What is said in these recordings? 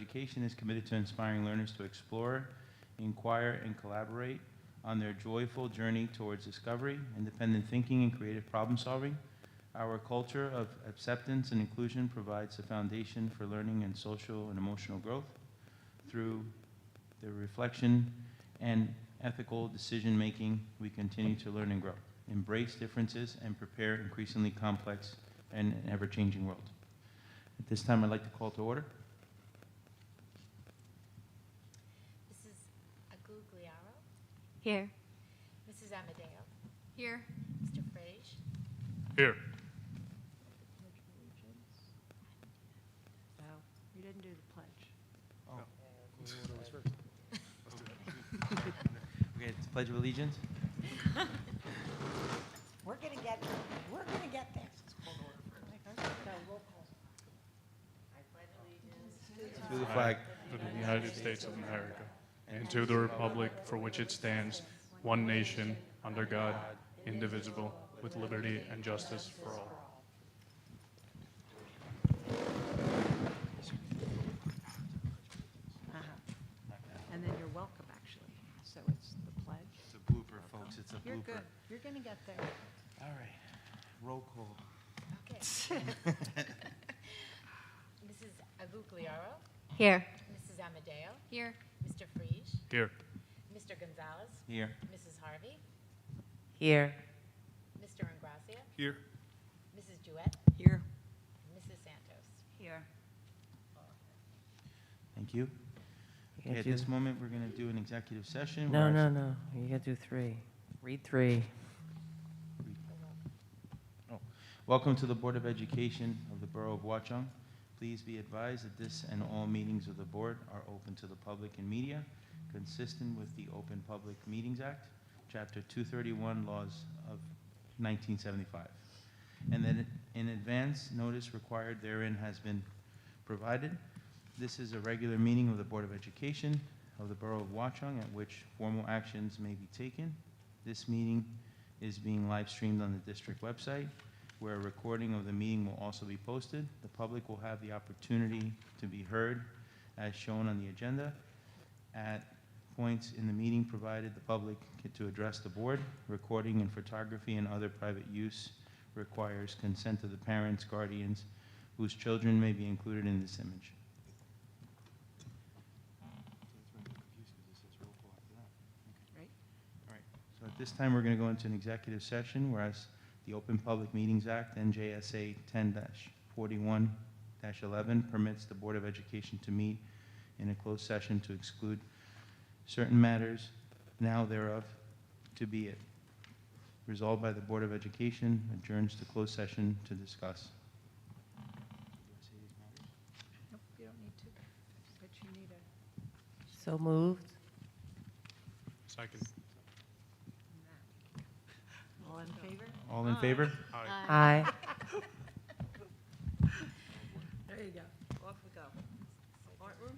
Education is committed to inspiring learners to explore, inquire, and collaborate on their joyful journey towards discovery, independent thinking, and creative problem solving. Our culture of acceptance and inclusion provides a foundation for learning and social and emotional growth. Through the reflection and ethical decision-making, we continue to learn and grow, embrace differences, and prepare increasingly complex and ever-changing world. At this time, I'd like to call to order. Mrs. Agugliaro, Here. Mrs. Amadeo, Here. Mr. Frage, Here. No, you didn't do the pledge. Okay, it's Pledge of Allegiance. We're gonna get there. To the flag. Of the United States of America, and to the republic for which it stands, one nation, under God, indivisible, with liberty and justice for all. And then you're welcome, actually. So it's the pledge. It's a blooper, folks. It's a blooper. You're good. You're going to get there. All right. Roll call. okay. Mrs. Agugliaro, Here. Mrs. Amadeo, Here. Mr. Frage, Here. Mr. Gonzalez, Here. Mrs. Harvey, Here. Mr. Ingracia, Here. Mrs. Duet, Here. Mrs. Santos. Here. Thank you. Okay, at this moment, we're going to do an executive session. No, whereas- no, no. You gotta do 3. Read 3. Welcome to the Board of Education of the Borough of Watchung. Please be advised that this and all meetings of the board are open to the public and media, consistent with the Open Public Meetings Act, Chapter 231, Laws of 1975. And that in advance notice required therein has been provided. This is a regular meeting of the Board of Education of the Borough of Watchung at which formal actions may be taken. This meeting is being live streamed on the district website, where a recording of the meeting will also be posted. The public will have the opportunity to be heard as shown on the agenda. At points in the meeting provided, the public get to address the board. Recording and photography and other private use requires consent of the parents, guardians, whose children may be included in this image. Right. All right. So at this time, we're going to go into an executive session, whereas the Open Public Meetings Act, NJSA 10-41-11, permits the Board of Education to meet in a closed session to exclude certain matters now thereof to be it. Resolved by the Board of Education, adjourns to closed session to discuss. Nope, you don't need to. But you need a So moved. Second. all in favor? All in favor? Aye. Aye. There you go. Off we go. Art room?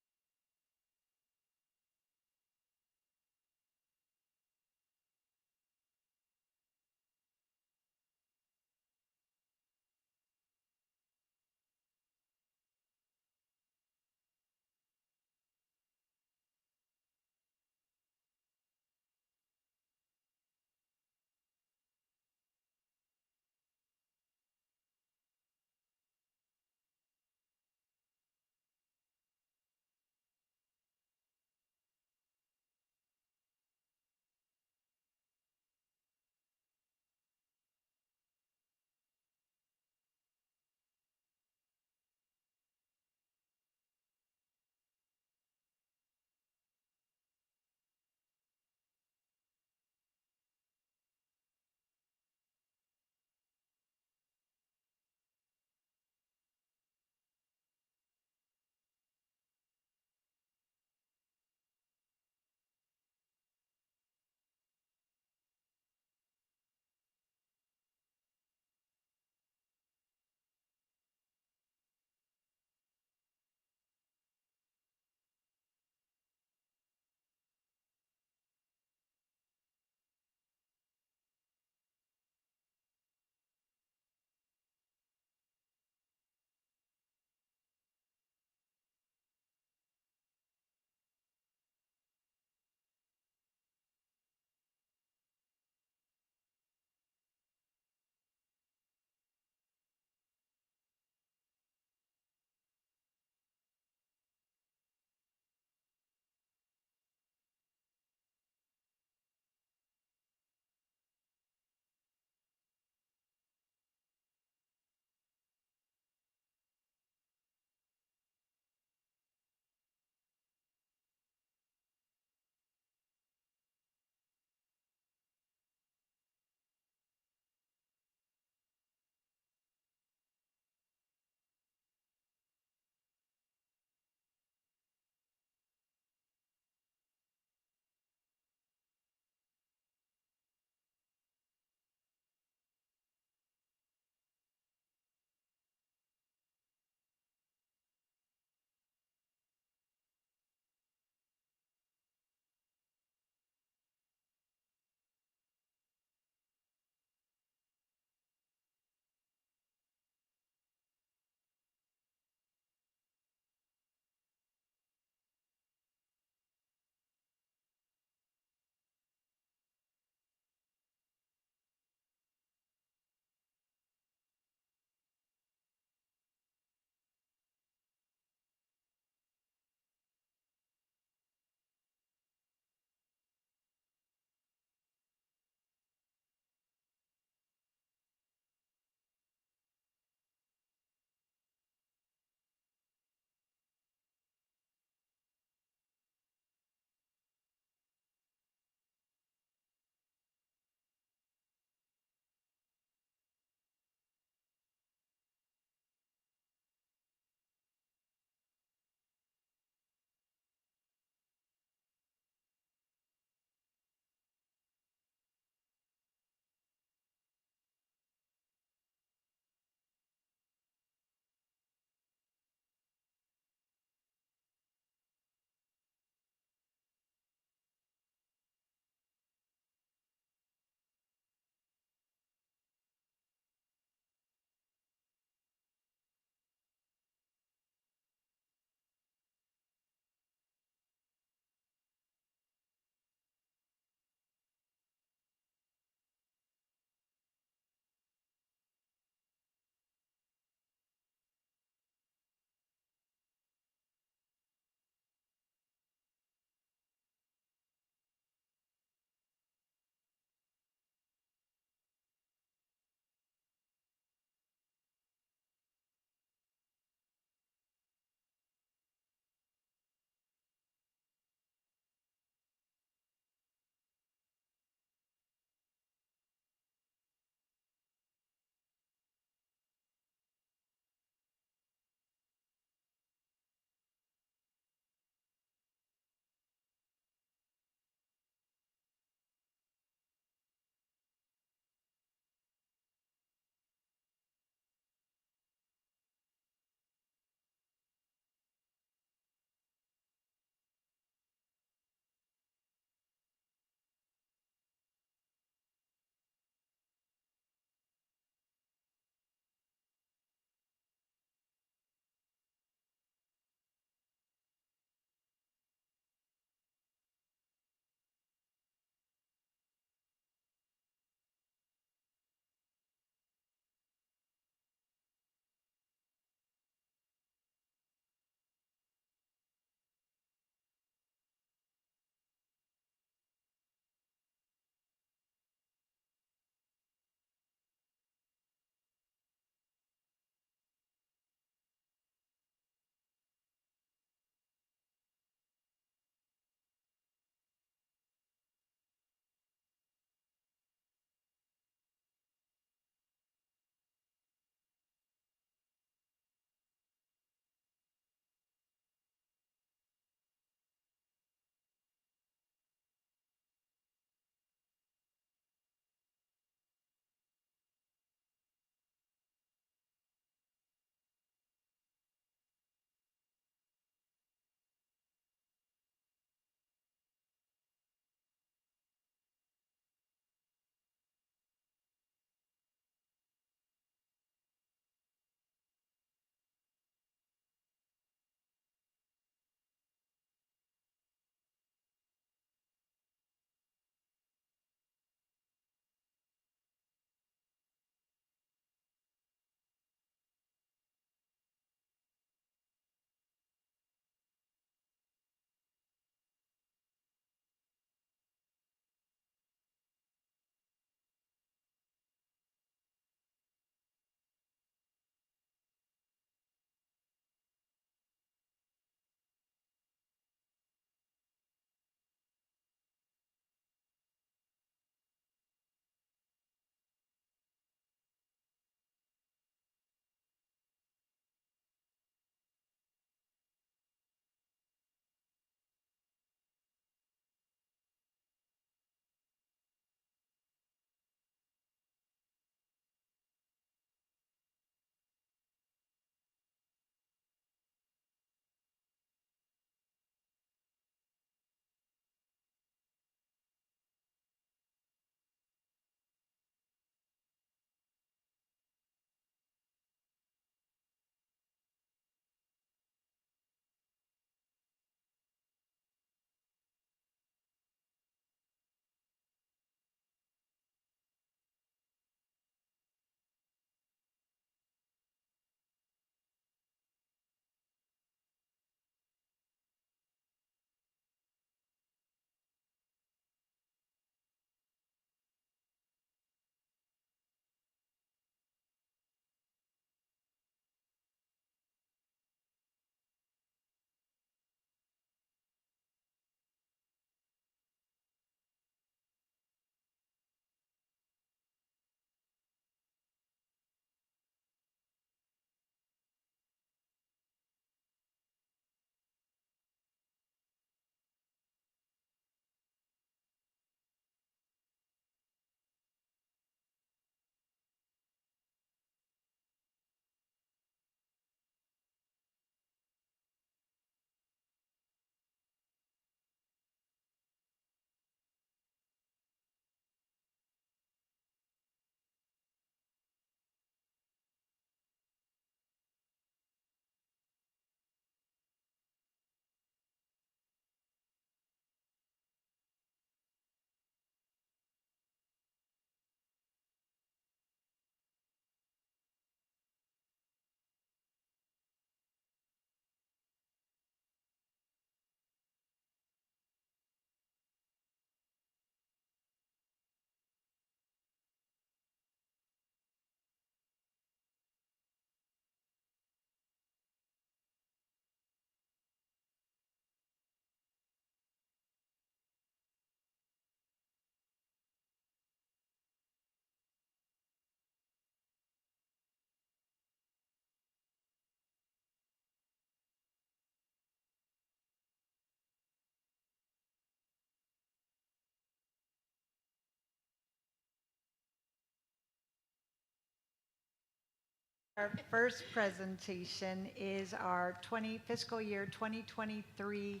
Our first presentation is our fiscal year 2023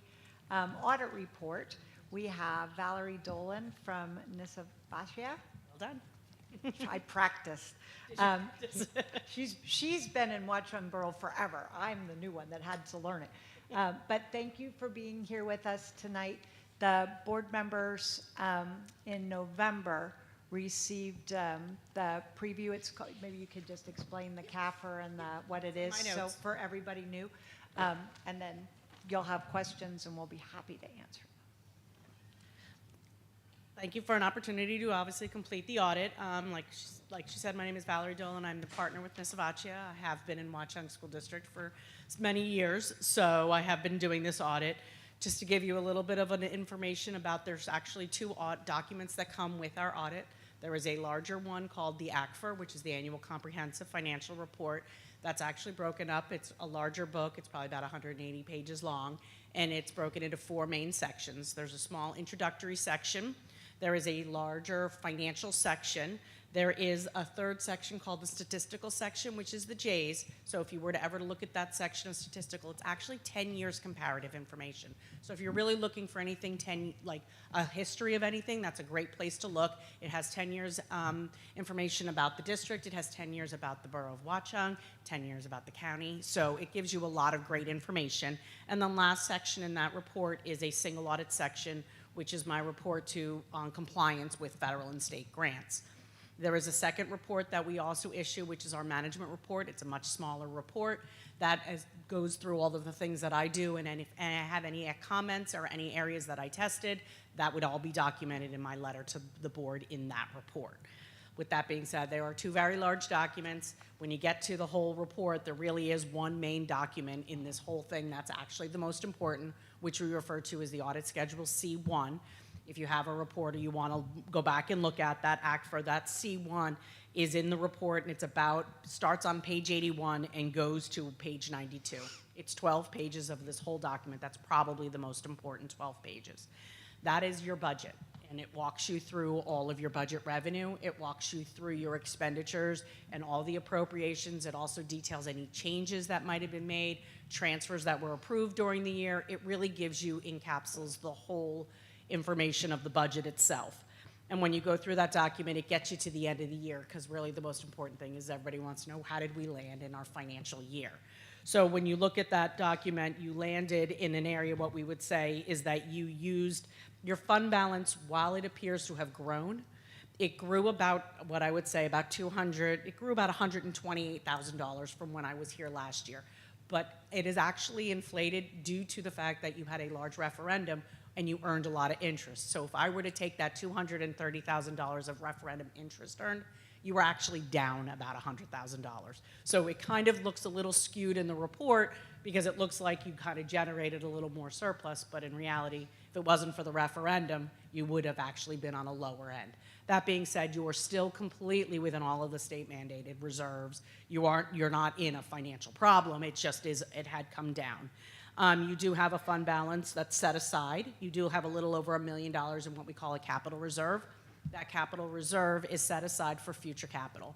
audit report. We have Valerie Dolan from Nisavatia. Well done. I practiced. She's been in Watchung Borough forever. I'm the new one that had to learn it. But thank you for being here with us tonight. The board members in November received the preview. Maybe you could just explain the CAFR and what it is, My so notes. for everybody new. And then you'll have questions, and we'll be happy to answer. Thank you for an opportunity to obviously complete the audit. Like she said, my name is Valerie Dolan. I'm the partner with Nisavatia. I have been in Watchung School District for many years, so I have been doing this audit. Just to give you a little bit of an information about, there's actually two documents that come with our audit. There is a larger one called the ACFR, which is the Annual Comprehensive Financial Report. That's actually broken up. It's a larger book. It's probably about 180 pages long, and it's broken into 4 main sections. There's a small introductory section. There is a larger financial section. There is a third section called the statistical section, which is the J's. So if you were to ever look at that section of statistical, it's actually 10 years comparative information. So if you're really looking for anything, like a history of anything, that's a great place to look. It has 10 years information about the district. It has 10 years about the borough of Watchung, 10 years about the county. So it gives you a lot of great information. And the last section in that report is a single audit section, which is my report on compliance with federal and state grants. There is a second report that we also issue, which is our management report. It's a much smaller report that goes through all of the things that I do, and if I have any comments or any areas that I tested, that would all be documented in my letter to the board in that report. With that being said, there are 2 very large documents. When you get to the whole report, there really is one main document in this whole thing that's actually the most important, which we refer to as the Audit Schedule C1. If you have a report or you want to go back and look at that ACFR, that C1 is in the report, and starts on page 81 and goes to page 92. It's 12 pages of this whole document. That's probably the most important 12 pages. That is your budget, and it walks you through all of your budget revenue. It walks you through your expenditures and all the appropriations. It also details any changes that might have been made, transfers that were approved during the year. It really gives you, encapsulates the whole information of the budget itself. And when you go through that document, it gets you to the end of the year, because really the most important thing is everybody wants to know, how did we land in our financial year? So when you look at that document, you landed in an area, what we would say is that you used your fund balance, while it appears to have grown, it grew about, what I would say, about $128,000 from when I was here last year. But it is actually inflated due to the fact that you had a large referendum and you earned a lot of interest. So if I were to take that $230,000 of referendum interest earned, you were actually down about $100,000. So it kind of looks a little skewed in the report, because it looks like you kind of generated a little more surplus, but in reality, if it wasn't for the referendum, you would have actually been on a lower end. That being said, you are still completely within all of the state mandated reserves. You're not in a financial problem. It just is, it had come down. You do have a fund balance that's set aside. You do have a little over $1 million in what we call a capital reserve. That capital reserve is set aside for future capital.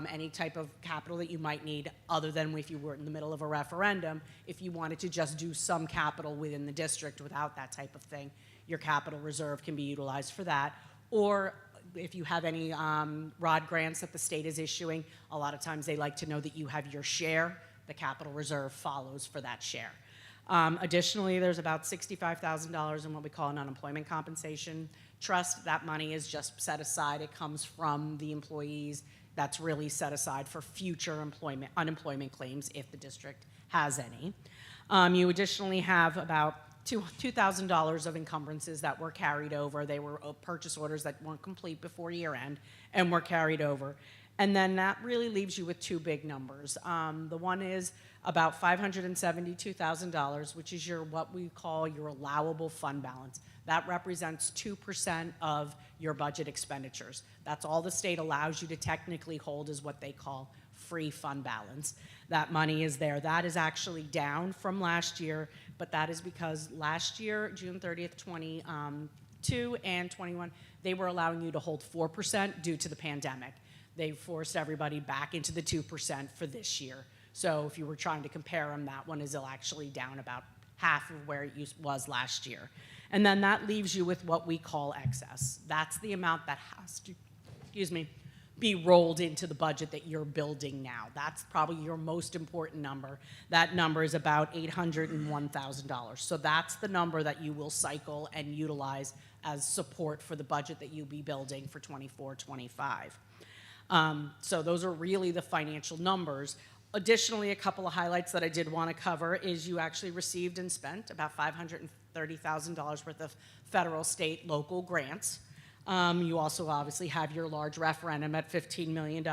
Any type of capital that you might need, other than if you were in the middle of a referendum. If you wanted to just do some capital within the district without that type of thing, your capital reserve can be utilized for that. Or if you have any ROD grants that the state is issuing, a lot of times they like to know that you have your share. The capital reserve follows for that share. Additionally, there's about $65,000 in what we call an unemployment compensation trust. That money is just set aside. It comes from the employees. That's really set aside for future unemployment claims if the district has any. You additionally have about $2,000 of encumbrances that were carried over. They were purchase orders that weren't complete before year end and were carried over. And then that really leaves you with 2 big numbers. The one is about $572,000, which is what we call your allowable fund balance. That represents 2% of your budget expenditures. That's all the state allows you to technically hold, is what they call free fund balance. That money is there. That is actually down from last year, but that is because last year, June 30th, 22 and 21, they were allowing you to hold 4% due to the pandemic. they forced everybody back into the 2% for this year. So if you were trying to compare them, that one is actually down about half of where it was last year. And then that leaves you with what we call excess. That's the amount that has to, be rolled into the budget that you're building now. That's probably your most important number. That number is about $801,000. So that's the number that you will cycle and utilize as support for the budget that you'll be building for 24-25. So those are really the financial numbers. Additionally, a couple of highlights that I did want to cover is you actually received and spent about $530,000 worth of federal, state, local grants. You also obviously have your large referendum at $15 million,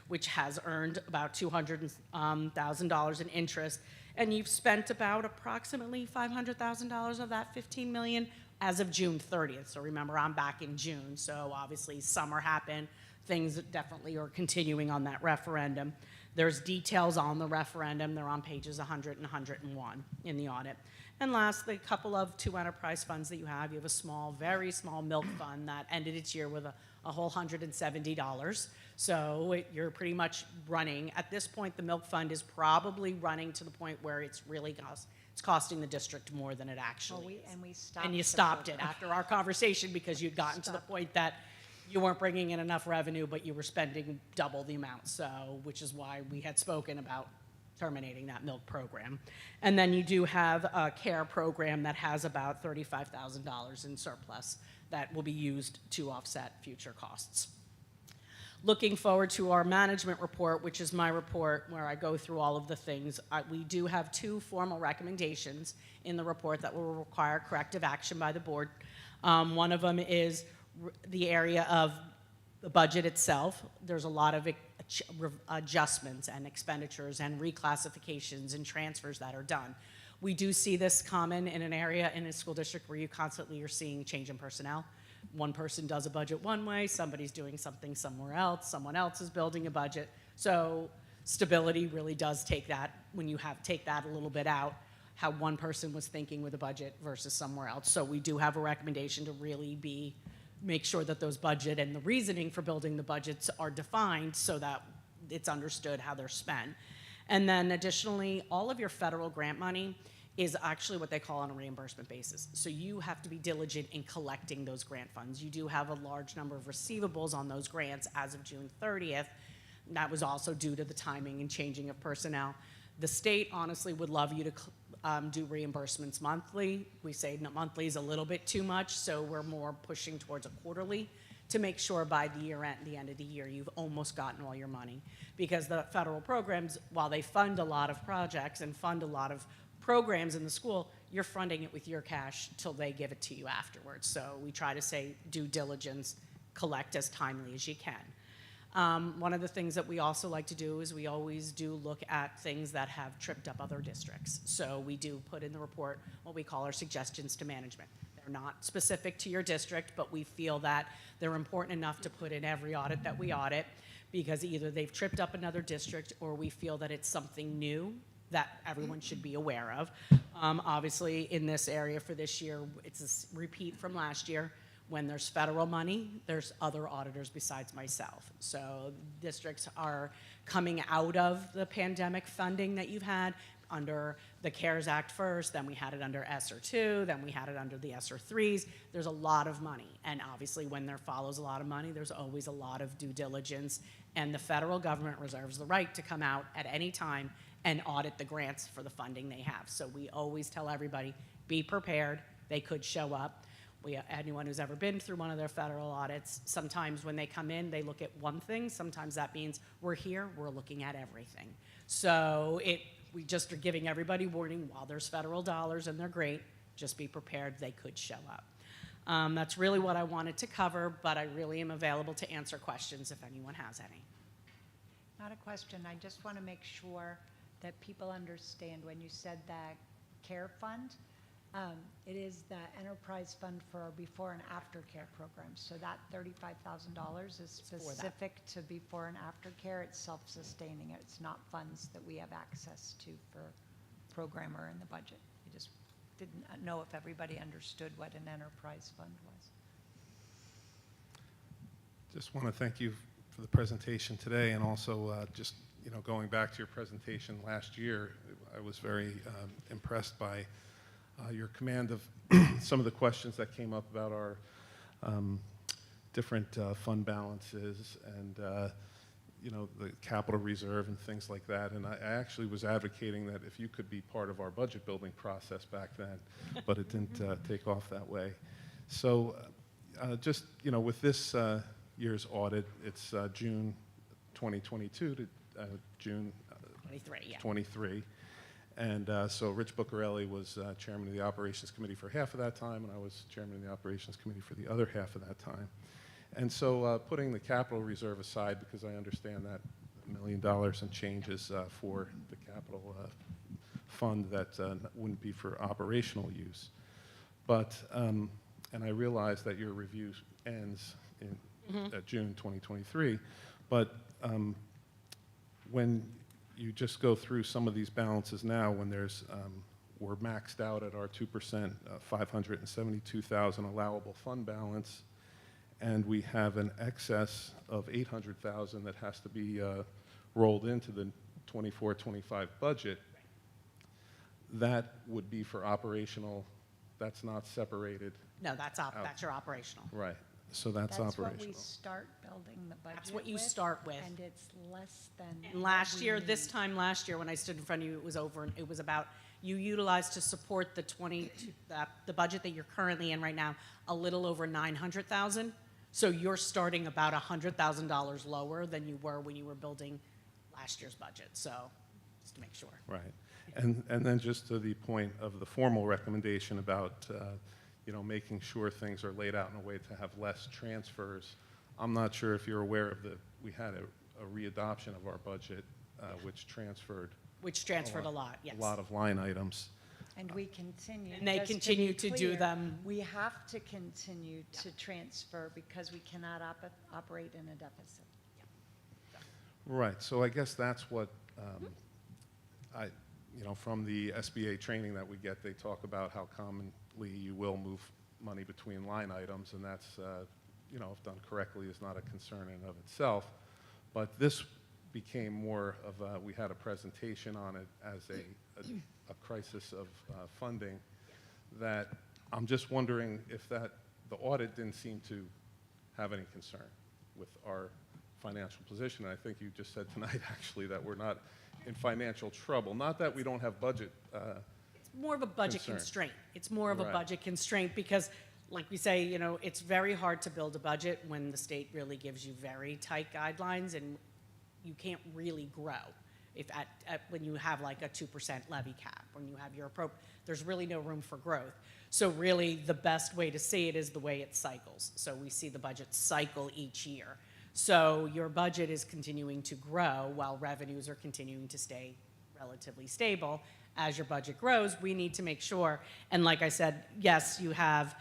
which has earned about $200,000 in interest. And you've spent about approximately $500,000 of that $15 million as of June 30th. So remember, I'm back in June, so obviously summer happened. Things definitely are continuing on that referendum. There's details on the referendum. They're on pages 100 and 101 in the audit. And lastly, a couple of 2 enterprise funds that you have. You have a small, very small milk fund that ended its year with a whole $170. So you're pretty much running. At this point, the milk fund is probably running to the point where it's really it's costing the district more than it actually is. And we stopped. And you the stopped it program. after our conversation because you'd gotten to the point that you weren't bringing in enough revenue, but you were spending double the amount. So, which is why we had spoken about terminating that milk program. And then you do have a CARE program that has about $35,000 in surplus that will be used to offset future costs. Looking forward to our management report, which is my report where I go through all of the things. We do have 2 formal recommendations in the report that will require corrective action by the board. One of them is the area of the budget itself. There's a lot of adjustments and expenditures and reclassifications and transfers that are done. We do see this common in an area in a school district where you constantly are seeing change in personnel. One person does a budget one way, somebody's doing something somewhere else, someone else is building a budget. So stability really does take that, when you take that a little bit out, how one person was thinking with a budget versus somewhere else. So we do have a recommendation to really make sure that those budget and the reasoning for building the budgets are defined so that it's understood how they're spent. And then additionally, all of your federal grant money is actually what they call on a reimbursement basis. So you have to be diligent in collecting those grant funds. You do have a large number of receivables on those grants as of June 30th. That was also due to the timing and changing of personnel. The state honestly would love you to do reimbursements monthly. We say monthly is a little bit too much, so we're more pushing towards a quarterly to make sure by the end of the year, you've almost gotten all your money. Because the federal programs, while they fund a lot of projects and fund a lot of programs in the school, you're funding it with your cash till they give it to you afterwards. So we try to say due diligence, collect as timely as you can. One of the things that we also like to do is we always do look at things that have tripped up other districts. So we do put in the report what we call our suggestions to management. They're not specific to your district, but we feel that they're important enough to put in every audit that we audit, because either they've tripped up another district or we feel that it's something new that everyone should be aware of. Obviously, in this area for this year, it's a repeat from last year. When there's federal money, there's other auditors besides myself. So districts are coming out of the pandemic funding that you've had under the CARES Act first, then we had it under ESSER 2, then we had it under the ESSER 3s. There's a lot of money, and obviously when there follows a lot of money, there's always a lot of due diligence, and the federal government reserves the right to come out at any time and audit the grants for the funding they have. So we always tell everybody, be prepared, they could show up. Anyone who's ever been through one of their federal audits, sometimes when they come in, they look at one thing. Sometimes that means we're here, we're looking at everything. So we just are giving everybody warning, while there's federal dollars and they're great, just be prepared, they could show up. That's really what I wanted to cover, but I really am available to answer questions if anyone has any. Not a question. I just want to make sure that people understand when you said that CARE fund, it is the enterprise fund for our before and after care programs. So that $35,000 is specific to before and after care. It's self-sustaining. It's not funds that we have access to for programmer in the budget. We just didn't know if everybody understood what an enterprise fund was. Just want to thank you for the presentation today, and also just, you know, going back to your presentation last year, I was very impressed by your command of some of the questions that came up about our different fund balances and you know, the capital reserve and things like that. And I actually was advocating that if you could be part of our budget building process back then, but it didn't take off that way. So just, you know, with this year's audit, it's June 2022 to June 23, yeah. 23. And so Rich Buccarelli was chairman of the operations committee for half of that time, and I was chairman of the operations committee for the other half of that time. And so putting the capital reserve aside, because I understand that $1 million and changes for the capital fund that wouldn't be for operational use. But, and I realize that your review ends in June 2023, but when you just go through some of these balances now, when there's, we're maxed out at our 2%, 572,000 allowable fund balance, and we have an excess of 800,000 that has to be rolled into the 24-25 budget. That would be for operational. That's not separated. No, that's your operational. Right. So that's operational. That's what we start building the budget That's what you with, start with. and it's less than And what last we year, need. this time last year, when I stood in front of you, it was over, and it was about, you utilized to support the the budget that you're currently in right now, a little over 900,000. So you're starting about $100,000 lower than you were when you were building last year's budget. So just to make sure. Right. And then just to the point of the formal recommendation about, you know, making sure things are laid out in a way to have less transfers. I'm not sure if you're aware of we had a readoption of our budget, which transferred a lot, yes. a lot of line items. And we continue. And they just to be continue to do clear, them. We have to continue to transfer because we cannot operate in a deficit. Right. So I guess that's what you know, from the SBA training that we get, they talk about how commonly you will move money between line items, and that's, you know, if done correctly, is not a concern in and of itself. But this became more of we had a presentation on it as a crisis of funding, that I'm just wondering if the audit didn't seem to have any concern with our financial position. And I think you just said tonight, actually, that we're not in financial trouble. Not that we don't have budget. It's more of a budget concern. constraint. It's more of a Right. budget constraint because, like we say, you know, it's very hard to build a budget when the state really gives you very tight guidelines, and you can't really grow if when you have like a 2% levy cap, when you have your there's really no room for growth. So really the best way to see it is the way it cycles. So we see the budget cycle each year. So your budget is continuing to grow while revenues are continuing to stay relatively stable. As your budget grows, we need to make sure, and like I said, yes, you have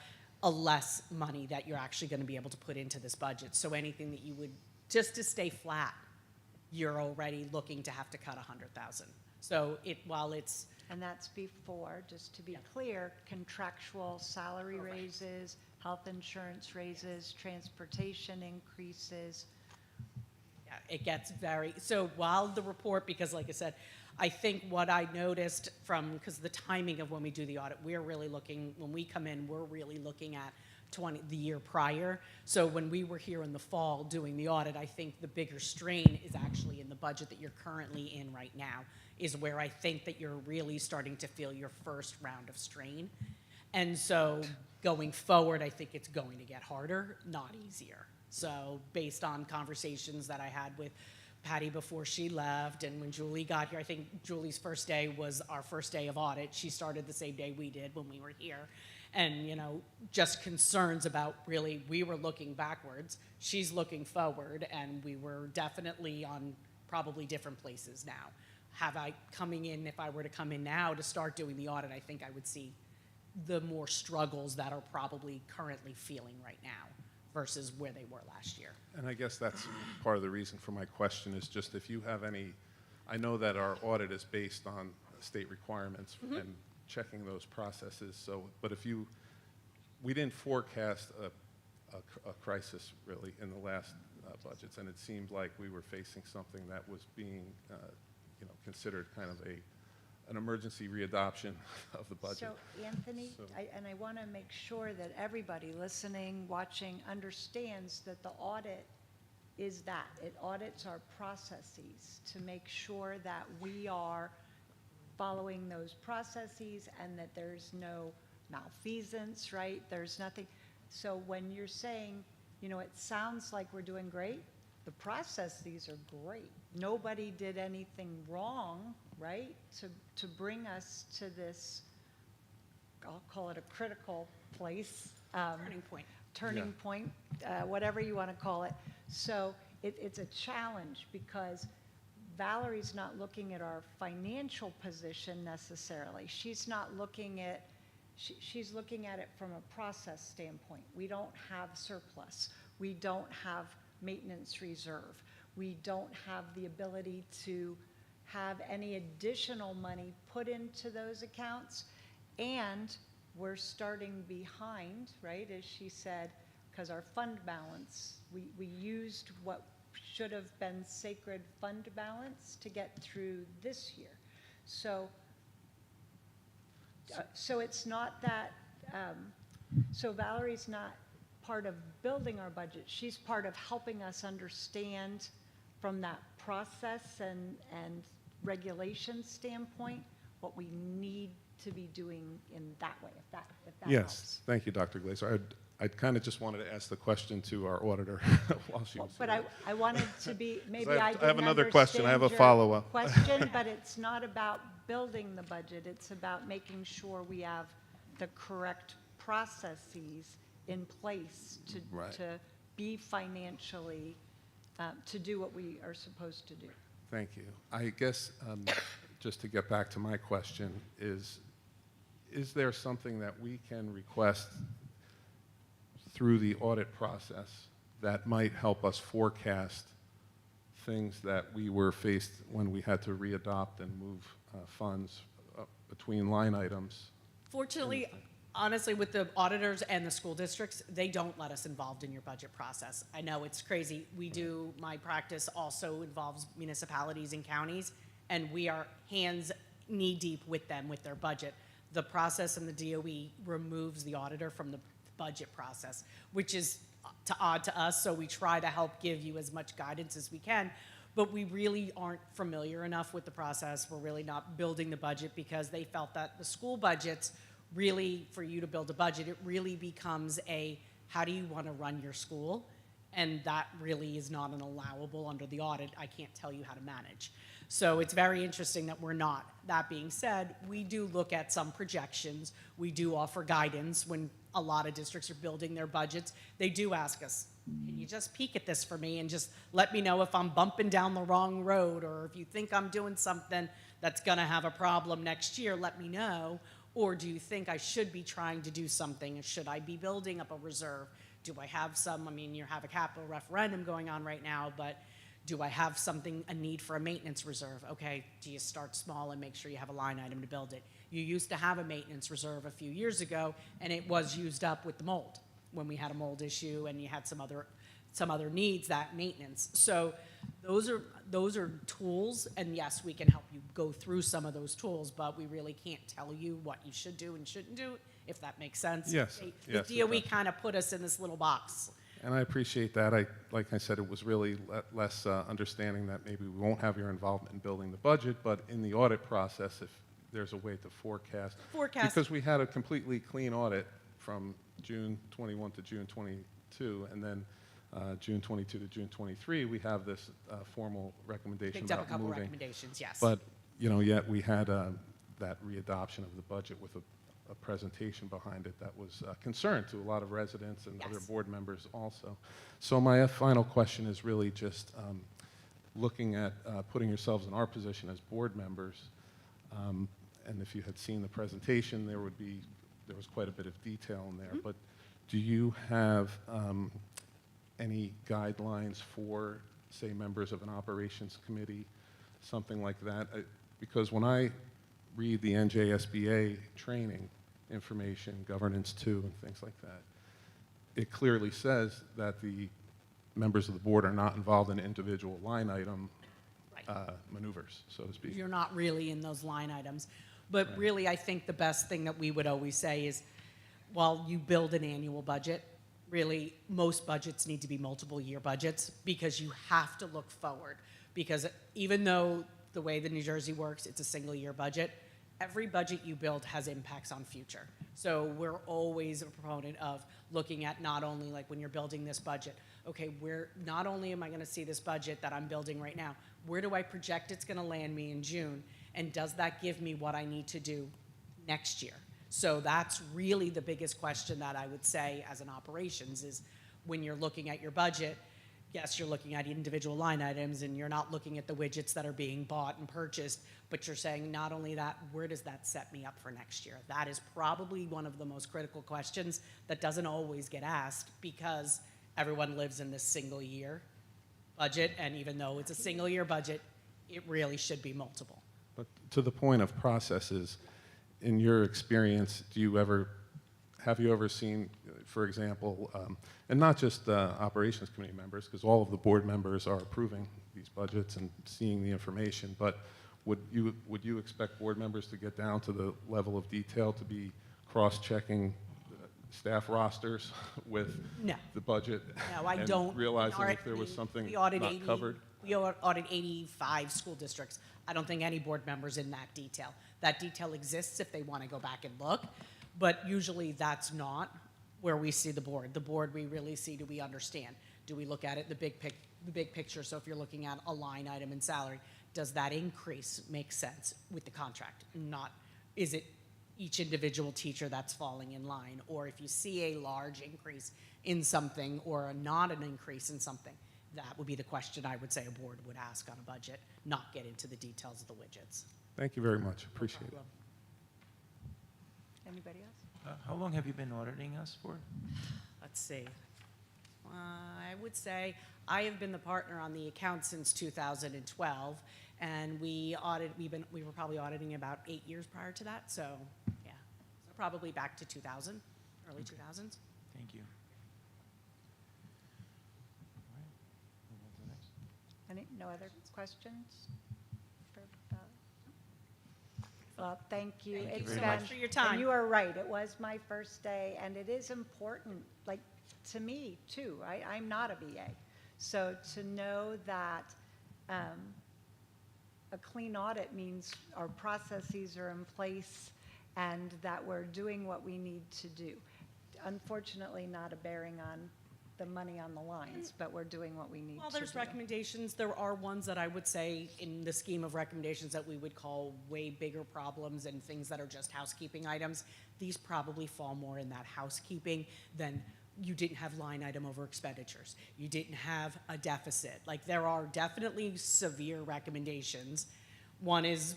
a less money that you're actually going to be able to put into this budget. So anything that you would, just to stay flat, you're already looking to have to cut 100,000. So while it's And that's before, just to be clear, contractual salary raises, health insurance raises, transportation increases. Yeah, it gets so while the report, because like I said, I think what I noticed because the timing of when we do the audit, we're really looking, when we come in, we're really looking at the year prior. So when we were here in the fall doing the audit, I think the bigger strain is actually in the budget that you're currently in right now, is where I think that you're really starting to feel your first round of strain. And so going forward, I think it's going to get harder, not easier. So based on conversations that I had with Patty before she left, and when Julie got here, I think Julie's first day was our first day of audit. She started the same day we did when we were here. And, you know, just concerns about really, we were looking backwards, she's looking forward, and we were definitely on probably different places now. If I were to come in now to start doing the audit, I think I would see the more struggles that are probably currently feeling right now versus where they were last year. And I guess that's part of the reason for my question is just if you have any, I know that our audit is based on state requirements and checking those processes. So, but we didn't forecast a crisis really in the last budgets, and it seemed like we were facing something that was being, considered kind of an emergency readoption of the budget. So Anthony, So- and I want to make sure that everybody listening, watching, understands that the audit is that. It audits our processes to make sure that we are following those processes and that there's no malfeasance, right? There's nothing. So when you're saying, it sounds like we're doing great, the processes are great. Nobody did anything wrong, right? To bring us to this, I'll call it a critical place. Turning point. Turning Yeah. point, whatever you want to call it. So it's a challenge because Valerie's not looking at our financial position necessarily. She's not looking at, she's looking at it from a process standpoint. We don't have surplus. We don't have maintenance reserve. We don't have the ability to have any additional money put into those accounts. And we're starting behind, right, as she said, because our fund balance, we used what should have been sacred fund balance to get through this year. So it's not that, so Valerie's not part of building our budget. She's part of helping us understand from that process and regulation standpoint what we need to be doing in that way, if that helps. Yes, thank you, Dr. Glazer. I kind of just wanted to ask the question to our auditor while she was But here. I wanted to be, maybe I I have didn't another question. I have a understand your follow-up. question, but it's not about building the budget. It's about making sure we have the correct processes in place Right. to be financially, to do what we are supposed to do. Thank you. I guess, just to get back to my question, is there something that we can request through the audit process that might help us forecast things that we were faced when we had to readopt and move funds between line items? Fortunately, honestly, with the auditors and the school districts, they don't let us involved in your budget process. I know it's crazy. My practice also involves municipalities and counties, and we are hands knee-deep with them with their budget. The process in the DOE removes the auditor from the budget process, which is odd to us, so we try to help give you as much guidance as we can, but we really aren't familiar enough with the process. We're really not building the budget because they felt that the school budgets really, for you to build a budget, it really becomes how do you want to run your school? And that really is not an allowable under the audit. I can't tell you how to manage. So it's very interesting that we're not. That being said, we do look at some projections. We do offer guidance when a lot of districts are building their budgets. They do ask us, can you just peek at this for me and just let me know if I'm bumping down the wrong road, or if you think I'm doing something that's gonna have a problem next year, let me know. Or do you think I should be trying to do something? Should I be building up a reserve? Do I have you have a capital referendum going on right now, but do I have a need for a maintenance reserve? Okay, do you start small and make sure you have a line item to build it? You used to have a maintenance reserve a few years ago, and it was used up with the mold, when we had a mold issue and you had some other needs, that maintenance. So those are tools, and yes, we can help you go through some of those tools, but we really can't tell you what you should do and shouldn't do, if that makes sense. Yes, yes, The it DOE does. kind of put us in this little box. And I appreciate that. Like I said, it was really less understanding that maybe we won't have your involvement in building the budget, but in the audit process, if there's a way to forecast. Because we had a completely clean audit from June 21 to June 22, and then June 22 to June 23, we have this formal recommendation Picked up a about couple moving. recommendations, yes. But, yet we had that readoption of the budget with a presentation behind it that was a concern to a lot of residents and other Yes. board members also. So my final question is really just looking at putting yourselves in our position as board members, and if you had seen the presentation, there was quite a bit of detail in there. But do you have any guidelines for, say, members of an operations committee, something like that? Because when I read the NJSBA training information, governance 2 and things like that, it clearly says that the members of the board are not involved in individual line item Right. maneuvers, so to speak. You're not really in those line items. But really, I think the best thing that we would always say is, while you build an annual budget, really, most budgets need to be multiple year budgets because you have to look forward. Because even though the way that New Jersey works, it's a single year budget, every budget you build has impacts on future. So we're always a proponent of looking at not only like when you're building this budget, okay, not only am I gonna see this budget that I'm building right now, where do I project it's gonna land me in June? And does that give me what I need to do next year? So that's really the biggest question that I would say as an operations is when you're looking at your budget, yes, you're looking at individual line items and you're not looking at the widgets that are being bought and purchased, but you're saying not only that, where does that set me up for next year? That is probably one of the most critical questions that doesn't always get asked because everyone lives in this single year budget, and even though it's a single year budget, it really should be multiple. But to the point of processes, in your experience, have you ever seen, for example, and not just operations committee members, because all of the board members are approving these budgets and seeing the information, but would you expect board members to get down to the level of detail to be cross-checking staff rosters with No. the budget? No, I and don't. realizing if there was something We audit not 80 covered? We audit 85 school districts. I don't think any board member's in that detail. That detail exists if they want to go back and look, but usually that's not where we see the board. The board we really see, do we understand? Do we look at it the big picture? So if you're looking at a line item in salary, does that increase make sense with the contract? Not, is it each individual teacher that's falling in line? Or if you see a large increase in something or not an increase in something, that would be the question I would say a board would ask on a budget, not get into the details of the widgets. Thank you very much. Appreciate it. Anybody else? How long have you been auditing us for? Let's see. I would say I have been the partner on the account since 2012, and we were probably auditing about 8 years prior to that. So yeah, so probably back to 2000, early 2000s. Thank you. All right, move on to the next. No other questions? Well, thank you. Thank you It's very been- much. For your time. And you are right, it was my first day, and it is important, like, to me, too. I'm not a BA. So to know that a clean audit means our processes are in place and that we're doing what we need to do. Unfortunately, not a bearing on the money on the lines, but we're doing what we need to do. Well, there's recommendations. There are ones that I would say in the scheme of recommendations that we would call way bigger problems and things that are just housekeeping items. These probably fall more in that housekeeping than you didn't have line item over expenditures. You didn't have a deficit. Like, there are definitely severe recommendations. One is,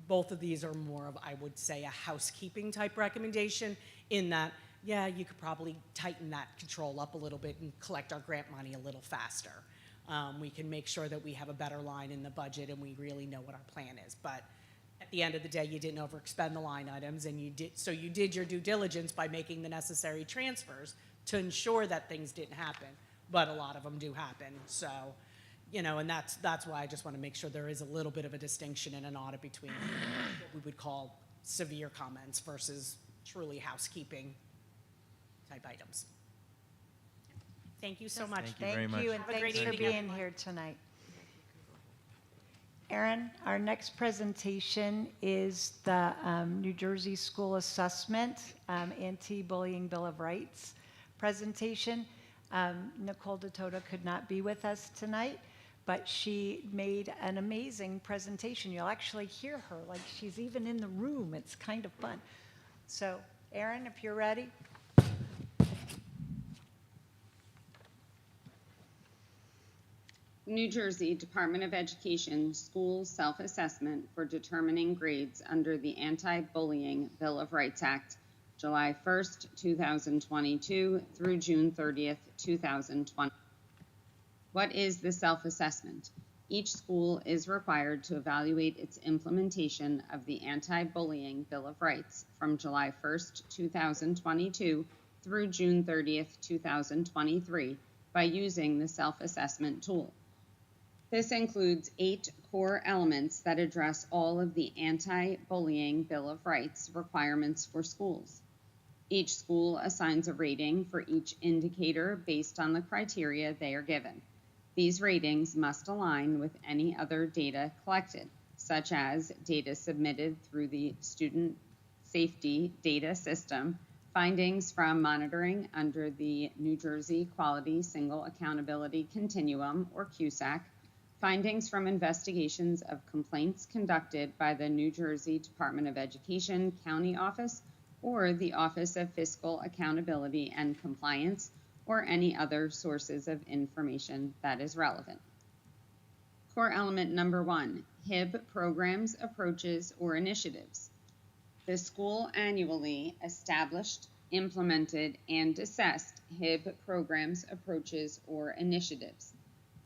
both of these are more of, I would say, a housekeeping type recommendation in that, yeah, you could probably tighten that control up a little bit and collect our grant money a little faster. We can make sure that we have a better line in the budget and we really know what our plan is. But at the end of the day, you didn't overexpend the line items, and you did your due diligence by making the necessary transfers to ensure that things didn't happen. But a lot of them do happen. So, and that's why I just want to make sure there is a little bit of a distinction in an audit between what we would call severe comments versus truly housekeeping type items. Thank you so much. Thank you very much. Thank you, and Have a great thanks for evening, being everyone. here tonight. Erin, our next presentation is the New Jersey School Assessment Anti-Bullying Bill of Rights presentation. Nicole DeToto could not be with us tonight, but she made an amazing presentation. You'll actually hear her, like she's even in the room. It's kind of fun. So, Erin, if you're ready. New Jersey Department of Education School Self-Assessment for Determining Grades under the Anti-Bullying Bill of Rights Act, July 1st, 2022 through June 30th, 2020. What is the self-assessment? Each school is required to evaluate its implementation of the Anti-Bullying Bill of Rights from July 1st, 2022 through June 30th, 2023, by using the self-assessment tool. This includes 8 core elements that address all of the anti-bullying Bill of Rights requirements for schools. Each school assigns a rating for each indicator based on the criteria they are given. These ratings must align with any other data collected, such as data submitted through the Student Safety Data System, findings from monitoring under the New Jersey Quality Single Accountability Continuum, or QSAC, findings from investigations of complaints conducted by the New Jersey Department of Education County Office or the Office of Fiscal Accountability and Compliance, or any other sources of information that is relevant. Core element number 1, HIB programs, approaches, or initiatives. The school annually established, implemented, and assessed HIB programs, approaches, or initiatives.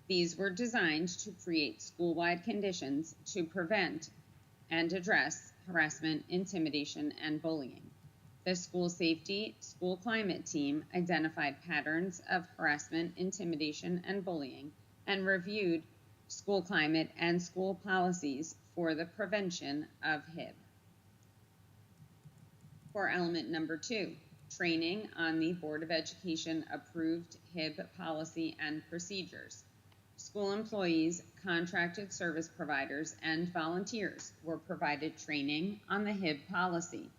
These were designed to create school-wide conditions to prevent and address harassment, intimidation, and bullying. The school safety, school climate team identified patterns of harassment, intimidation, and bullying, and reviewed school climate and school policies for the prevention of HIB. Core element number 2, training on the Board of Education approved HIB policy and procedures. School employees, contracted service providers, and volunteers were provided training on the HIB policy.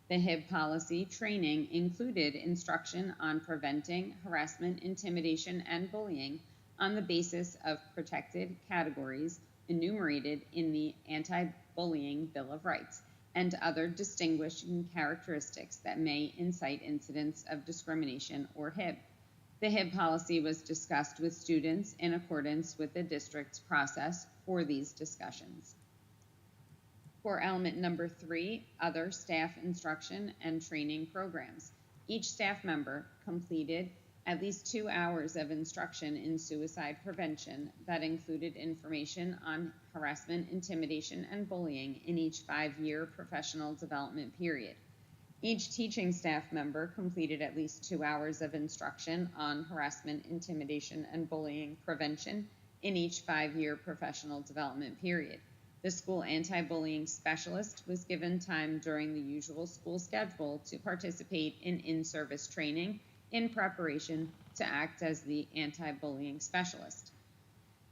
The HIB policy training included instruction on preventing harassment, intimidation, and bullying on the basis of protected categories enumerated in the Anti-Bullying Bill of Rights and other distinguishing characteristics that may incite incidents of discrimination or HIB. The HIB policy was discussed with students in accordance with the district's process for these discussions. Core element number 3, other staff instruction and training programs. Each staff member completed at least 2 hours of instruction in suicide prevention that included information on harassment, intimidation, and bullying in each 5-year professional development period. Each teaching staff member completed at least 2 hours of instruction on harassment, intimidation, and bullying prevention in each 5-year professional development period. The school anti-bullying specialist was given time during the usual school schedule to participate in in-service training in preparation to act as the anti-bullying specialist.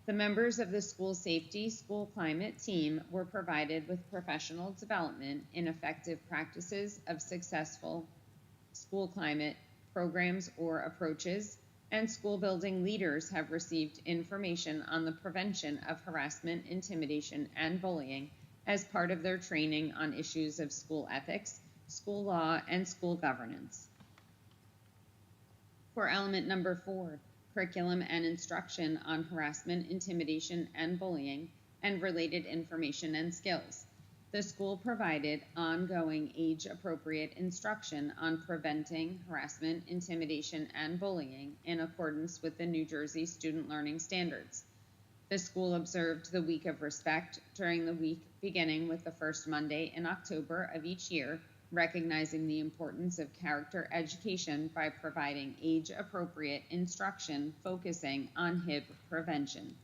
The members of the school safety, school climate team were provided with professional development in effective practices of successful school climate programs or approaches, and school building leaders have received information on the prevention of harassment, intimidation, and bullying as part of their training on issues of school ethics, school law, and school governance. For element number 4, curriculum and instruction on harassment, intimidation, and bullying, and related information and skills. The school provided ongoing age-appropriate instruction on preventing harassment, intimidation, and bullying in accordance with the New Jersey Student Learning Standards. The school observed the Week of Respect during the week beginning with the first Monday in October of each year, recognizing the importance of character education by providing age-appropriate instruction focusing on HIB prevention.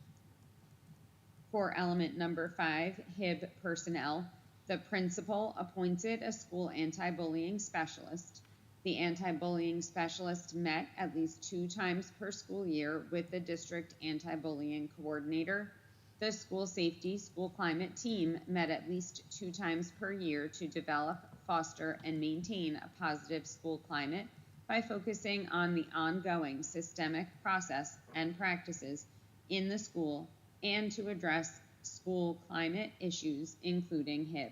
For element number 5, HIB personnel, the principal appointed a school anti-bullying specialist. The anti-bullying specialist met at least 2 times per school year with the district anti-bullying coordinator. The school safety, school climate team met at least 2 times per year to develop, foster, and maintain a positive school climate by focusing on the ongoing systemic process and practices in the school and to address school climate issues, including HIB.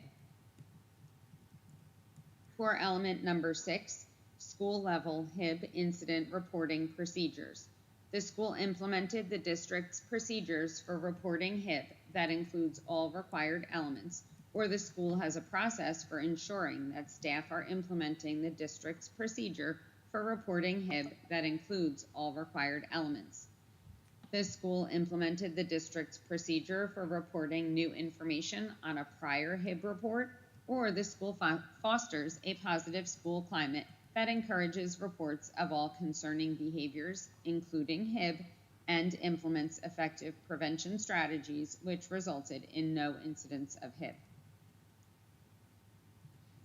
For element number 6, school-level HIB incident reporting procedures. The school implemented the district's procedures for reporting HIB that includes all required elements, or the school has a process for ensuring that staff are implementing the district's procedure for reporting HIB that includes all required elements. The school implemented the district's procedure for reporting new information on a prior HIB report, or the school fosters a positive school climate that encourages reports of all concerning behaviors, including HIB, and implements effective prevention strategies which resulted in no incidents of HIB.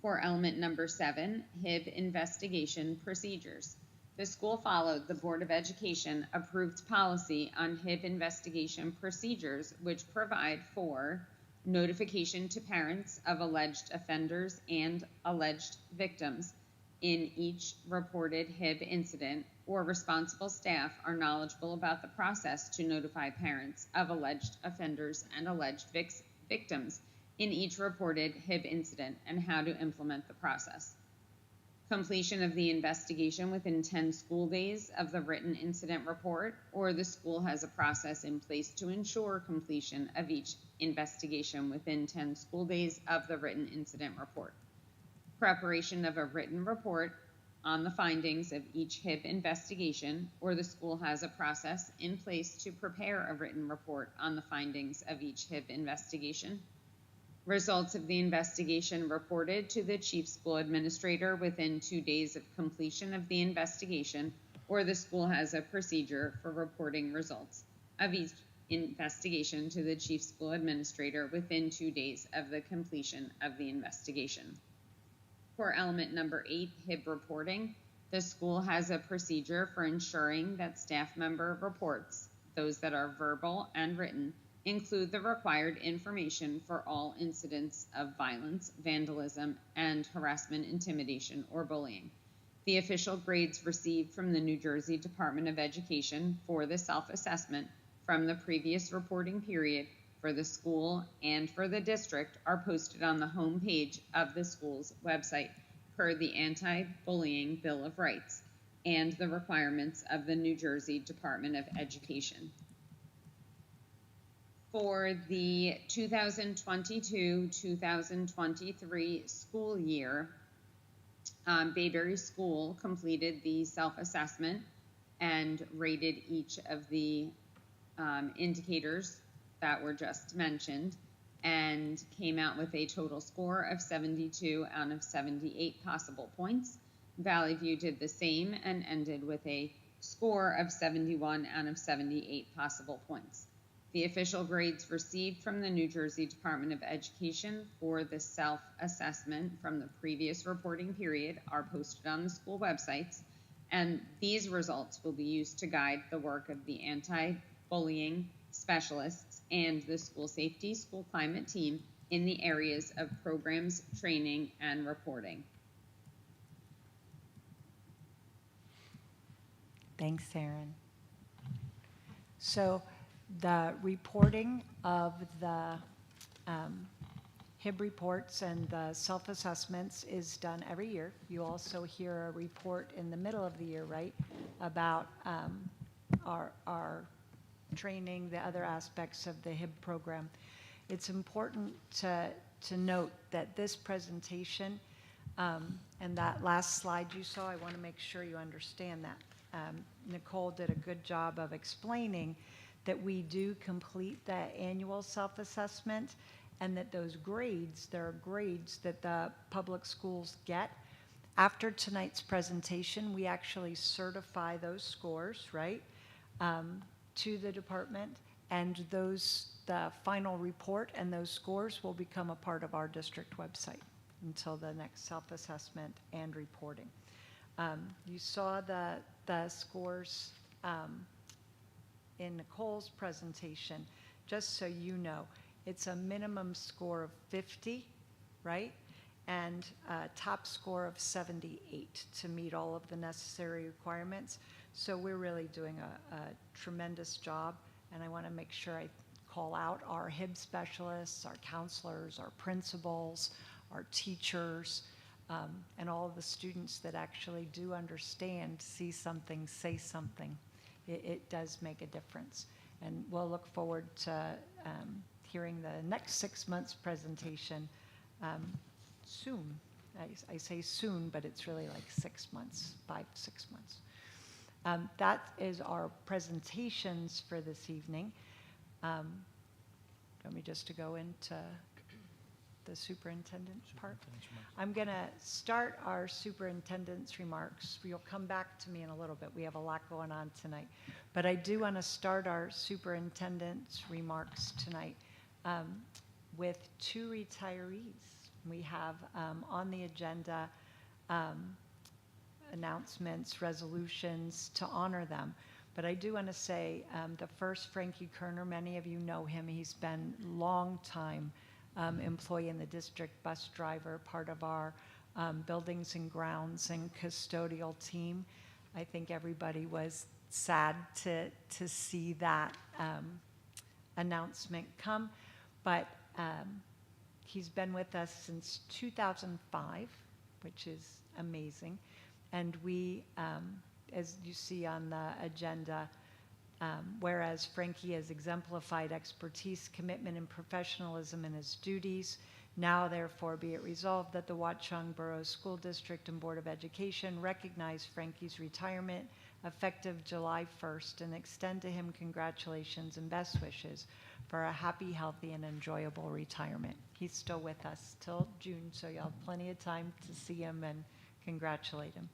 For element number 7, HIB investigation procedures. The school followed the Board of Education approved policy on HIB investigation procedures, which provide for notification to parents of alleged offenders and alleged victims in each reported HIB incident, or responsible staff are knowledgeable about the process to notify parents of alleged offenders and alleged victims in each reported HIB incident and how to implement the process. Completion of the investigation within 10 school days of the written incident report, or the school has a process in place to ensure completion of each investigation within 10 school days of the written incident report. Preparation of a written report on the findings of each HIB investigation, or the school has a process in place to prepare a written report on the findings of each HIB investigation. Results of the investigation reported to the chief school administrator within 2 days of completion of the investigation, or the school has a procedure for reporting results of each investigation to the chief school administrator within 2 days of the completion of the investigation. For element number 8, HIB reporting, the school has a procedure for ensuring that staff member reports, those that are verbal and written, include the required information for all incidents of violence, vandalism, and harassment, intimidation, or bullying. The official grades received from the New Jersey Department of Education for the self-assessment from the previous reporting period for the school and for the district are posted on the home page of the school's website per the Anti-Bullying Bill of Rights and the requirements of the New Jersey Department of Education. For the 2022-2023 school year, Bayberry School completed the self-assessment and rated each of the indicators that were just mentioned and came out with a total score of 72 out of 78 possible points. Valley View did the same and ended with a score of 71 out of 78 possible points. The official grades received from the New Jersey Department of Education for the self-assessment from the previous reporting period are posted on the school websites, and these results will be used to guide the work of the anti-bullying specialists and the school safety, school climate team in the areas of programs, training, and reporting. Thanks, Erin. So the reporting of the HIB reports and the self-assessments is done every year. You also hear a report in the middle of the year, right, about our training, the other aspects of the HIB program. It's important to note that this presentation and that last slide you saw, I want to make sure you understand that. Nicole did a good job of explaining that we do complete the annual self-assessment and that those grades, there are grades that the public schools get. After tonight's presentation, we actually certify those scores, right, to the department, and the final report and those scores will become a part of our district website until the next self-assessment and reporting. You saw the scores in Nicole's presentation. Just so you know, it's a minimum score of 50, right? And a top score of 78 to meet all of the necessary requirements. So we're really doing a tremendous job, and I want to make sure I call out our HIB specialists, our counselors, our principals, our teachers, and all of the students that actually do understand, see something, say something. It does make a difference. And we'll look forward to hearing the next 6 months presentation soon. I say soon, but it's really like 6 months, 5, 6 months. That is our presentations for this evening. Want me just to go into the superintendent's part. I'm going to start our superintendent's remarks. You'll come back to me in a little bit. We have a lot going on tonight. But I do want to start our superintendent's remarks tonight with two retirees. We have on the agenda announcements, resolutions to honor them. But I do want to say the first, Frankie Kerner, many of you know him. He's been long time employee in the district, bus driver, part of our buildings and grounds and custodial team. I think everybody was sad to see that announcement come, but he's been with us since 2005, which is amazing. And we, as you see on the agenda, whereas Frankie has exemplified expertise, commitment, and professionalism in his duties, now therefore be it resolved that the Watchung Borough School District and Board of Education recognize Frankie's retirement effective July 1st and extend to him congratulations and best wishes for a happy, healthy, and enjoyable retirement. He's still with us till June, so you'll have plenty of time to see him and congratulate him.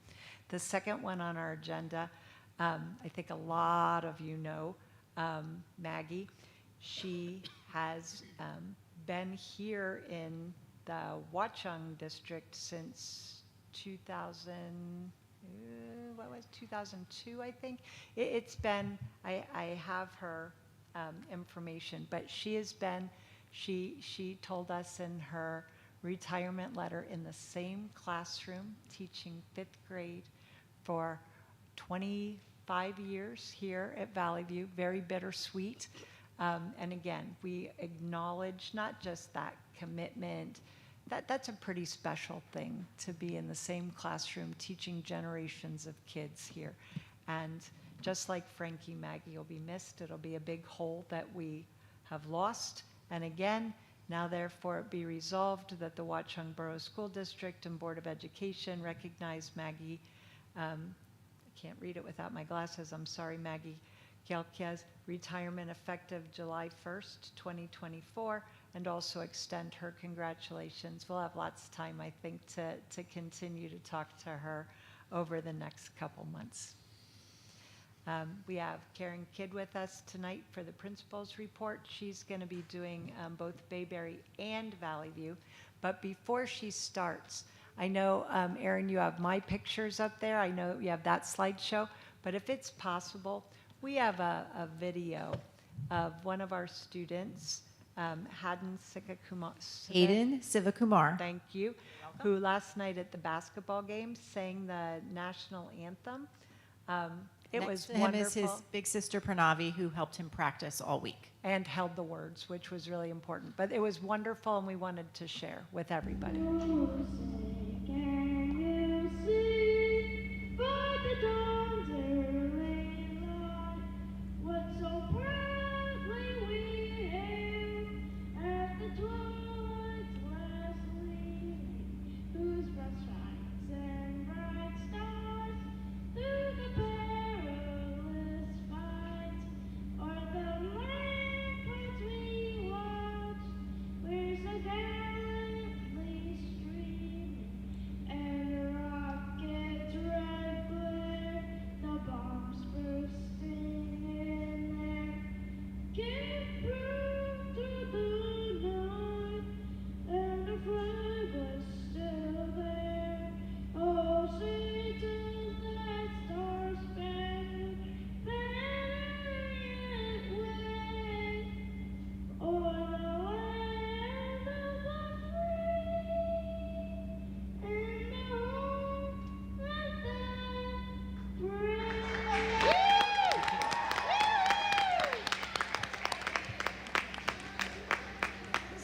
The second one on our agenda, I think a lot of you know Maggie. She has been here in the Watchung district since 2002, I think. It's been, I have her information, but she has been, she told us in her retirement letter in the same classroom, teaching 5th grade for 25 years here at Valley View. Very bittersweet. And again, we acknowledge not just that commitment, that's a pretty special thing to be in the same classroom teaching generations of kids here. And just like Frankie, Maggie will be missed. It'll be a big hole that we have lost. And again, now therefore it be resolved that the Watchung Borough School District and Board of Education recognize Maggie, I can't read it without my glasses, I'm sorry, Maggie Kielkia's retirement effective July 1st, 2024, and also extend her congratulations. We'll have lots of time, I think, to continue to talk to her over the next couple months. We have Karen Kidd with us tonight for the principal's report. She's going to be doing both Bayberry and Valley View. But before she starts, I know, Erin, you have my pictures up there. I know you have that slideshow. But if it's possible, we have a video of one of our students, Hayden Sivakumar. Thank you. Who last night at the basketball game sang the national anthem. It was Next to him wonderful. is his big sister Pranavi, who helped him practice all week. And held the words, which was really important. But it was wonderful, and we wanted to share with everybody.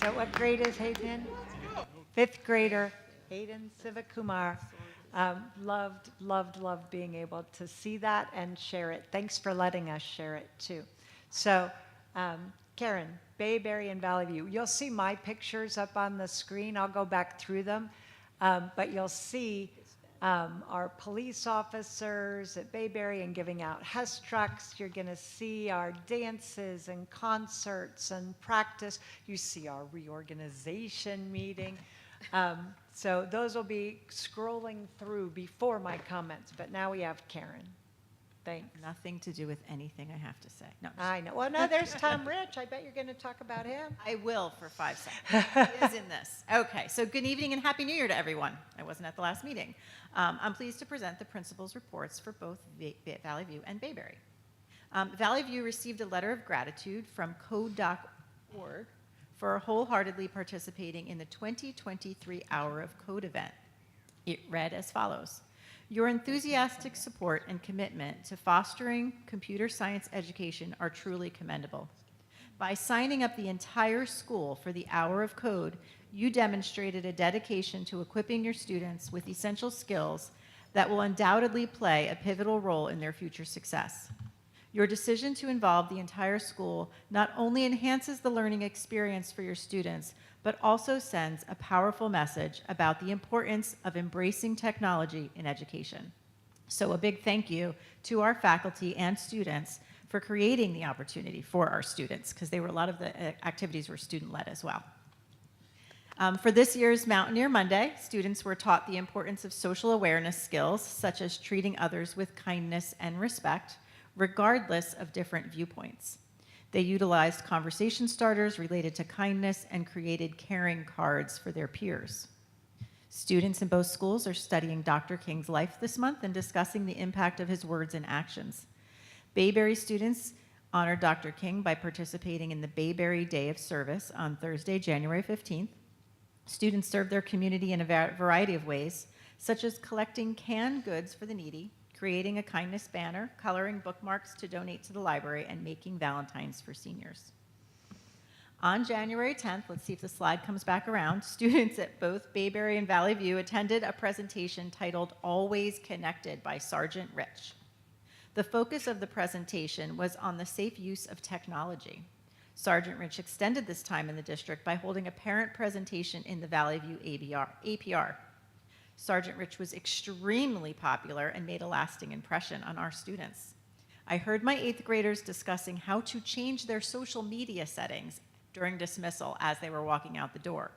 So what grade is Hayden in? 5th grader, Hayden Sivakumar. Loved being able to see that and share it. Thanks for letting us share it too. So Karen, Bayberry and Valley View. You'll see my pictures up on the screen. I'll go back through them. But you'll see our police officers at Bayberry and giving out HES trucks. You're going to see our dances and concerts and practice. You see our reorganization meeting. So those will be scrolling through before my comments, but now we have Karen. Thanks. Nothing to do with anything I have to say. No, I know. Well, no, there's Tom Rich. I bet you're going to talk about him. I will for 5 seconds. He is in this. Okay, so good evening and Happy New Year to everyone. I wasn't at the last meeting. I'm pleased to present the principal's reports for both Valley View and Bayberry. Valley View received a letter of gratitude from code.org for wholeheartedly participating in the 2023 Hour of Code event. It read as follows. Your enthusiastic support and commitment to fostering computer science education are truly commendable. By signing up the entire school for the Hour of Code, you demonstrated a dedication to equipping your students with essential skills that will undoubtedly play a pivotal role in their future success. Your decision to involve the entire school not only enhances the learning experience for your students, but also sends a powerful message about the importance of embracing technology in education. So a big thank you to our faculty and students for creating the opportunity for our students, because a lot of the activities were student-led as well. For this year's Mountaineer Monday, students were taught the importance of social awareness skills, such as treating others with kindness and respect, regardless of different viewpoints. They utilized conversation starters related to kindness and created caring cards for their peers. Students in both schools are studying Dr. King's life this month and discussing the impact of his words and actions. Bayberry students honored Dr. King by participating in the Bayberry Day of Service on Thursday, January 15th. Students served their community in a variety of ways, such as collecting canned goods for the needy, creating a kindness banner, coloring bookmarks to donate to the library, and making Valentines for seniors. On January 10th, let's see if the slide comes back around, students at both Bayberry and Valley View attended a presentation titled Always Connected by Sergeant Rich. The focus of the presentation was on the safe use of technology. Sergeant Rich extended this time in the district by holding a parent presentation in the Valley View APR. Sergeant Rich was extremely popular and made a lasting impression on our students. I heard my 8th graders discussing how to change their social media settings during dismissal as they were walking out the door.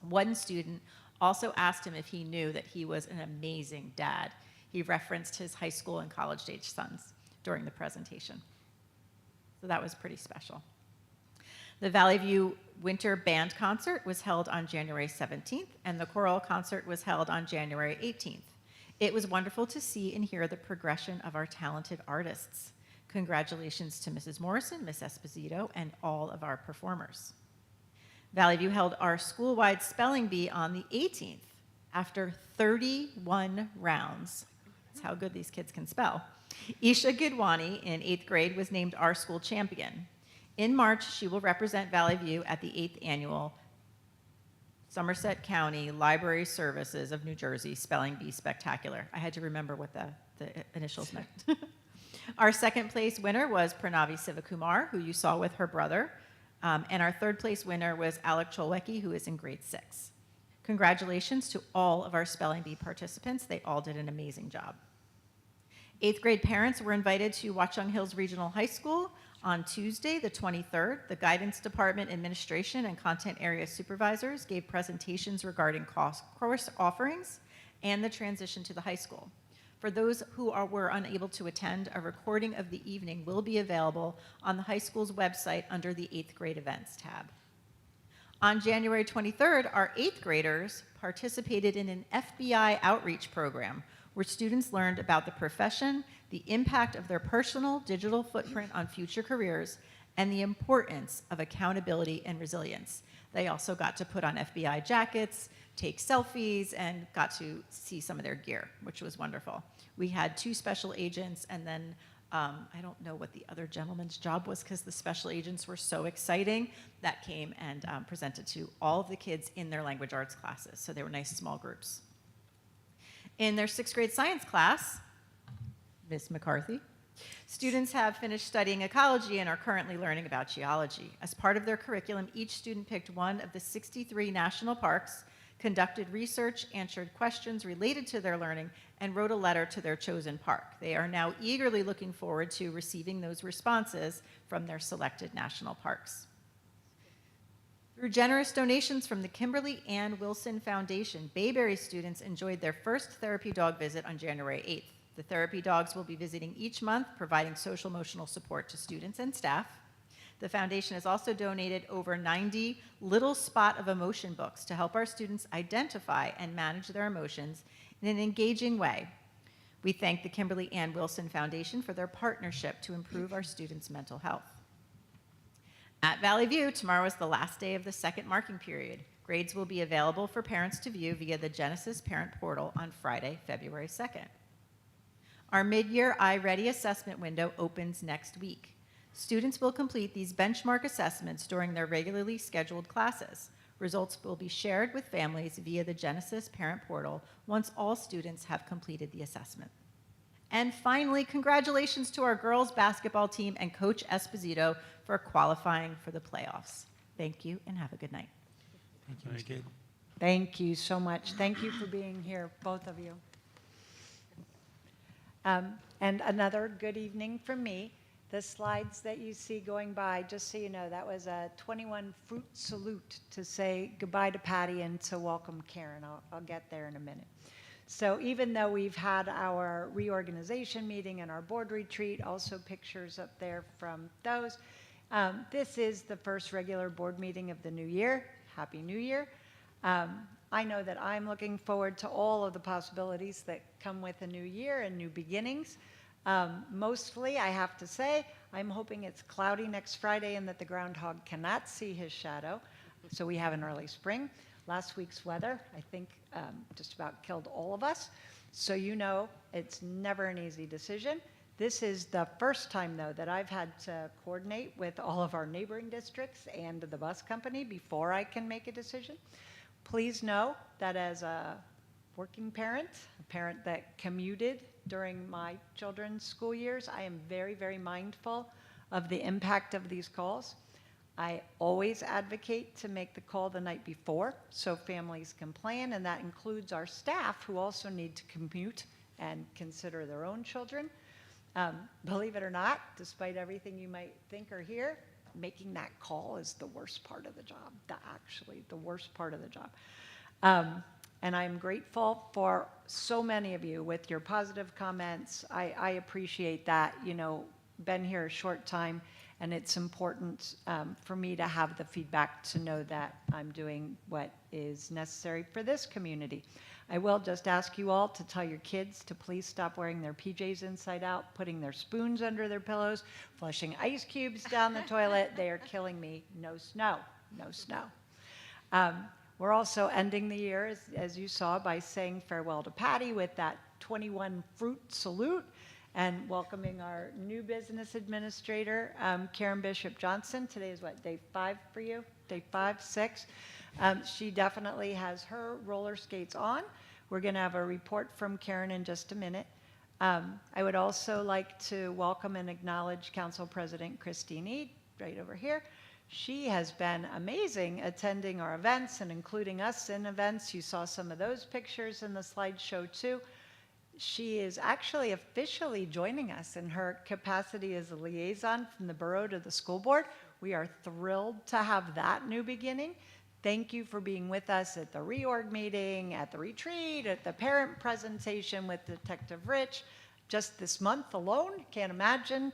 One student also asked him if he knew that he was an amazing dad. He referenced his high school and college-age sons during the presentation. So that was pretty special. The Valley View Winter Band Concert was held on January 17th, and the choral concert was held on January 18th. It was wonderful to see and hear the progression of our talented artists. Congratulations to Mrs. Morrison, Miss Esposito, and all of our performers. Valley View held our school-wide spelling bee on the 18th after 31 rounds. That's how good these kids can spell. Isha Gidwani in 8th grade was named our school champion. In March, she will represent Valley View at the 8th Annual Somerset County Library Services of New Jersey Spelling Bee Spectacular. I had to remember what the initials meant. Our second place winner was Pranavi Sivakumar, who you saw with her brother, and our third place winner was Alec Cholwecki, who is in grade 6. Congratulations to all of our spelling bee participants. They all did an amazing job. 8th grade parents were invited to Watchung Hills Regional High School on Tuesday, the 23rd. The guidance department administration and content area supervisors gave presentations regarding course offerings and the transition to the high school. For those who were unable to attend, a recording of the evening will be available on the high school's website under the 8th grade events tab. On January 23rd, our 8th graders participated in an FBI outreach program where students learned about the profession, the impact of their personal digital footprint on future careers, and the importance of accountability and resilience. They also got to put on FBI jackets, take selfies, and got to see some of their gear, which was wonderful. We had 2 special agents, and then I don't know what the other gentleman's job was because the special agents were so exciting that came and presented to all of the kids in their language arts classes. So they were nice small groups. In their 6th grade science class, Ms. McCarthy, students have finished studying ecology and are currently learning about geology. As part of their curriculum, each student picked one of the 63 national parks conducted research, answered questions related to their learning, and wrote a letter to their chosen park. They are now eagerly looking forward to receiving those responses from their selected national parks. Through generous donations from the Kimberly Ann Wilson Foundation, Bayberry students enjoyed their first therapy dog visit on January 8th. The therapy dogs will be visiting each month, providing social-emotional support to students and staff. The foundation has also donated over 90 Little Spot of Emotion books to help our students identify and manage their emotions in an engaging way. We thank the Kimberly Ann Wilson Foundation for their partnership to improve our students' mental health. At Valley View, tomorrow is the last day of the second marking period. Grades will be available for parents to view via the Genesis Parent Portal on Friday, February 2nd. Our mid-year iReady assessment window opens next week. Students will complete these benchmark assessments during their regularly scheduled classes. Results will be shared with families via the Genesis Parent Portal once all students have completed the assessment. And finally, congratulations to our girls basketball team and Coach Esposito for qualifying for the playoffs. Thank you and have a good night. Thank you, Ms. Kidd. Thank you so much. Thank you for being here, both of you. And another good evening from me. The slides that you see going by, just so you know, that was a 21 fruit salute to say goodbye to Patty and to welcome Karen. I'll get there in a minute. So even though we've had our reorganization meeting and our board retreat, also pictures up there from those, this is the first regular board meeting of the new year. Happy New Year. I know that I'm looking forward to all of the possibilities that come with a new year and new beginnings. Mostly, I have to say, I'm hoping it's cloudy next Friday and that the groundhog cannot see his shadow, so we have an early spring. Last week's weather, I think, just about killed all of us. So you know it's never an easy decision. This is the first time, though, that I've had to coordinate with all of our neighboring districts and the bus company before I can make a decision. Please know that as a working parent, a parent that commuted during my children's school years, I am very, very mindful of the impact of these calls. I always advocate to make the call the night before so families can plan, and that includes our staff who also need to commute and consider their own children. Believe it or not, despite everything you might think or hear, making that call is the worst part of the job, the worst part of the job. And I'm grateful for so many of you with your positive comments. I appreciate that. You know, been here a short time, and it's important for me to have the feedback to know that I'm doing what is necessary for this community. I will just ask you all to tell your kids to please stop wearing their PJs inside out, putting their spoons under their pillows, flushing ice cubes down the toilet. They are killing me. No snow, no snow. We're also ending the year, as you saw, by saying farewell to Patty with that 21 fruit salute and welcoming our new business administrator, Karen Bishop Johnson. Today is what, day 5 for you? Day 5, 6? She definitely has her roller skates on. We're going to have a report from Karen in just a minute. I would also like to welcome and acknowledge Council President Christine Eade, right over here. She has been amazing attending our events and including us in events. You saw some of those pictures in the slideshow too. She is actually officially joining us in her capacity as a liaison from the borough to the school board. We are thrilled to have that new beginning. Thank you for being with us at the reorg meeting, at the retreat, at the parent presentation with Detective Rich. Just this month alone, can't imagine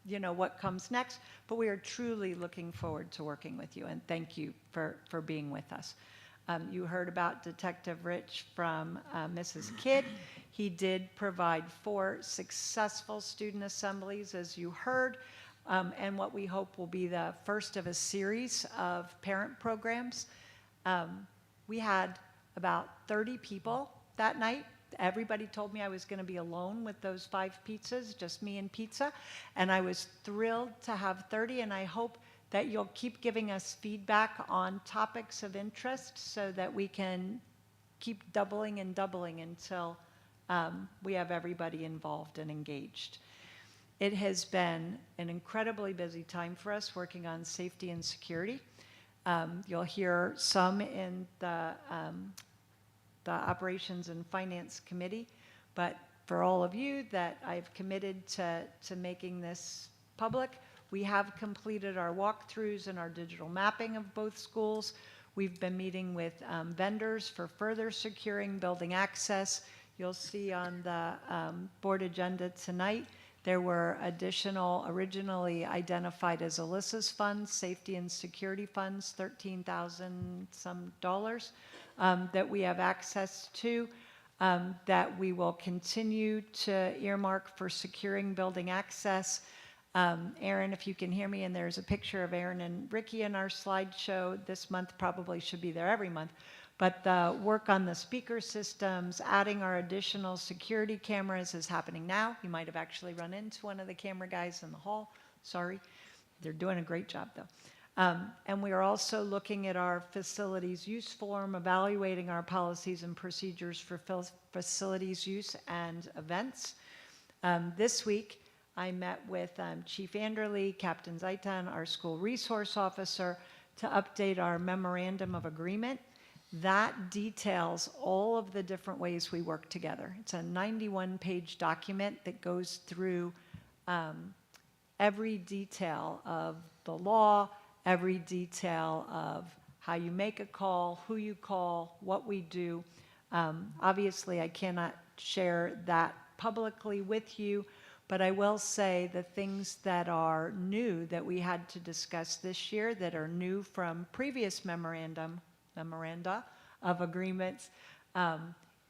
you know, what comes next, but we are truly looking forward to working with you, and thank you for being with us. You heard about Detective Rich from Mrs. Kidd. He did provide 4 successful student assemblies, as you heard, and what we hope will be the first of a series of parent programs. We had about 30 people that night. Everybody told me I was going to be alone with those 5 pizzas, just me and pizza, and I was thrilled to have 30, and I hope that you'll keep giving us feedback on topics of interest so that we can keep doubling and doubling until we have everybody involved and engaged. It has been an incredibly busy time for us working on safety and security. You'll hear some in the Operations and Finance Committee, but for all of you that I've committed to making this public, we have completed our walkthroughs and our digital mapping of both schools. We've been meeting with vendors for further securing building access. You'll see on the board agenda tonight, there were additional, originally identified as Alyssa's funds, safety and security funds, $13,000 some dollars that we have access to, that we will continue to earmark for securing building access. Aaron, if you can hear me, and there's a picture of Aaron and Ricky in our slideshow. This month probably should be there every month. But the work on the speaker systems, adding our additional security cameras is happening now. You might have actually run into one of the camera guys in the hall. Sorry. They're doing a great job, though. And we are also looking at our facilities use form, evaluating our policies and procedures for facilities use and events. This week, I met with Chief Anderley, Captain Zaitan, our school resource officer, to update our memorandum of agreement. That details all of the different ways we work together. It's a 91-page document that goes through every detail of the law, every detail of how you make a call, who you call, what we do. Obviously, I cannot share that publicly with you, but I will say the things that are new that we had to discuss this year that are new from previous memoranda of agreements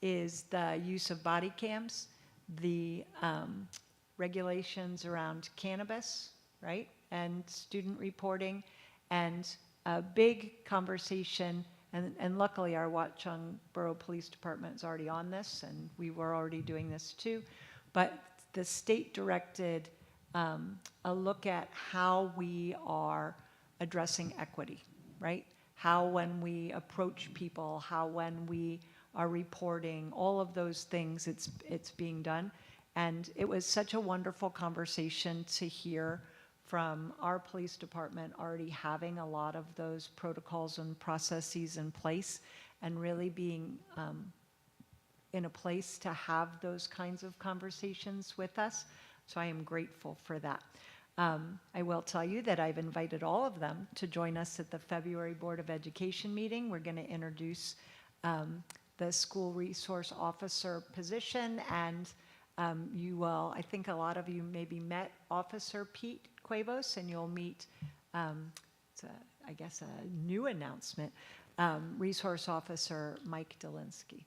is the use of body cams, the regulations around cannabis, right, and student reporting, and a big conversation, and luckily our Watchung Borough Police Department is already on this, and we were already doing this too, but the state directed a look at how we are addressing equity, right? How when we approach people, how when we are reporting, all of those things, it's being done. And it was such a wonderful conversation to hear from our police department already having a lot of those protocols and processes in place and really being in a place to have those kinds of conversations with us. So I am grateful for that. I will tell you that I've invited all of them to join us at the February Board of Education meeting. We're going to introduce the school resource officer position, and you will, I think a lot of you maybe met Officer Pete Cuevos, and you'll meet, it's I guess a new announcement, Resource Officer Mike Delinsky.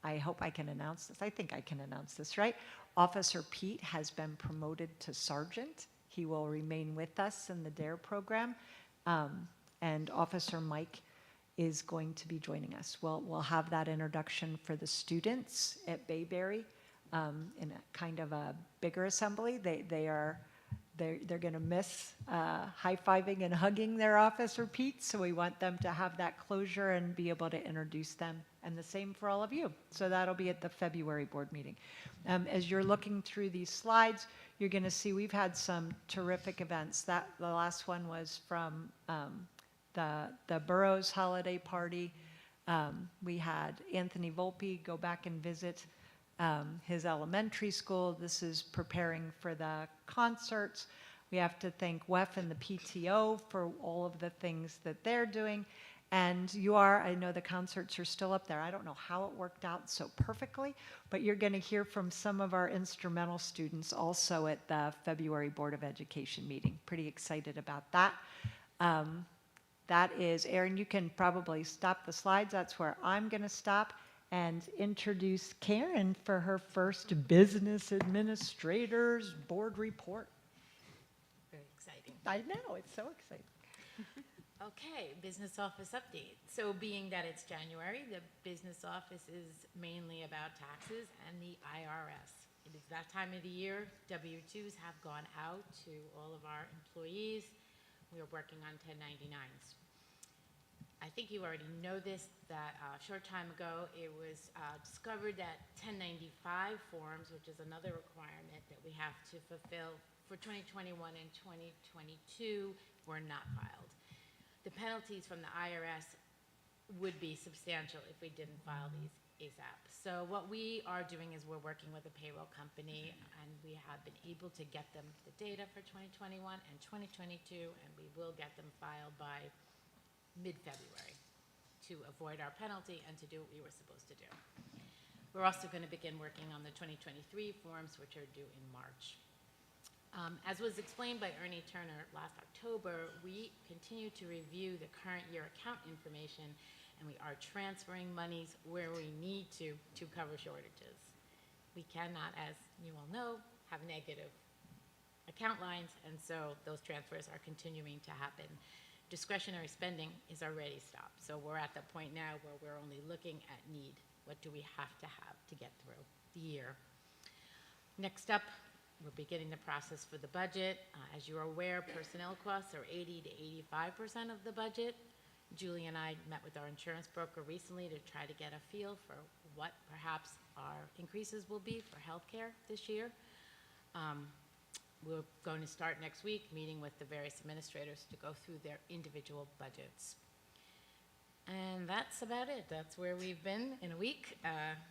I hope I can announce this. I think I can announce this, right? Officer Pete has been promoted to sergeant. He will remain with us in the DARE program. And Officer Mike is going to be joining us. We'll have that introduction for the students at Bayberry in a kind of a bigger assembly. They're going to miss high-fiving and hugging their Officer Pete, so we want them to have that closure and be able to introduce them, and the same for all of you. So that'll be at the February board meeting. As you're looking through these slides, you're going to see we've had some terrific events. The last one was from the Borough's holiday party. We had Anthony Volpe go back and visit his elementary school. This is preparing for the concerts. We have to thank WEF and the PTO for all of the things that they're doing. And I know the concerts are still up there. I don't know how it worked out so perfectly, but you're going to hear from some of our instrumental students also at the February Board of Education meeting. Pretty excited about that. That is, Erin, you can probably stop the slides. That's where I'm going to stop and introduce Karen for her first Business Administrators Board report. Very exciting. I know, it's so exciting. Okay, business office update. So being that it's January, the business office is mainly about taxes and the IRS. It is that time of the year. W-2s have gone out to all of our employees. We are working on 1099s. I think you already know this, that a short time ago, it was discovered that 1095 forms, which is another requirement that we have to fulfill for 2021 and 2022, were not filed. the penalties from the IRS would be substantial if we didn't file these ASAP. So what we are doing is we're working with a payroll company, and we have been able to get them the data for 2021 and 2022, and we will get them filed by mid-February to avoid our penalty and to do what we were supposed to do. We're also going to begin working on the 2023 forms, which are due in March. As was explained by Ernie Turner last October, we continue to review the current year account information, and we are transferring monies where we need to cover shortages. We cannot, as you all know, have negative account lines, and so those transfers are continuing to happen. Discretionary spending is already stopped, so we're at the point now where we're only looking at need. What do we have to get through the year? Next up, we're beginning the process for the budget. As you're aware, personnel costs are 80 to 85% of the budget. Julie and I met with our insurance broker recently to try to get a feel for what perhaps our increases will be for healthcare this year. We're going to start next week meeting with the various administrators to go through their individual budgets. And that's about it. That's where we've been in a week.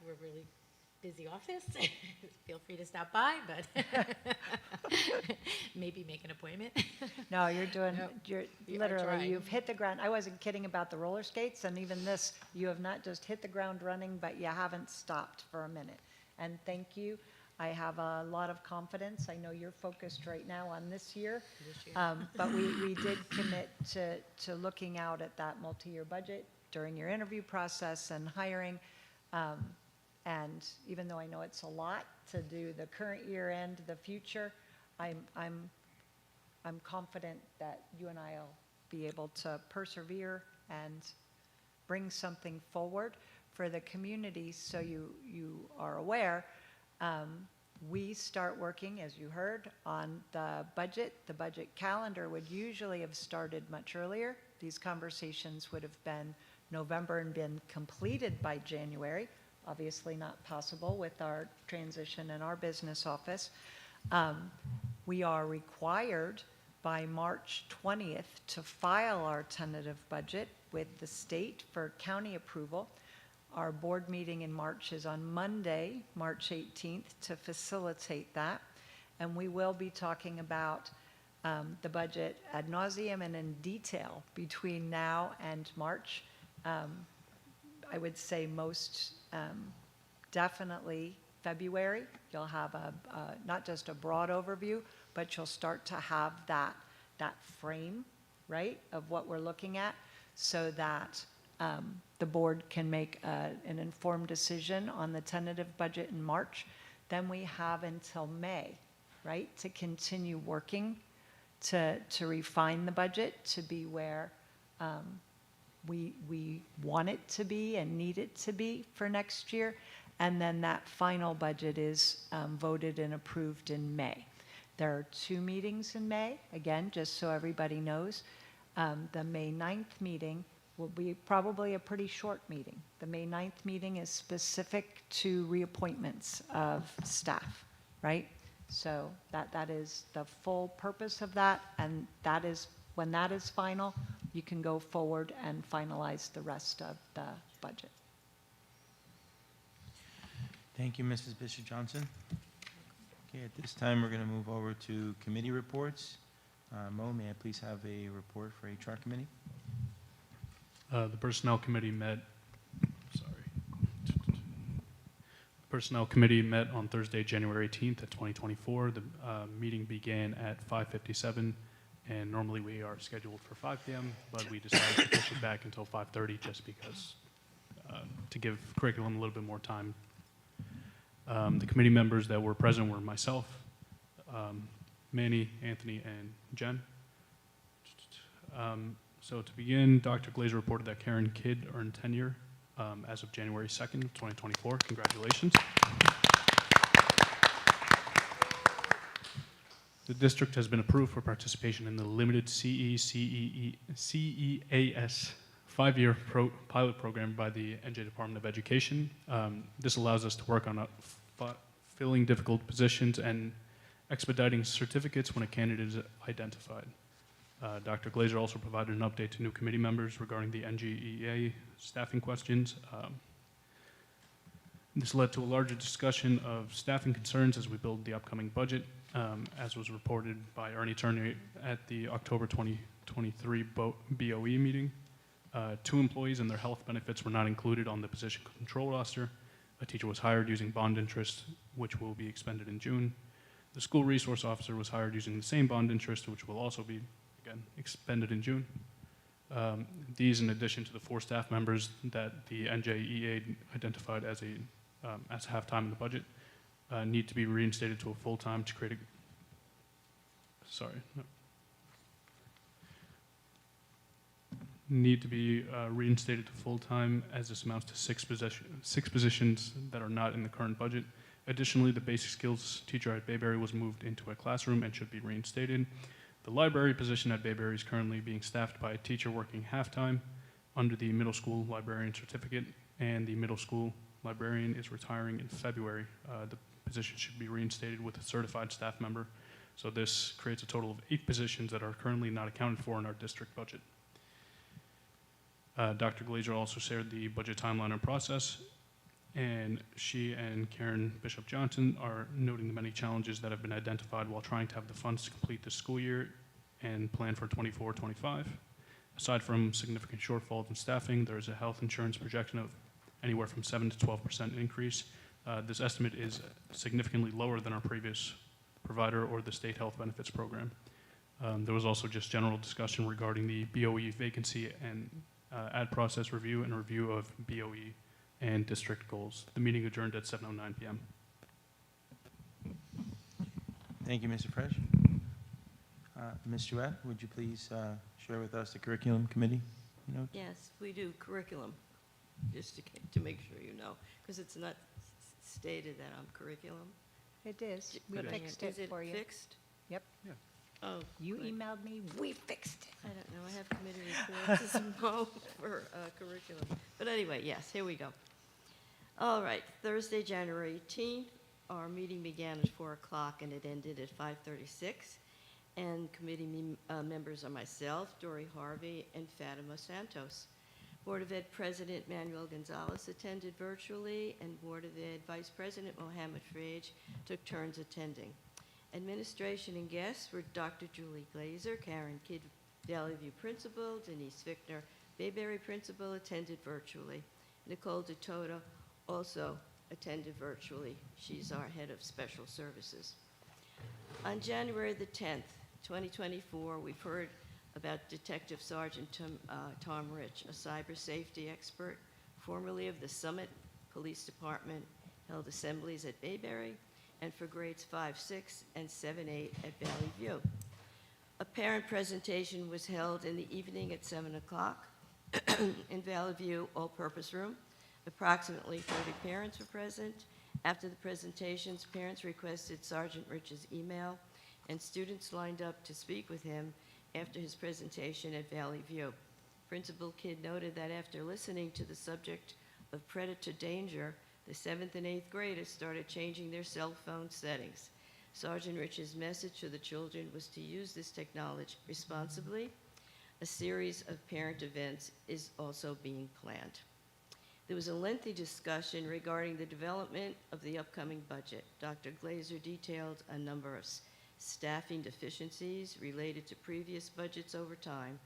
We're really busy office. Feel free to stop by, but maybe make an appointment. No, you're doing, Nope. you're We are literally, trying. you've hit the ground. I wasn't kidding about the roller skates, and even this, you have not just hit the ground running, but you haven't stopped for a minute. And thank you. I have a lot of confidence. I know you're focused right now on this year. But we did commit to looking out at that multi-year budget during your interview process and hiring. And even though I know it's a lot to do the current year and the future, I'm confident that you and I will be able to persevere and bring something forward for the community. So you are aware, we start working, as you heard, on the budget. The budget calendar would usually have started much earlier. These conversations would have been November and been completed by January. Obviously not possible with our transition in our business office. We are required by March 20th to file our tentative budget with the state for county approval. Our board meeting in March is on Monday, March 18th, to facilitate that. And we will be talking about the budget ad nauseum and in detail between now and March. I would say most definitely February. You'll have not just a broad overview, but you'll start to have that frame, right, of what we're looking at, so that the board can make an informed decision on the tentative budget in March. Then we have until May, right, to continue working to refine the budget to be where we want it to be and need it to be for next year. And then that final budget is voted and approved in May. There are 2 meetings in May, again, just so everybody knows. The May 9th meeting will be probably a pretty short meeting. The May 9th meeting is specific to reappointments of staff, right? So that is the full purpose of that, and that is, when that is final, you can go forward and finalize the rest of the budget. Thank you, Mrs. Bishop-Johnson. Okay, at this time, we're going to move over to committee reports. Mo, may I please have a report for HR committee? The Personnel Committee met, Personnel Committee met on Thursday, January 18th at 2024. The meeting began at 5:57, and normally we are scheduled for 5 p.m., but we decided to push it back until 5:30 just because, to give curriculum a little bit more time. The committee members that were present were myself, Manny, Anthony, and Jen. So to begin, Dr. Glazer reported that Karen Kidd earned tenure as of January 2nd, 2024. Congratulations. The district has been approved for participation in the limited CEAS 5-year pilot program by the NJ Department of Education. This allows us to work on filling difficult positions and expediting certificates when a candidate is identified. Dr. Glazer also provided an update to new committee members regarding the NGEA staffing questions. This led to a larger discussion of staffing concerns as we build the upcoming budget, as was reported by Ernie Turner at the October 2023 BOE meeting. 2 employees and their health benefits were not included on the position control roster. A teacher was hired using bond interest, which will be expended in June. The school resource officer was hired using the same bond interest, which will also be, again, expended in June. These, in addition to the 4 staff members that the NJEA identified as half-time in the budget, need to be reinstated to a full-time to create need to be reinstated to full-time, as this amounts to 6 positions that are not in the current budget. Additionally, the basic skills teacher at Bayberry was moved into a classroom and should be reinstated. The library position at Bayberry is currently being staffed by a teacher working half-time under the middle school librarian certificate, and the middle school librarian is retiring in February. The position should be reinstated with a certified staff member. So this creates a total of 8 positions that are currently not accounted for in our district budget. Dr. Glazer also shared the budget timeline and process, and she and Karen Bishop Johnson are noting the many challenges that have been identified while trying to have the funds to complete the school year and plan for 24-25. Aside from significant shortfalls in staffing, there is a health insurance projection of anywhere from 7 to 12% increase. This estimate is significantly lower than our previous provider or the state health benefits program. There was also just general discussion regarding the BOE vacancy and ad process review and review of BOE and district goals. The meeting adjourned at 7:09 p.m. Thank you, Mr. Fresh. Ms. Jouett, would you please share with us the curriculum committee note? Yes, we do curriculum, just to make sure you know, because it's not stated that I'm curriculum. It is. We But fixed is it for you. fixed? Yep. Oh, You good. emailed me, we fixed it. I don't know, I have committee reports as well for curriculum. But anyway, yes, here we go. All right, Thursday, January 18th, our meeting began at 4 o'clock and it ended at 5:36. And committee members are myself, Dory Harvey, and Fatima Santos. Board of Ed President Manuel Gonzalez attended virtually, and Board of Ed Vice President Mohammed Frage took turns attending. Administration and guests were Dr. Julie Glazer, Karen Kidd, Valley View Principal, Denise Fichtner, Bayberry Principal, attended virtually. Nicole DeToto also attended virtually. She's our head of special services. On January the 10th, 2024, we've heard about Detective Sergeant Tom Rich, a cyber safety expert, formerly of the Summit Police Department, held assemblies at Bayberry, and for grades 5, 6, and 7, 8 at Valley View. A parent presentation was held in the evening at 7 o'clock in Valley View All-Purpose Room. Approximately 30 parents were present. After the presentations, parents requested Sergeant Rich's email, and students lined up to speak with him after his presentation at Valley View. Principal Kidd noted that after listening to the subject of predator danger, the 7th and 8th graders started changing their cell phone settings. Sergeant Rich's message to the children was to use this technology responsibly. A series of parent events is also being planned. There was a lengthy discussion regarding the development of the upcoming budget. Dr. Glazer detailed a number of staffing deficiencies related to previous budgets over time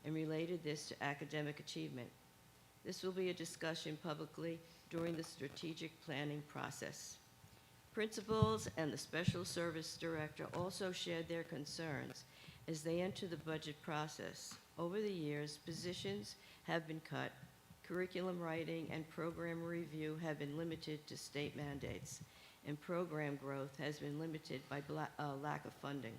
and related this to academic achievement. This will be a discussion publicly during the strategic planning process. Principals and the special service director also shared their concerns as they enter the budget process. Over the years, positions have been cut, curriculum writing and program review have been limited to state mandates, and program growth has been limited by lack of funding.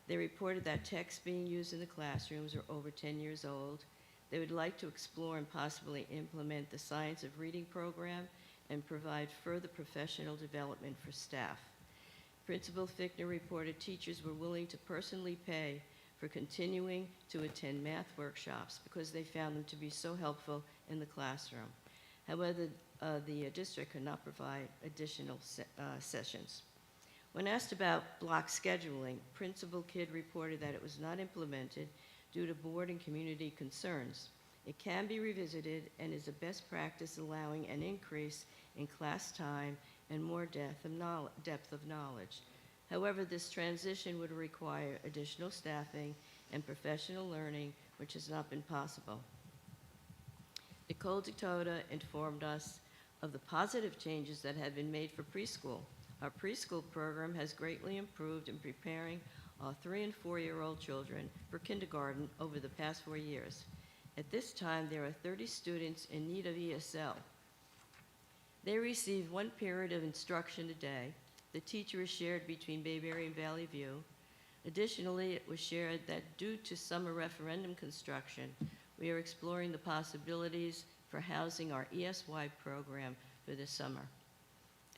They reported that texts being used in the classrooms are over 10 years old. They would like to explore and possibly implement the Science of Reading program and provide further professional development for staff. Principal Fichtner reported teachers were willing to personally pay for continuing to attend math workshops because they found them to be so helpful in the classroom. However, the district could not provide additional sessions. When asked about block scheduling, Principal Kidd reported that it was not implemented due to board and community concerns. It can be revisited and is a best practice, allowing an increase in class time and more depth of knowledge. However, this transition would require additional staffing and professional learning, which has not been possible. Nicole Dakota informed us of the positive changes that have been made for preschool. Our preschool program has greatly improved in preparing our 3- and 4-year-old children for kindergarten over the past 4 years. At this time, there are 30 students in need of ESL. They receive 1 period of instruction a day. The teacher is shared between Bayberry and Valley View. Additionally, it was shared that due to summer referendum construction, we are exploring the possibilities for housing our ESY program for this summer.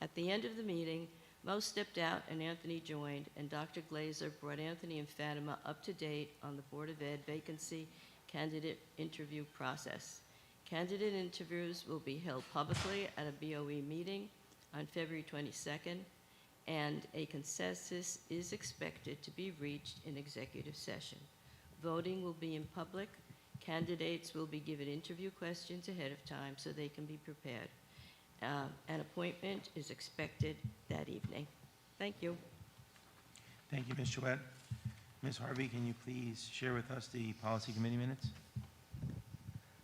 At the end of the meeting, Mo stepped out and Anthony joined, and Dr. Glazer brought Anthony and Fatima up to date on the Board of Ed vacancy candidate interview process. Candidate interviews will be held publicly at a BOE meeting on February 22nd, and a consensus is expected to be reached in executive session. Voting will be in public. Candidates will be given interview questions ahead of time so they can be prepared. An appointment is expected that evening. Thank you. Thank you, Ms. Chouette. Ms. Harvey, can you please share with us the policy committee minutes?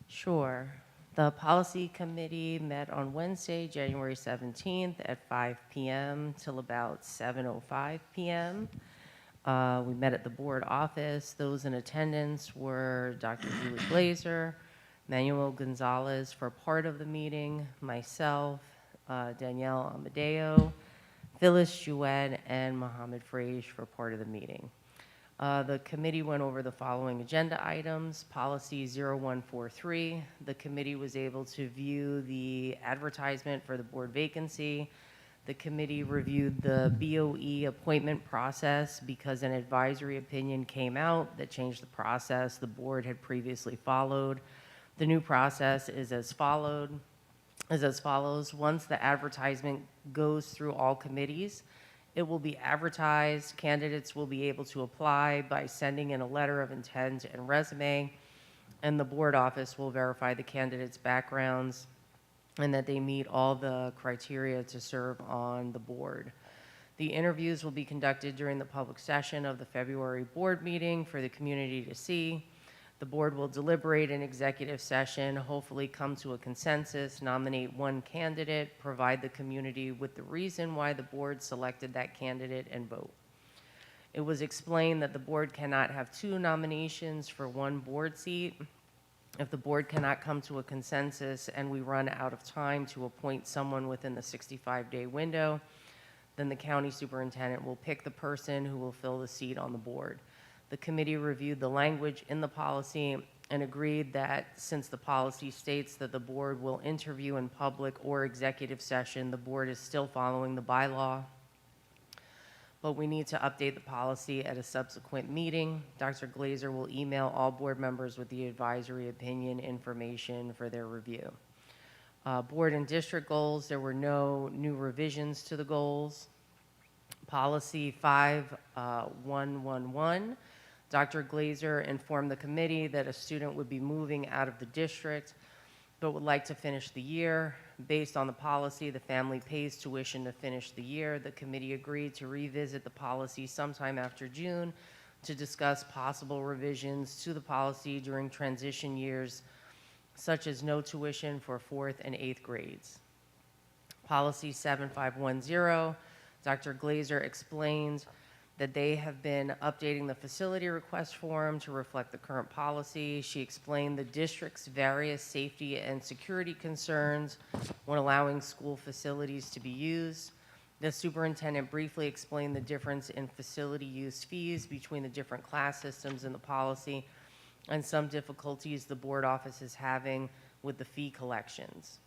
Sure. The policy committee met on Wednesday, January 17th at 5 p.m. till about 7:05 p.m. We met at the board office. Those in attendance were Dr. Julie Glazer, Manuel Gonzalez for part of the meeting, myself, Danielle Amadeo, Phyllis Jouet, and Mohammed Frage for part of the meeting. The committee went over the following agenda items. Policy 0143, the committee was able to view the advertisement for the board vacancy. The committee reviewed the BOE appointment process because an advisory opinion came out that changed the process the board had previously followed. The new process is as follows. Once the advertisement goes through all committees, it will be advertised. Candidates will be able to apply by sending in a letter of intent and resume, and the board office will verify the candidates' backgrounds and that they meet all the criteria to serve on the board. The interviews will be conducted during the public session of the February board meeting for the community to see. The board will deliberate in executive session, hopefully come to a consensus, nominate 1 candidate, provide the community with the reason why the board selected that candidate, and vote. It was explained that the board cannot have 2 nominations for 1 board seat. If the board cannot come to a consensus and we run out of time to appoint someone within the 65-day window, then the county superintendent will pick the person who will fill the seat on the board. The committee reviewed the language in the policy and agreed that since the policy states that the board will interview in public or executive session, the board is still following the bylaw. But we need to update the policy at a subsequent meeting. Dr. Glazer will email all board members with the advisory opinion information for their review. Board and district goals, there were no new revisions to the goals. Policy 5111, Dr. Glazer informed the committee that a student would be moving out of the district but would like to finish the year. Based on the policy, the family pays tuition to finish the year. The committee agreed to revisit the policy sometime after June to discuss possible revisions to the policy during transition years, such as no tuition for 4th and 8th grades. Policy 7510, Dr. Glazer explained that they have been updating the facility request form to reflect the current policy. She explained the district's various safety and security concerns when allowing school facilities to be used. The superintendent briefly explained the difference in facility use fees between the different class systems in the policy and some difficulties the board office is having with the fee collections.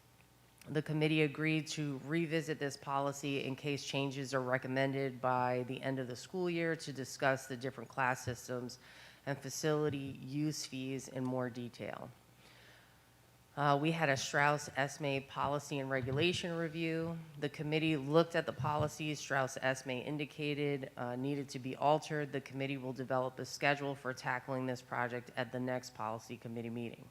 The committee agreed to revisit this policy in case changes are recommended by the end of the school year to discuss the different class systems and facility use fees in more detail. We had a Strauss-Esme policy and regulation review. The committee looked at the policies Strauss-Esme indicated needed to be altered. The committee will develop a schedule for tackling this project at the next policy committee meeting.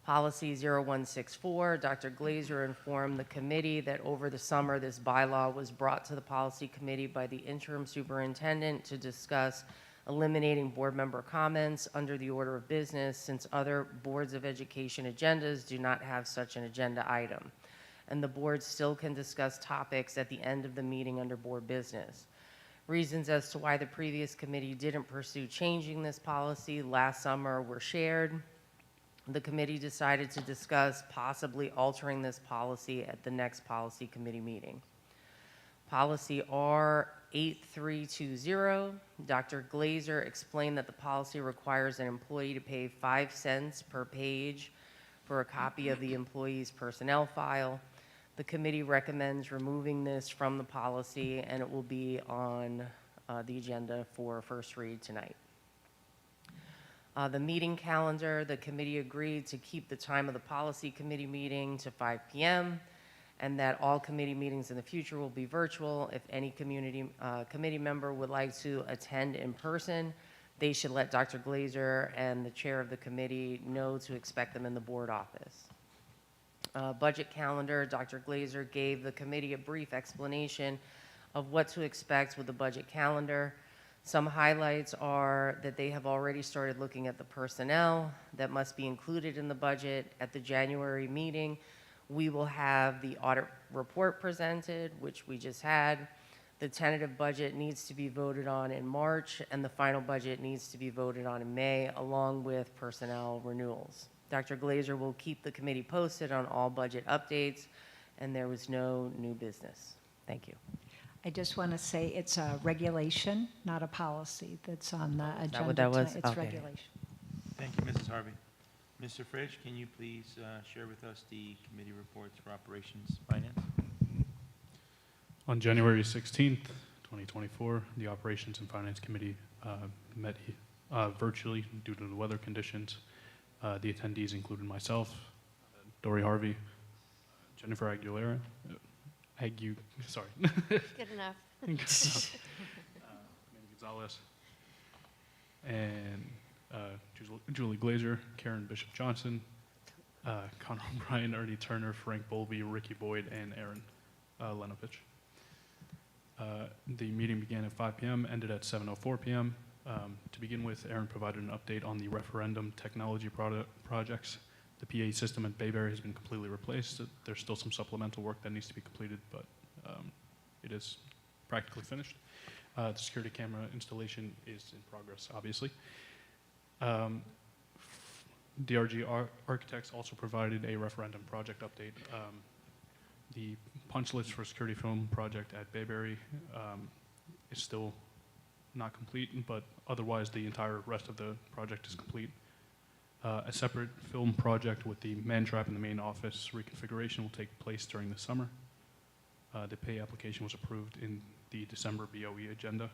Policy 0164, Dr. Glazer informed the committee that over the summer this bylaw was brought to the policy committee by the interim superintendent to discuss eliminating board member comments under the order of business since other boards of education agendas do not have such an agenda item. And the board still can discuss topics at the end of the meeting under board business. Reasons as to why the previous committee didn't pursue changing this policy last summer were shared. The committee decided to discuss possibly altering this policy at the next policy committee meeting. Policy R8320, Dr. Glazer explained that the policy requires an employee to pay 5 cents per page for a copy of the employee's personnel file. The committee recommends removing this from the policy, and it will be on the agenda for first read tonight. The meeting calendar, the committee agreed to keep the time of the policy committee meeting to 5 p.m., and that all committee meetings in the future will be virtual. If any committee member would like to attend in person, they should let Dr. Glazer and the chair of the committee know to expect them in the board office. Budget calendar, Dr. Glazer gave the committee a brief explanation of what to expect with the budget calendar. Some highlights are that they have already started looking at the personnel that must be included in the budget. At the January meeting, we will have the audit report presented, which we just had. The tentative budget needs to be voted on in March, and the final budget needs to be voted on in May, along with personnel renewals. Dr. Glazer will keep the committee posted on all budget updates, and there was no new business. Thank you. I just want to say it's a regulation, not a policy, that's on the agenda. Is that what that was? It's Okay. regulation. Thank you, Mrs. Harvey. Mr. Fritsch, can you please share with us the committee reports for Operations Finance? On January 16th, 2024, the Operations and Finance Committee met virtually due to the weather conditions. The attendees included myself, Dory Harvey, Jennifer Aguilera, sorry. Good enough. Amanda Gonzalez, and Julie Glazer, Karen Bishop Johnson, Connor O'Brien, Ernie Turner, Frank Bowlby, Ricky Boyd, and Aaron Lenovich. The meeting began at 5 p.m., ended at 7:04 p.m. To begin with, Aaron provided an update on the referendum technology projects. The PA system at Bayberry has been completely replaced. There's still some supplemental work that needs to be completed, but it is practically finished. The security camera installation is in progress, obviously. DRG Architects also provided a referendum project update. The punch list for security film project at Bayberry is still not complete, but otherwise the entire rest of the project is complete. A separate film project with the man trap in the main office reconfiguration will take place during the summer. The pay application was approved in the December BOE agenda,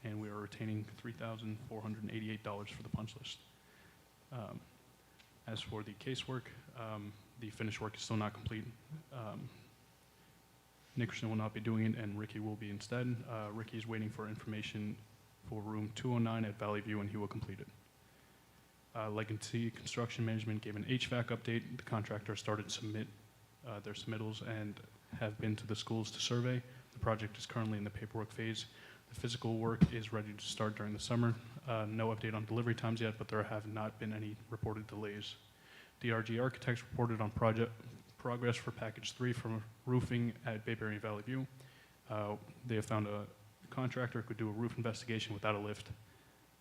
and we are retaining $3,488 for the punch list. As for the casework, the finished work is still not complete. Nickerson will not be doing it, and Ricky will be instead. Ricky is waiting for information for room 209 at Valley View, and he will complete it. Legacy Construction Management gave an HVAC update. The contractor started to submit their submittals and have been to the schools to survey. The project is currently in the paperwork phase. The physical work is ready to start during the summer. No update on delivery times yet, but there have not been any reported delays. DRG Architects reported on project progress for package 3 from roofing at Bayberry and Valley View. They have found a contractor who could do a roof investigation without a lift.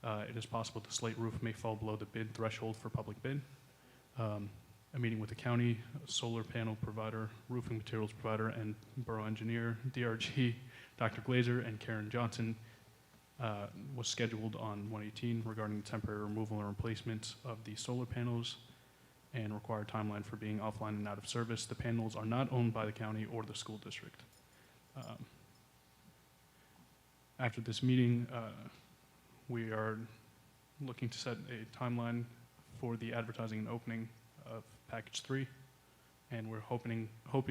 It is possible the slate roof may fall below the bid threshold for public bid. A meeting with the county, solar panel provider, roofing materials provider, and borough engineer, DRG, Dr. Glazer, and Karen Johnson was scheduled on 1/18 regarding the temporary removal and replacement of the solar panels and required timeline for being offline and out of service. The panels are not owned by the county or the school district. After this meeting, we are looking to set a timeline for the advertising and opening of package 3, and we're hoping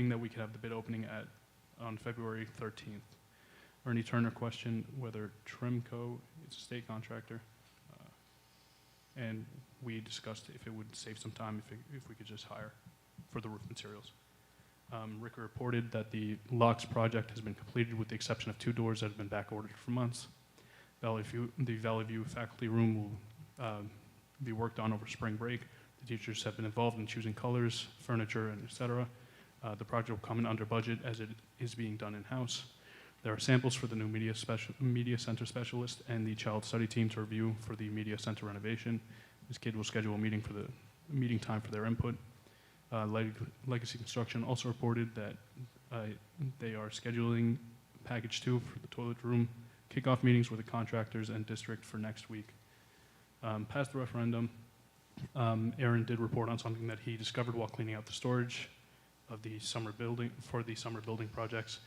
that we could have the bid opening on February 13th. Ernie Turner questioned whether Trimco is a state contractor, and we discussed if it would save some time if we could just hire for the roof materials. Rick reported that the locks project has been completed with the exception of 2 doors that have been back ordered for months. The Valley View faculty room will be worked on over spring break. The teachers have been involved in choosing colors, furniture, and et cetera. The project will come in under budget as it is being done in-house. There are samples for the new media center specialist and the child study team to review for the media center renovation. This kid will schedule a meeting time for their input. Legacy Construction also reported that they are scheduling package 2 for the toilet room kickoff meetings with the contractors and district for next week. Past the referendum, Aaron did report on something that he discovered while cleaning out the storage of the summer building projects.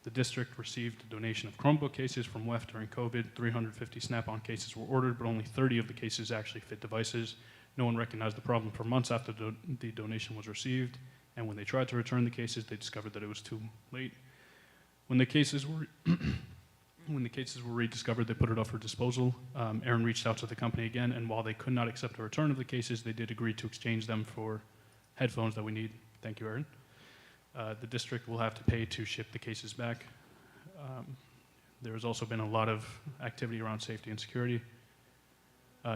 The district received a donation of Chromebook cases from WEF during COVID. 350 Snap-on cases were ordered, but only 30 of the cases actually fit devices. No one recognized the problem for months after the donation was received, and when they tried to return the cases, they discovered that it was too late. When the cases were rediscovered, they put it up for disposal. Aaron reached out to the company again, and while they could not accept a return of the cases, they did agree to exchange them for headphones that we need. Thank you, Aaron. The district will have to pay to ship the cases back. There has also been a lot of activity around safety and security.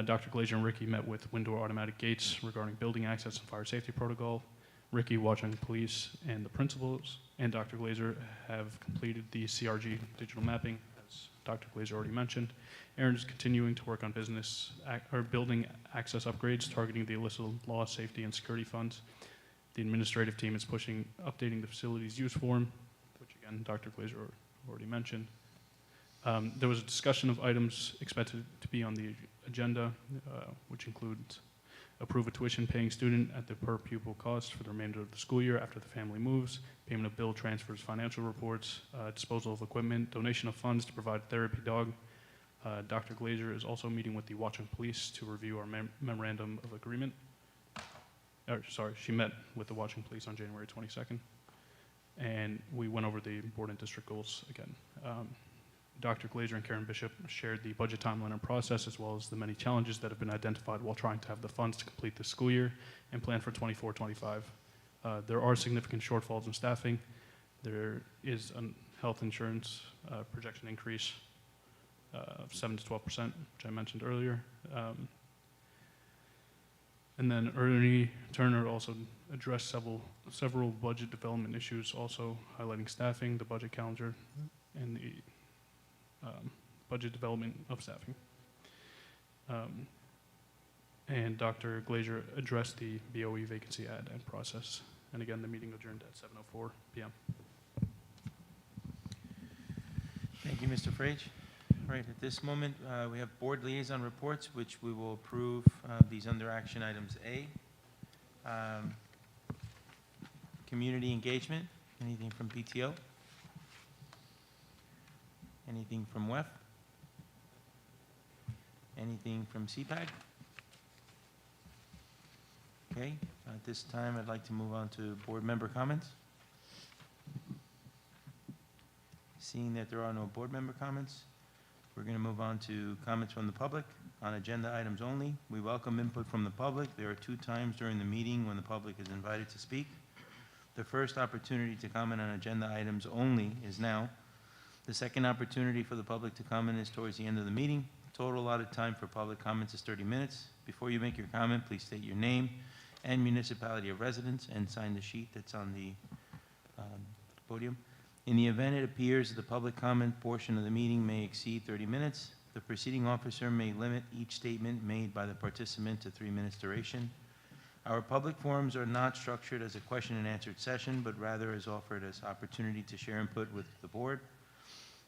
Dr. Glazer and Ricky met with Window Automatic Gates regarding building access and fire safety protocol. Ricky, Watchung Police, and the principals, and Dr. Glazer have completed the CRG digital mapping, as Dr. Glazer already mentioned. Aaron is continuing to work on building access upgrades targeting the illicit law, safety, and security funds. The administrative team is updating the facilities use form, which again, Dr. Glazer already mentioned. There was a discussion of items expected to be on the agenda, which includes approve a tuition-paying student at the per-pupil cost for the remainder of the school year after the family moves, payment of bill transfers, financial reports, disposal of equipment, donation of funds to provide therapy dog. Dr. Glazer is also meeting with the Watchung Police to review our memorandum of agreement. She met with the Watchung Police on January 22nd, and we went over the board and district goals again. Dr. Glazer and Karen Bishop shared the budget timeline and process, as well as the many challenges that have been identified while trying to have the funds to complete the school year and plan for 24-25. There are significant shortfalls in staffing. There is a health insurance projection increase of 7 to 12%, which I mentioned earlier. And then Ernie Turner also addressed several budget development issues, also highlighting staffing, the budget calendar, and the budget development of staffing. And Dr. Glazer addressed the BOE vacancy ad and process. And again, the meeting adjourned at 7:04 p.m. Thank you, Mr. Frage. All right, at this moment, we have board liaison reports, which we will approve these under action items A. Community engagement, anything from PTO? Anything from WEF? Anything from CPAG? Okay, at this time, I'd like to move on to board member comments. Seeing that there are no board member comments, we're going to move on to comments from the public on agenda items only. We welcome input from the public. There are 2 times during the meeting when the public is invited to speak. The first opportunity to comment on agenda items only is now. The second opportunity for the public to comment is towards the end of the meeting. Total allotted time for public comments is 30 minutes. Before you make your comment, please state your name and municipality of residence and sign the sheet that's on the podium. In the event it appears that the public comment portion of the meeting may exceed 30 minutes, the proceeding officer may limit each statement made by the participant to 3 minutes duration. Our public forums are not structured as a question and answered session, but rather is offered as opportunity to share input with the board.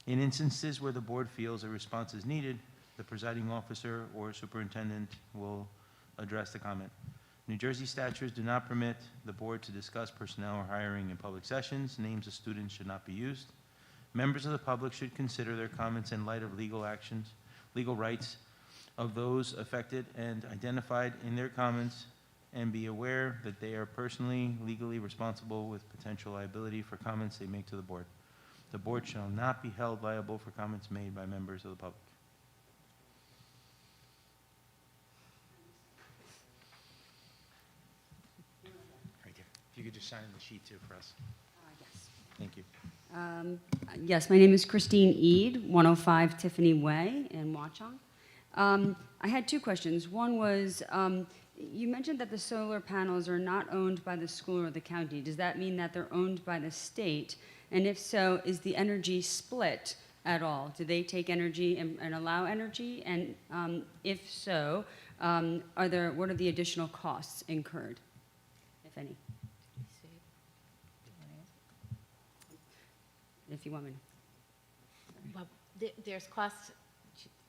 In instances where the board feels a response is needed, the presiding officer or superintendent will address the comment. New Jersey statutes do not permit the board to discuss personnel or hiring in public sessions. Names of students should not be used. Members of the public should consider their comments in light of legal rights of those affected and identified in their comments and be aware that they are personally, legally responsible with potential liability for comments they make to the board. The board shall not be held liable for comments made by members of the public. Right there. If you could just sign the sheet too for us. Yes. Thank you. Yes, my name is Christine Ead, 105 Tiffany Way in Watchung. I had two questions. One was, you mentioned that the solar panels are not owned by the school or the county. Does that mean that they're owned by the state? And if so, is the energy split at all? Do they take energy and allow energy? And if so, what are the additional costs incurred, if any? If you want me to. Well, there's cost,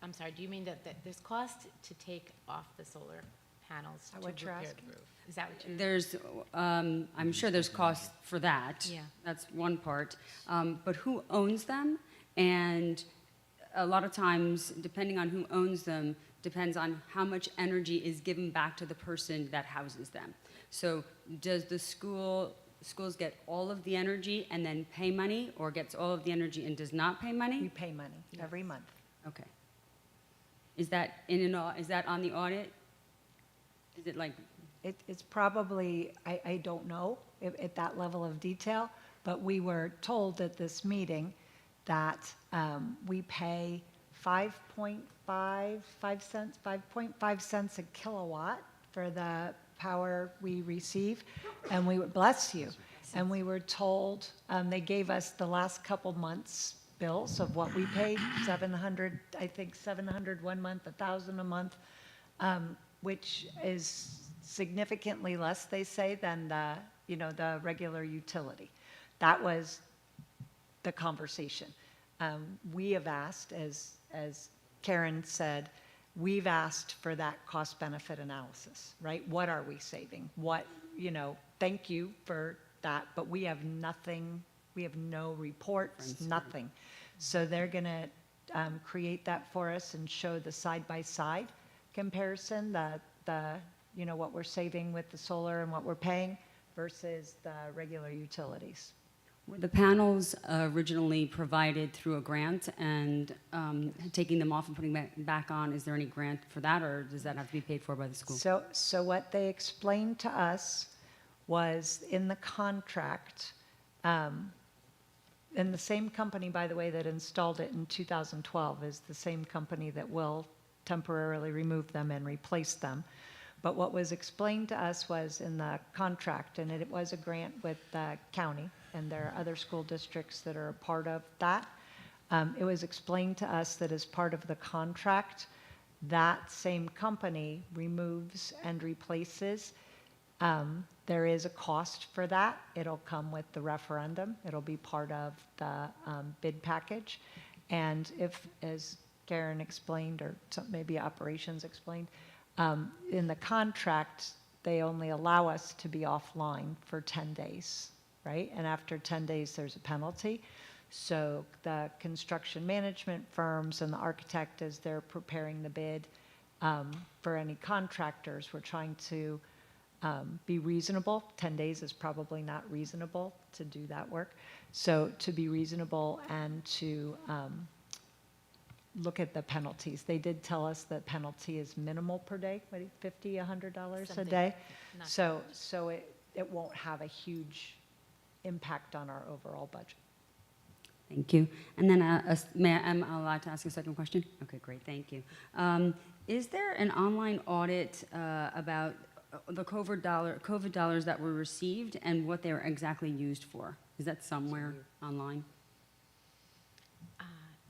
I'm sorry, do you mean that there's cost to take off the solar panels that to what you're repair asking? the roof? Is that what you're? There's, I'm sure there's costs for that. Yeah. That's one part. But who owns them? And a lot of times, depending on who owns them, depends on how much energy is given back to the person that houses them. So does the schools get all of the energy and then pay money, or gets all of the energy and does not pay We money? pay money every month. Okay. Is that is that on the audit? Is it like, It's probably, I don't know at that level of detail, but we were told at this meeting that we pay 5.5 cents a kilowatt for the power we receive, and bless you. And we were told, they gave us the last couple months' bills of what we paid, 700, I think 700 one month, 1,000 a month, which is significantly less, they say, than the regular utility. That was the conversation. We have asked, as Karen said, we've asked for that cost-benefit analysis, right? What are we saving? Thank you for that, but we have nothing, we have no reports, nothing. So they're going to create that for us and show the side-by-side comparison, what we're saving with the solar and what we're paying versus the regular utilities. were the panels originally provided through a grant, and taking them off and putting back on, is there any grant for that, or does that have to be paid for by the school? So what they explained to us was in the contract, and the same company, by the way, that installed it in 2012 is the same company that will temporarily remove them and replace them. But what was explained to us was in the contract, and it was a grant with the county, and there are other school districts that are a part of that. It was explained to us that as part of the contract, that same company removes and replaces. There is a cost for that. It'll come with the referendum. It'll be part of the bid package. And if, as Karen explained, or maybe operations explained, in the contract, they only allow us to be offline for 10 days, right? And after 10 days, there's a penalty. So the construction management firms and the architect, as they're preparing the bid for any contractors, we're trying to be reasonable. 10 days is probably not reasonable to do that work. So to be reasonable and to look at the penalties. They did tell us the penalty is minimal per day, what, $50, $100 a Something day. not So it won't have a huge impact on our overall budget. Thank you. And then, am I allowed to ask a second question? Okay, great, thank you. Is there an online audit about the COVID dollars that were received and what they were exactly used for? Is that somewhere online?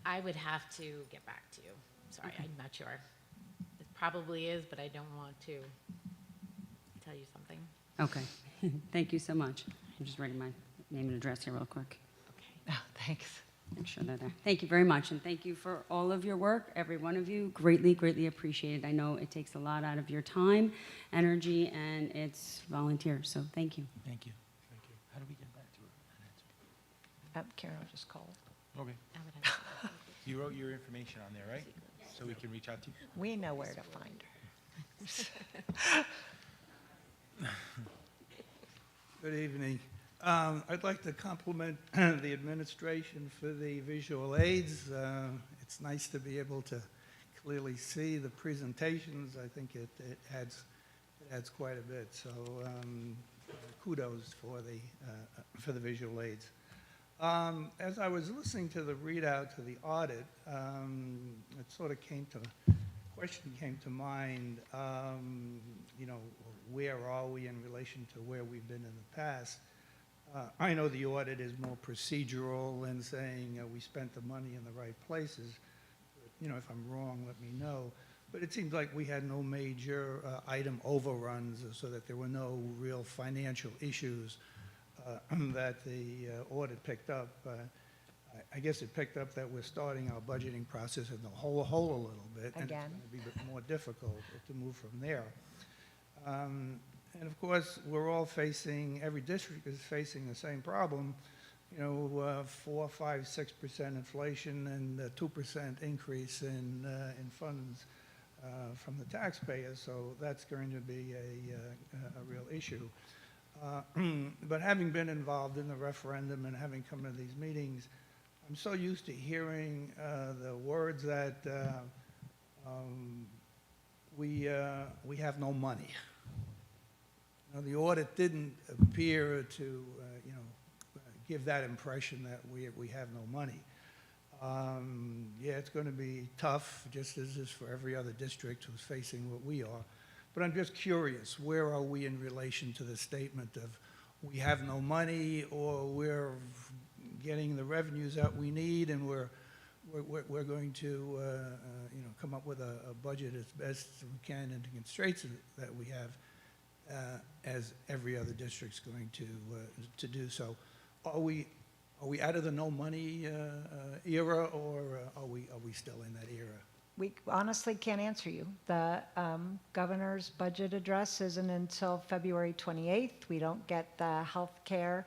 I would have to get back to you. Sorry, I'm not sure. It probably is, but I don't want to tell you something. Okay, thank you so much. I'm just writing my name and address here real quick. Okay. Oh, thanks. Make sure they're there. Thank you very much, and thank you for all of your work, every one of you. Greatly, greatly appreciated. I know it takes a lot out of your time, energy, and it's volunteer, so thank you. Thank you. Thank you. How do we get back to her? Karen will just call it. Okay. I would have to- You wrote your information on there, right? So we can reach out to you? We know where to find her. Good evening. I'd like to compliment the administration for the visual aids. It's nice to be able to clearly see the presentations. I think it adds quite a bit. So kudos for the visual aids. As I was listening to the readout to the audit, it sort of question came to mind, you know, where are we in relation to where we've been in the past? I know the audit is more procedural and saying we spent the money in the right places. You know, if I'm wrong, let me know. But it seems like we had no major item overruns, so that there were no real financial issues that the audit picked up. I guess it picked up that we're starting our budgeting process in the hole a little bit. And it's Again. going to be a bit more difficult to move from there. And of course, we're all facing, every district is facing the same problem, you know, 4, 5, 6% inflation and a 2% increase in funds from the taxpayers. So that's going to be a real issue. But having been involved in the referendum and having come to these meetings, I'm so used to hearing the words that we have no money. You know, the audit didn't appear to, you know, give that impression that we have no money. Yeah, it's going to be tough, just as is for every other district who's facing what we are. But I'm just curious, where are we in relation to the statement of we have no money, or we're getting the revenues that we need, and we're going to you know, come up with a budget as best as we can in the constraints that we have, as every other district's going to do. So, are we out of the no money era, or are we still in that era? We honestly can't answer you. The governor's budget address isn't until February 28th. We don't get the health care,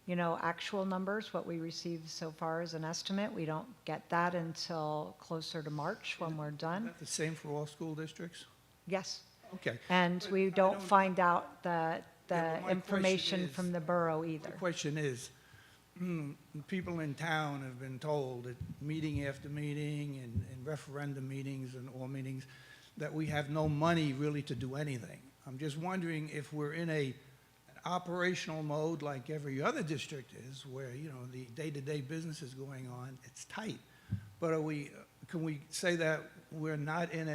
you know, actual numbers, what we received so far as an estimate. We don't get that until closer to March when we're Is done. that the same for all school districts? Yes. Okay. And But we I don't find out the Yeah, but my information question is- from the borough either. The question is, people in town have been told at meeting after meeting and referendum meetings and all meetings that we have no money really to do anything. I'm just wondering if we're in an operational mode like every other district is, where, you know, the day-to-day business is going on, it's tight. But can we say that we're not in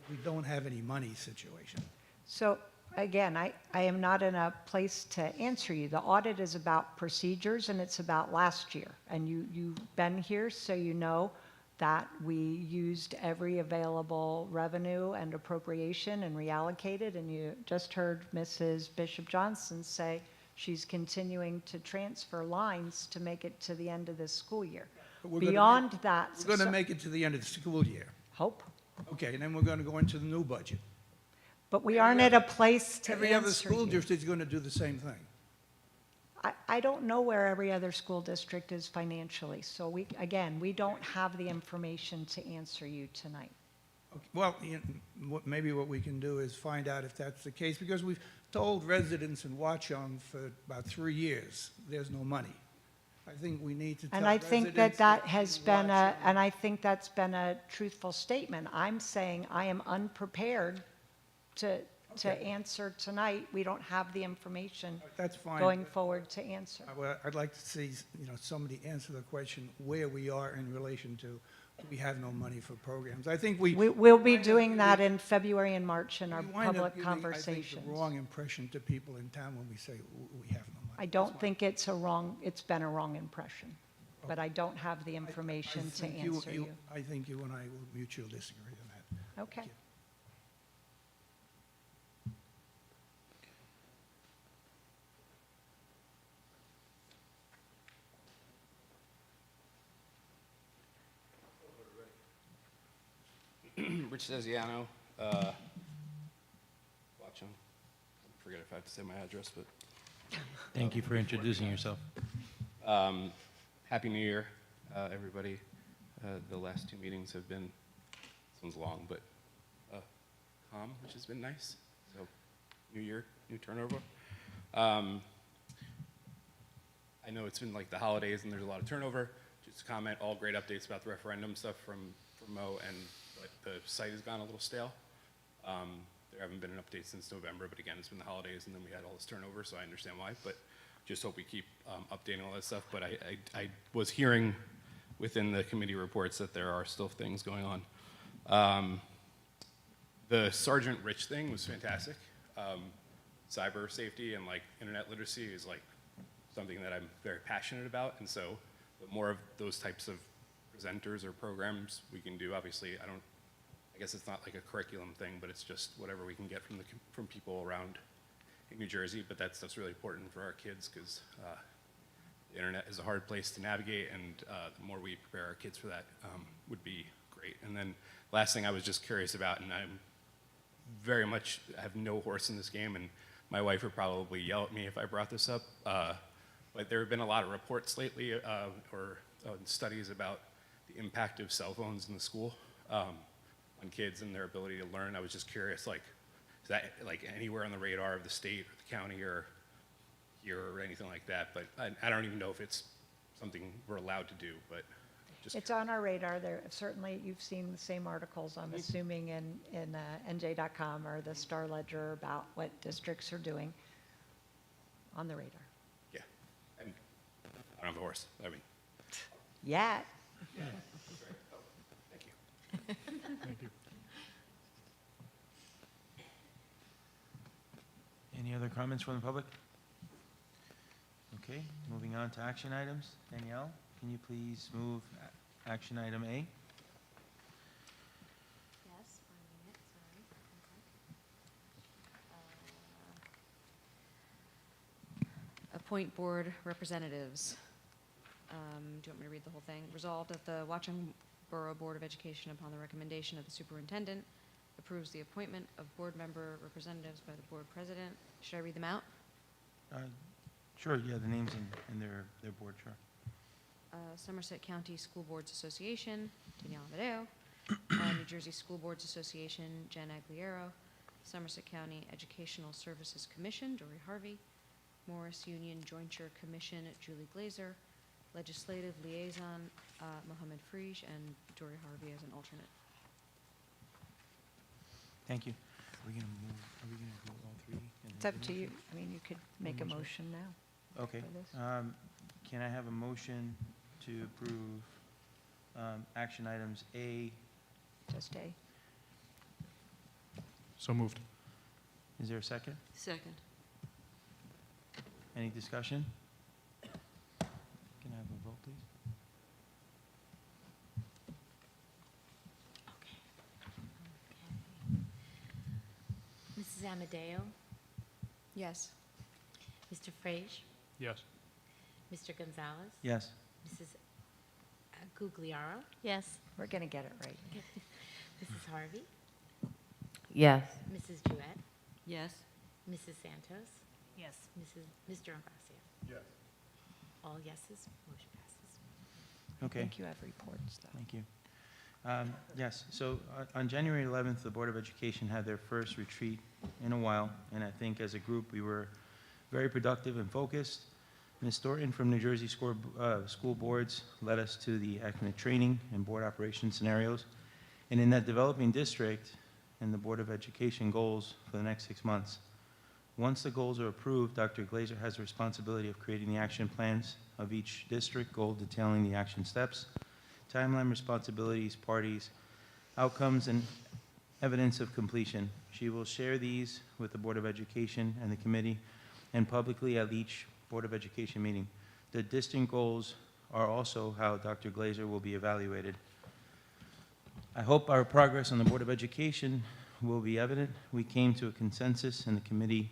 we don't have any money situation? So again, I am not in a place to answer you. The audit is about procedures, and it's about last year. And you've been here, so you know that we used every available revenue and appropriation and reallocated. And you just heard Mrs. Bishop Johnson say she's continuing to transfer lines to make it to the end of this school year. But we're gonna Beyond that, We're going to make it to the end of the school year. hope. Okay, and then we're going to go into the new budget. But we aren't at a place to Every other answer school you. district is going to do the same thing. I don't know where every other school district is financially, so we don't have the information to answer you tonight. Okay, well, maybe what we can do is find out if that's the case, because we've told residents in Watchung for about 3 years, there's no money. I think we need to tell And I think that residents has in been Watchung- and I think that's been a truthful statement. I'm saying I am unprepared to Okay. answer tonight. We don't have the information That's fine. going forward to answer. I'd like to see, you know, somebody answer the question where we are in relation to we have no money for programs. I think We'll be doing that in February and March in our we wind up public giving, I think, conversations. the wrong impression to people in town when we say we have no money. I don't think it's been a wrong impression, but I don't have the information to think answer you. I think you and I will mutually disagree on that. Okay. you. Rich Desiano, Watchung. I forget if I have to say my address, but Thank you for introducing yourself. Happy New Year, everybody. The last 2 meetings have been, this one's long, but calm, which has been nice. So new year, new turnover. I know it's been like the holidays and there's a lot of turnover. Just to comment, all great updates about the referendum stuff from Mo, and but the site has gone a little stale. There haven't been an update since November, but again, it's been the holidays and then we had all this turnover, so I understand why. But just hope we keep updating all that stuff. But I was hearing within the committee reports that there are still things going on. The Sergeant Rich thing was fantastic. Cyber safety and like internet literacy is like something that I'm very passionate about, and so the more of those types of presenters or programs we can do. Obviously, I guess it's not like a curriculum thing, but it's just whatever we can get from people around in New Jersey. But that stuff's really important for our kids because the internet is a hard place to navigate, and the more we prepare our kids for that would be great. And then last thing I was just curious about, and I'm very much have no horse in this game, and my wife would probably yell at me if I brought this up, but there have been a lot of reports lately or studies about the impact of cell phones in the school on kids and their ability to learn. I was just curious, like, is that like anywhere on the radar of the state or the county or here or anything like that? But I don't even know if it's something we're allowed to do, but just It's on our radar. There, certainly, you've seen the same articles, I'm assuming, in NJ.com or the Star Ledger about what districts are doing on the radar. yeah. And I don't have a horse. I mean, Yet. yeah. Oh, thank you. Thank you. Any other comments from the public? Okay, moving on to action items. Danielle, can you please move action item A? Yes, 1 minute, sorry. Appoint board representatives. Do you want me to read the whole thing? Resolved that the Watchung Borough Board of Education, upon the recommendation of the superintendent, approves the appointment of board member representatives by the board president. Should I read them out? Sure, yeah, the names and their board, sure. Somerset County School Boards Association, Danielle Amadeo. New Jersey School Boards Association, Jen Agliero. Somerset County Educational Services Commission, Dory Harvey. Morris Union Jointure Commission, Julie Glazer. Legislative Liaison, Mohammed Frisch, and Dory Harvey as an alternate. Thank you. Are we gonna do all three? It's up to you. I mean, you could make a motion now. Okay. for this. Can I have a motion to approve action items A? Just A. So moved. Is there a second? Second. Any discussion? Can I have a vote, please? Mrs. Amadeo, Yes. Mr. Frage, Yes. Mr. Gonzalez, Yes. Mrs. Gugliaro, Yes. We're going to get it right. Mrs. Harvey, Yes. Mrs. Jewett, Yes. Mrs. Santos, Yes. Mr. Ingracia. Yes. All yeses, motion passes. Okay. I think you have reports, though. Thank you. Yes, so on January 11th, the Board of Education had their first retreat in a while, and I think as a group, we were very productive and focused. Ms. Thornton from New Jersey School Boards led us to the ACNA training and board operation scenarios. And in that developing district and the Board of Education goals for the next 6 months, once the goals are approved, Dr. Glazer has the responsibility of creating the action plans of each district goal detailing the action steps, timeline, responsibilities, parties, outcomes, and evidence of completion. She will share these with the Board of Education and the committee and publicly at each Board of Education meeting. The district goals are also how Dr. Glazer will be evaluated. I hope our progress on the Board of Education will be evident. We came to a consensus in the committee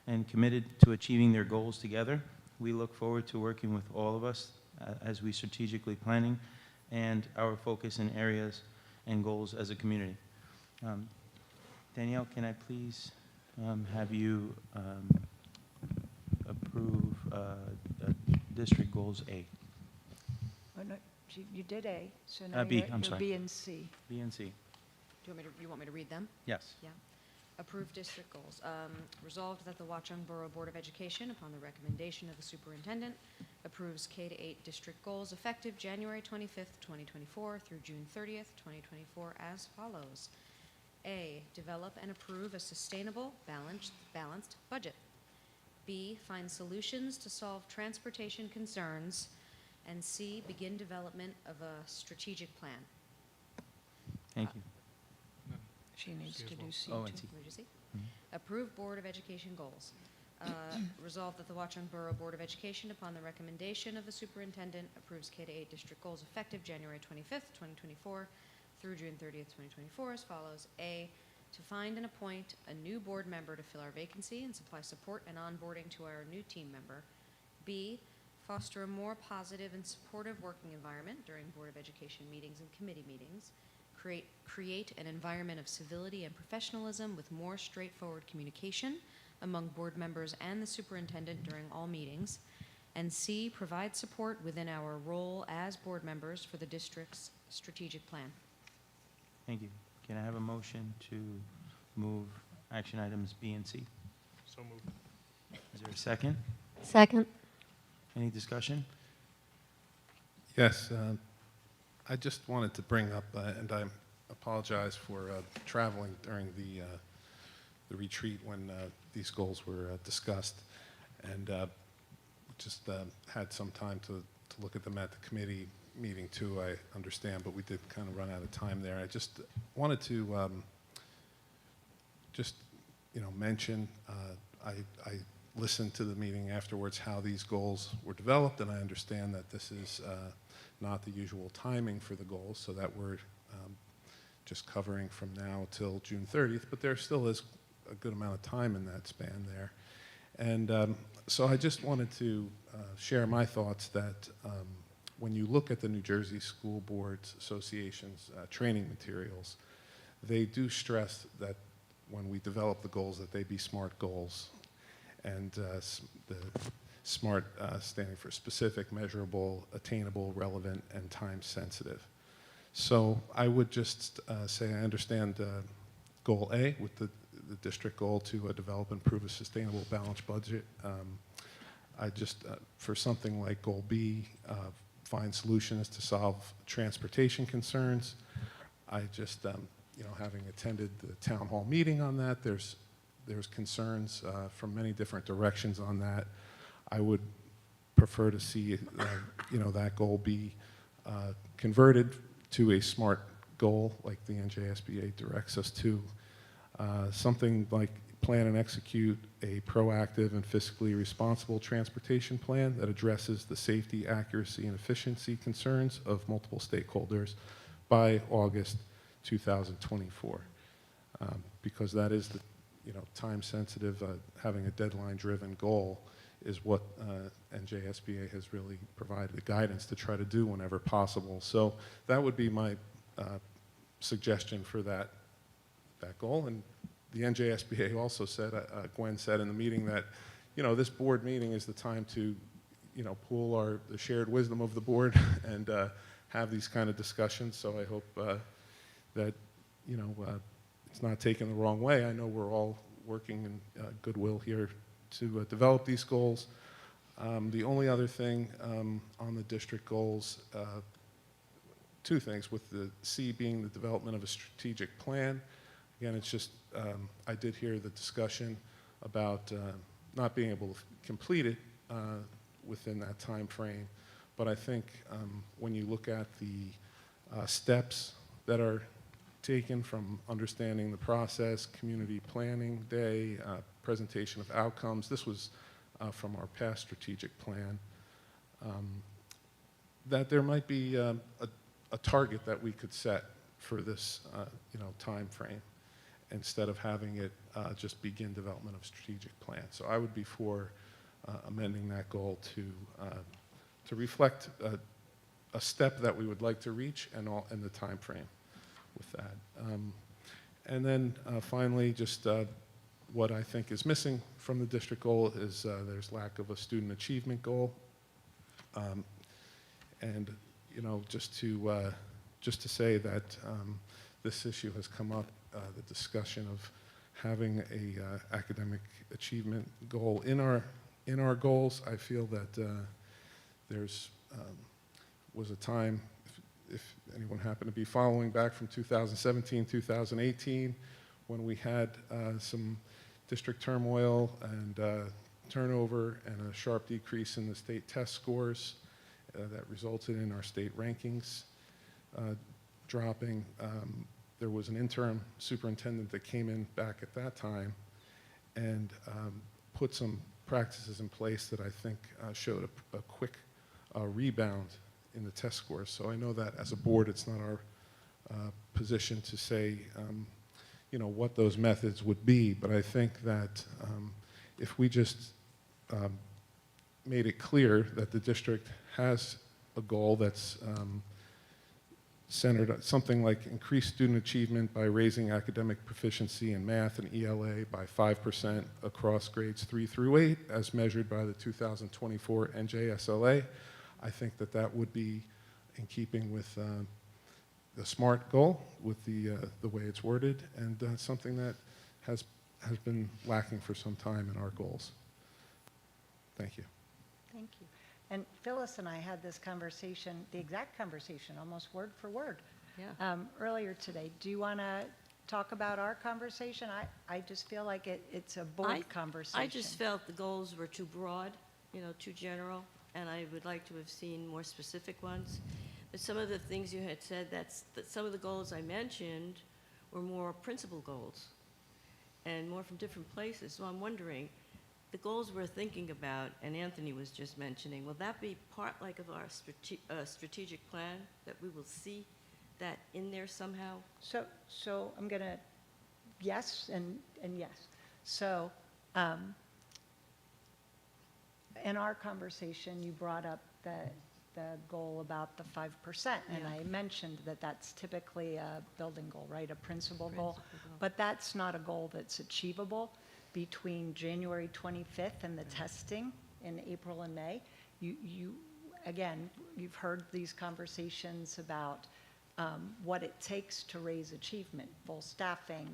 and committed to achieving their goals together. We look forward to working with all of us as we strategically planning and our focus in areas and goals as a community. Danielle, can I please have you approve District Goals A? Oh, no, you did A, so now B, you're I'm you're sorry. B and C. B and C. You want me to read them? Yes. Yeah. Approve district goals. Resolved that the Watchung Borough Board of Education, upon the recommendation of the superintendent, approves K-8 district goals effective January 25th, 2024 through June 30th, 2024 as follows. A, develop and approve a sustainable, balanced budget. B, find solutions to solve transportation concerns. And C, begin development of a strategic plan. Thank you. She needs to do C2. Oh, and C. What did you see? Mhm. Approve Board of Education goals. Resolved that the Watchung Borough Board of Education, upon the recommendation of the superintendent, approves K-8 district goals effective January 25th, 2024 through June 30th, 2024 as follows. A, to find and appoint a new board member to fill our vacancy and supply support and onboarding to our new team member. B, foster a more positive and supportive working environment during Board of Education meetings and committee meetings. Create an environment of civility and professionalism with more straightforward communication among board members and the superintendent during all meetings. And C, provide support within our role as board members for the district's strategic plan. Thank you. Can I have a motion to move action items B and C? So moved. Is there a second? Second. Any discussion? Yes, I just wanted to bring up, and I apologize for traveling during the retreat when these goals were discussed, and just had some time to look at them at the committee meeting too, I understand, but we did kind of run out of time there. I just wanted to mention, I listened to the meeting afterwards how these goals were developed, and I understand that this is not the usual timing for the goals, so that we're just covering from now till June 30th, but there still is a good amount of time in that span there. And so I just wanted to share my thoughts that when you look at the New Jersey School Boards Association's training materials, they do stress that when we develop the goals, that they be SMART goals. And the SMART standing for specific, measurable, attainable, relevant, and time sensitive. So I would just say I understand goal A with the district goal to develop and improve a sustainable, balanced budget. I just, for something like goal B, find solutions to solve transportation concerns. I just, having attended the town hall meeting on that, there's concerns from many different directions on that. I would prefer to see, that goal be converted to a SMART goal, like the NJSBA directs us to. Something like plan and execute a proactive and fiscally responsible transportation plan that addresses the safety, accuracy, and efficiency concerns of multiple stakeholders by August 2024. Because that is the time-sensitive, having a deadline-driven goal is what NJSBA has really provided the guidance to try to do whenever possible. So that would be my suggestion for that goal. And the NJSBA also said, Gwen said in the meeting that, this board meeting is the time to, pool the shared wisdom of the board and have these kind of discussions. So I hope that, it's not taken the wrong way. I know we're all working in goodwill here to develop these goals. The only other thing on the district goals, two things, with the C being the development of a strategic plan. Again, it's just, I did hear the discussion about not being able to complete it within that time frame, but I think when you look at the steps that are taken from understanding the process, community planning day, presentation of outcomes. This was from our past strategic plan. That there might be a target that we could set for this, time frame, instead of having it just begin development of strategic plan. So I would be for amending that goal to reflect a step that we would like to reach and the time frame with that. And then finally, just what I think is missing from the district goal is there's lack of a student achievement goal. And just to say that this issue has come up, the discussion of having a academic achievement goal in our goals. I feel that there's was a time, if anyone happened to be following back from 2017, 2018, when we had some district turmoil and turnover and a sharp decrease in the state test scores that resulted in our state rankings dropping. There was an interim superintendent that came in back at that time and put some practices in place that I think showed a quick rebound in the test scores. So I know that as a board, it's not our position to say, you know, what those methods would be, but I think that if we just made it clear that the district has a goal that's centered on something like increased student achievement by raising academic proficiency in math and ELA by 5% across grades 3 through 8, as measured by the 2024 NJSLA. I think that that would be in keeping with the SMART goal, with the way it's worded, and something that has been lacking for some time in our goals. Thank you. Thank you. And Phyllis and I had this conversation, the exact conversation, almost word for word, earlier today. Do you want to talk about our conversation? I just feel like it's a board conversation. I just felt the goals were too broad, you know, too general, and I would like to have seen more specific ones. But some of the things you had said, that some of the goals I mentioned were more principal goals and more from different places. So I'm wondering, the goals we're thinking about, and Anthony was just mentioning, will that be part like of our strategic plan, that we will see that in there somehow? So I'm going to, yes and yes. So in our conversation, you brought up the goal about the 5%, and I mentioned that that's typically a building goal, right, a principal goal, but that's not a goal that's achievable between January 25th and the testing in April and May. Again, you've heard these conversations about what it takes to raise achievement, full staffing,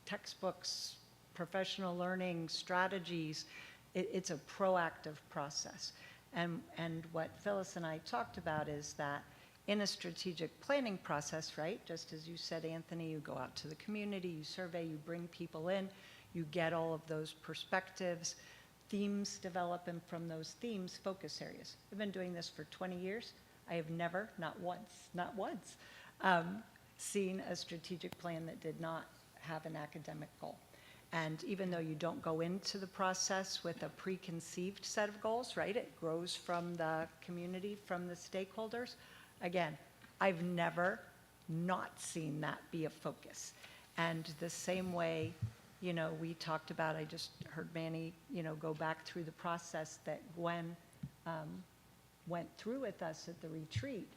textbooks, professional learning, strategies. It's a proactive process. And what Phyllis and I talked about is that in a strategic planning process, right, just as you said, Anthony, you go out to the community, you survey, you bring people in, you get all of those perspectives, themes develop, and from those themes, focus areas. I've been doing this for 20 years. I have never, not once, seen a strategic plan that did not have an academic goal. And even though you don't go into the process with a preconceived set of goals, right, it grows from the community, from the stakeholders. Again, I've never not seen that be a focus. And the same way, you know, we talked about, I just heard Manny, you know, go back through the process that Gwen went through with us at the retreat,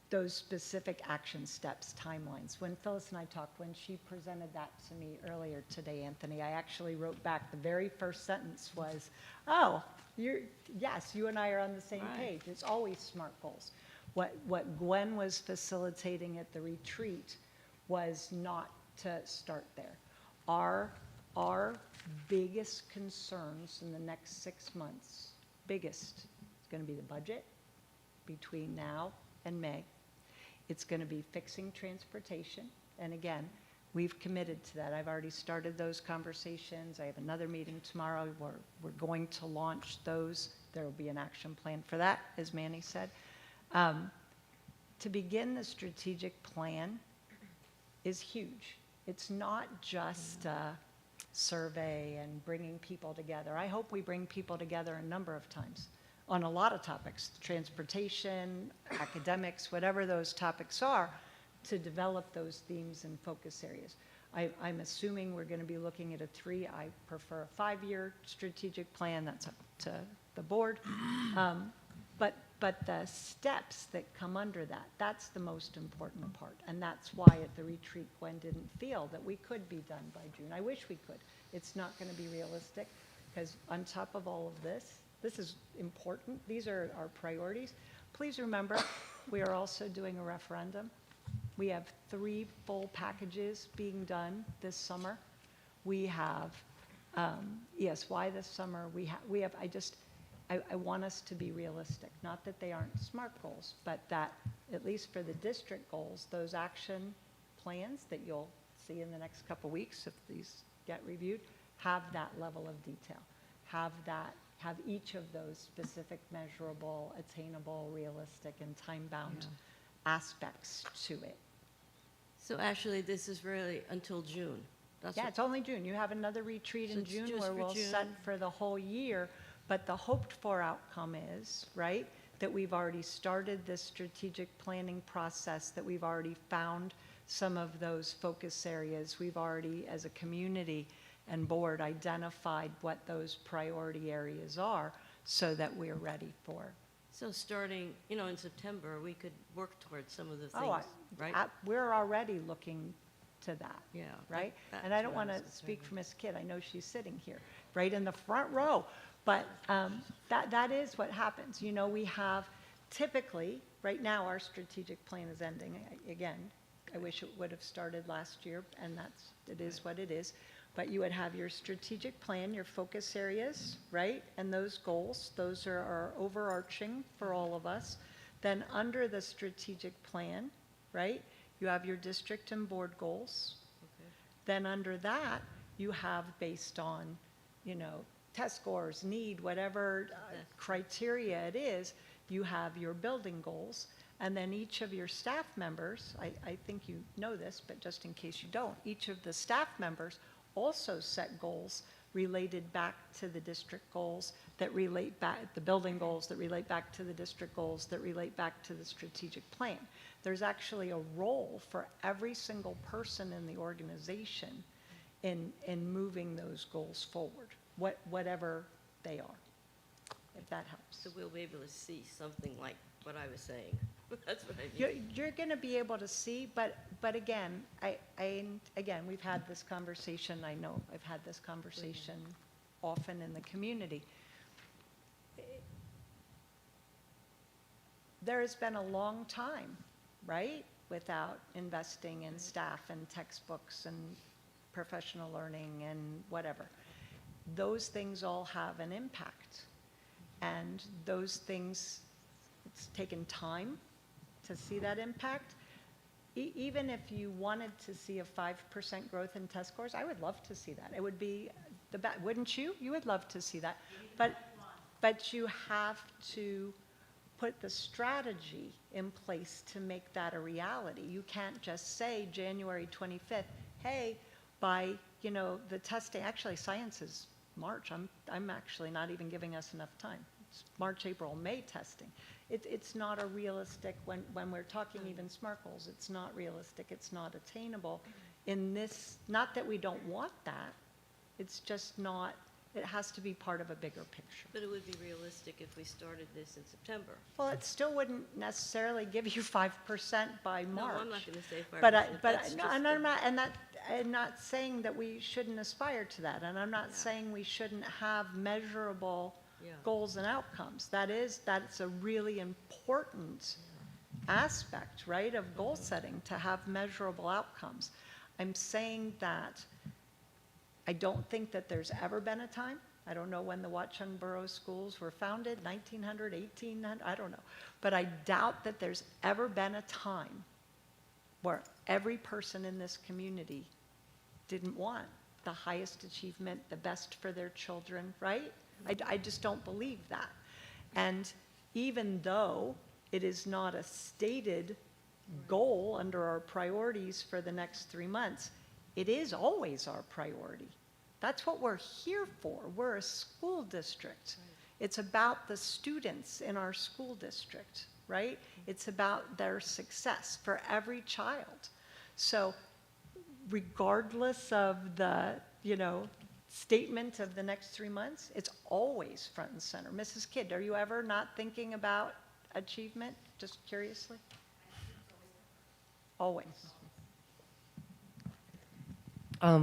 those specific action steps, timelines. When Phyllis and I talked, when she presented that to me earlier today, Anthony, I actually wrote back, the very first sentence was, oh, yes, you and I are on the same page. It's always SMART goals. What Gwen was facilitating at the retreat was not to start there. Our biggest concerns in the next 6 months, biggest, is going to be the budget between now and May. It's going to be fixing transportation. And again, we've committed to that. I've already started those conversations. I have another meeting tomorrow. We're going to launch those. There will be an action plan for that, as Manny said. To begin the strategic plan is huge. It's not just a survey and bringing people together. I hope we bring people together a number of times on a lot of topics, transportation, academics, whatever those topics are, to develop those themes and focus areas. I'm assuming we're going to be looking at I prefer a 5-year strategic plan. That's up to the board. But the steps that come under that, that's the most important part. And that's why at the retreat, Gwen didn't feel that we could be done by June. I wish we could. It's not going to be realistic, because on top of all of this is important. These are our priorities. Please remember, we are also doing a referendum We have 3 full packages being done this summer. We have ESY this summer. We have, I want us to be realistic. Not that they aren't SMART goals, but that at least for the district goals, those action plans that you'll see in the next couple weeks if these get reviewed, have that level of detail. Have each of those specific, measurable, attainable, realistic, and time-bound aspects to it. So actually, this is really until June. That's Yeah, what- it's only June. You have another retreat So in it's June just where for we'll set June. for the whole year. But the hoped-for outcome is, right, that we've already started this strategic planning process, that we've already found some of those focus areas. We've already, as a community and board, identified what those priority areas are so that we're ready for. So starting, in September, we could work towards some of the Oh, things, right? We're already looking to that. Yeah. Right? that- And I that's don't what want to was speak concerned for Ms. Kidd. I know she's sitting here, right in the front row. But that is what happens. We have typically, right now, our strategic plan is ending. Again, I wish it would have started last year, and it is what it is. But you would have your strategic plan, your focus areas, right? And those goals, those are overarching for all of us. Then under the strategic plan, right, you have your district and board goals. Okay. Then under that, you have based on, test scores, need, whatever criteria it is, you have your building goals. And then each of your staff members, I think you know this, but just in case you don't, each of the staff members also set goals related back to the district goals that relate back, the building goals that relate back to the district goals that relate back to the strategic plan. There's actually a role for every single person in the organization in moving those goals forward, whatever they are, if that helps. So we'll be able to see something like what I was saying. That's what I mean. You're going to be able to see, but again, again, we've had this conversation. I know I've had this conversation often in the community. There has been a long time, right, without investing in staff and textbooks and professional learning and whatever. Those things all have an impact, and those things, it's taken time to see that impact. Even if you wanted to see a 5% growth in test scores, I would love to see that. It would be the best, wouldn't you? You would love to see that. But you have to put the strategy in place to make that a reality. You can't just say January 25th, hey, by, the testing, actually science is March. I'm actually not even giving us enough time. It's March, April, May testing. It's not a realistic, when we're talking even SMART goals, it's not realistic, it's not attainable in this, not that we don't want that, it's just not, it has to be part of a bigger picture. But it would be realistic if we started this in September. Well, it still wouldn't necessarily give you 5% by March. No, I'm not going to say 5%. But That's no, just and the- I'm not saying that we shouldn't aspire to that, and I'm not saying we shouldn't have measurable Yeah. goals and outcomes. That's a really important aspect, right, of goal setting, to have measurable outcomes. I'm saying that I don't think that there's ever been a time, I don't know when the Watchung Borough schools were founded, 1900, 1800, I don't know, but I doubt that there's ever been a time where every person in this community didn't want the highest achievement, the best for their children, right? I just don't believe that. And even though it is not a stated goal under our priorities for the next 3 months, it is always our priority. That's what we're here for. We're a school district. It's about the students in our school district, right? It's about their success for every child. So regardless of the, statement of the next 3 months, it's always front and center. Mrs. Kidd, are you ever not thinking about achievement, just curiously? Always. I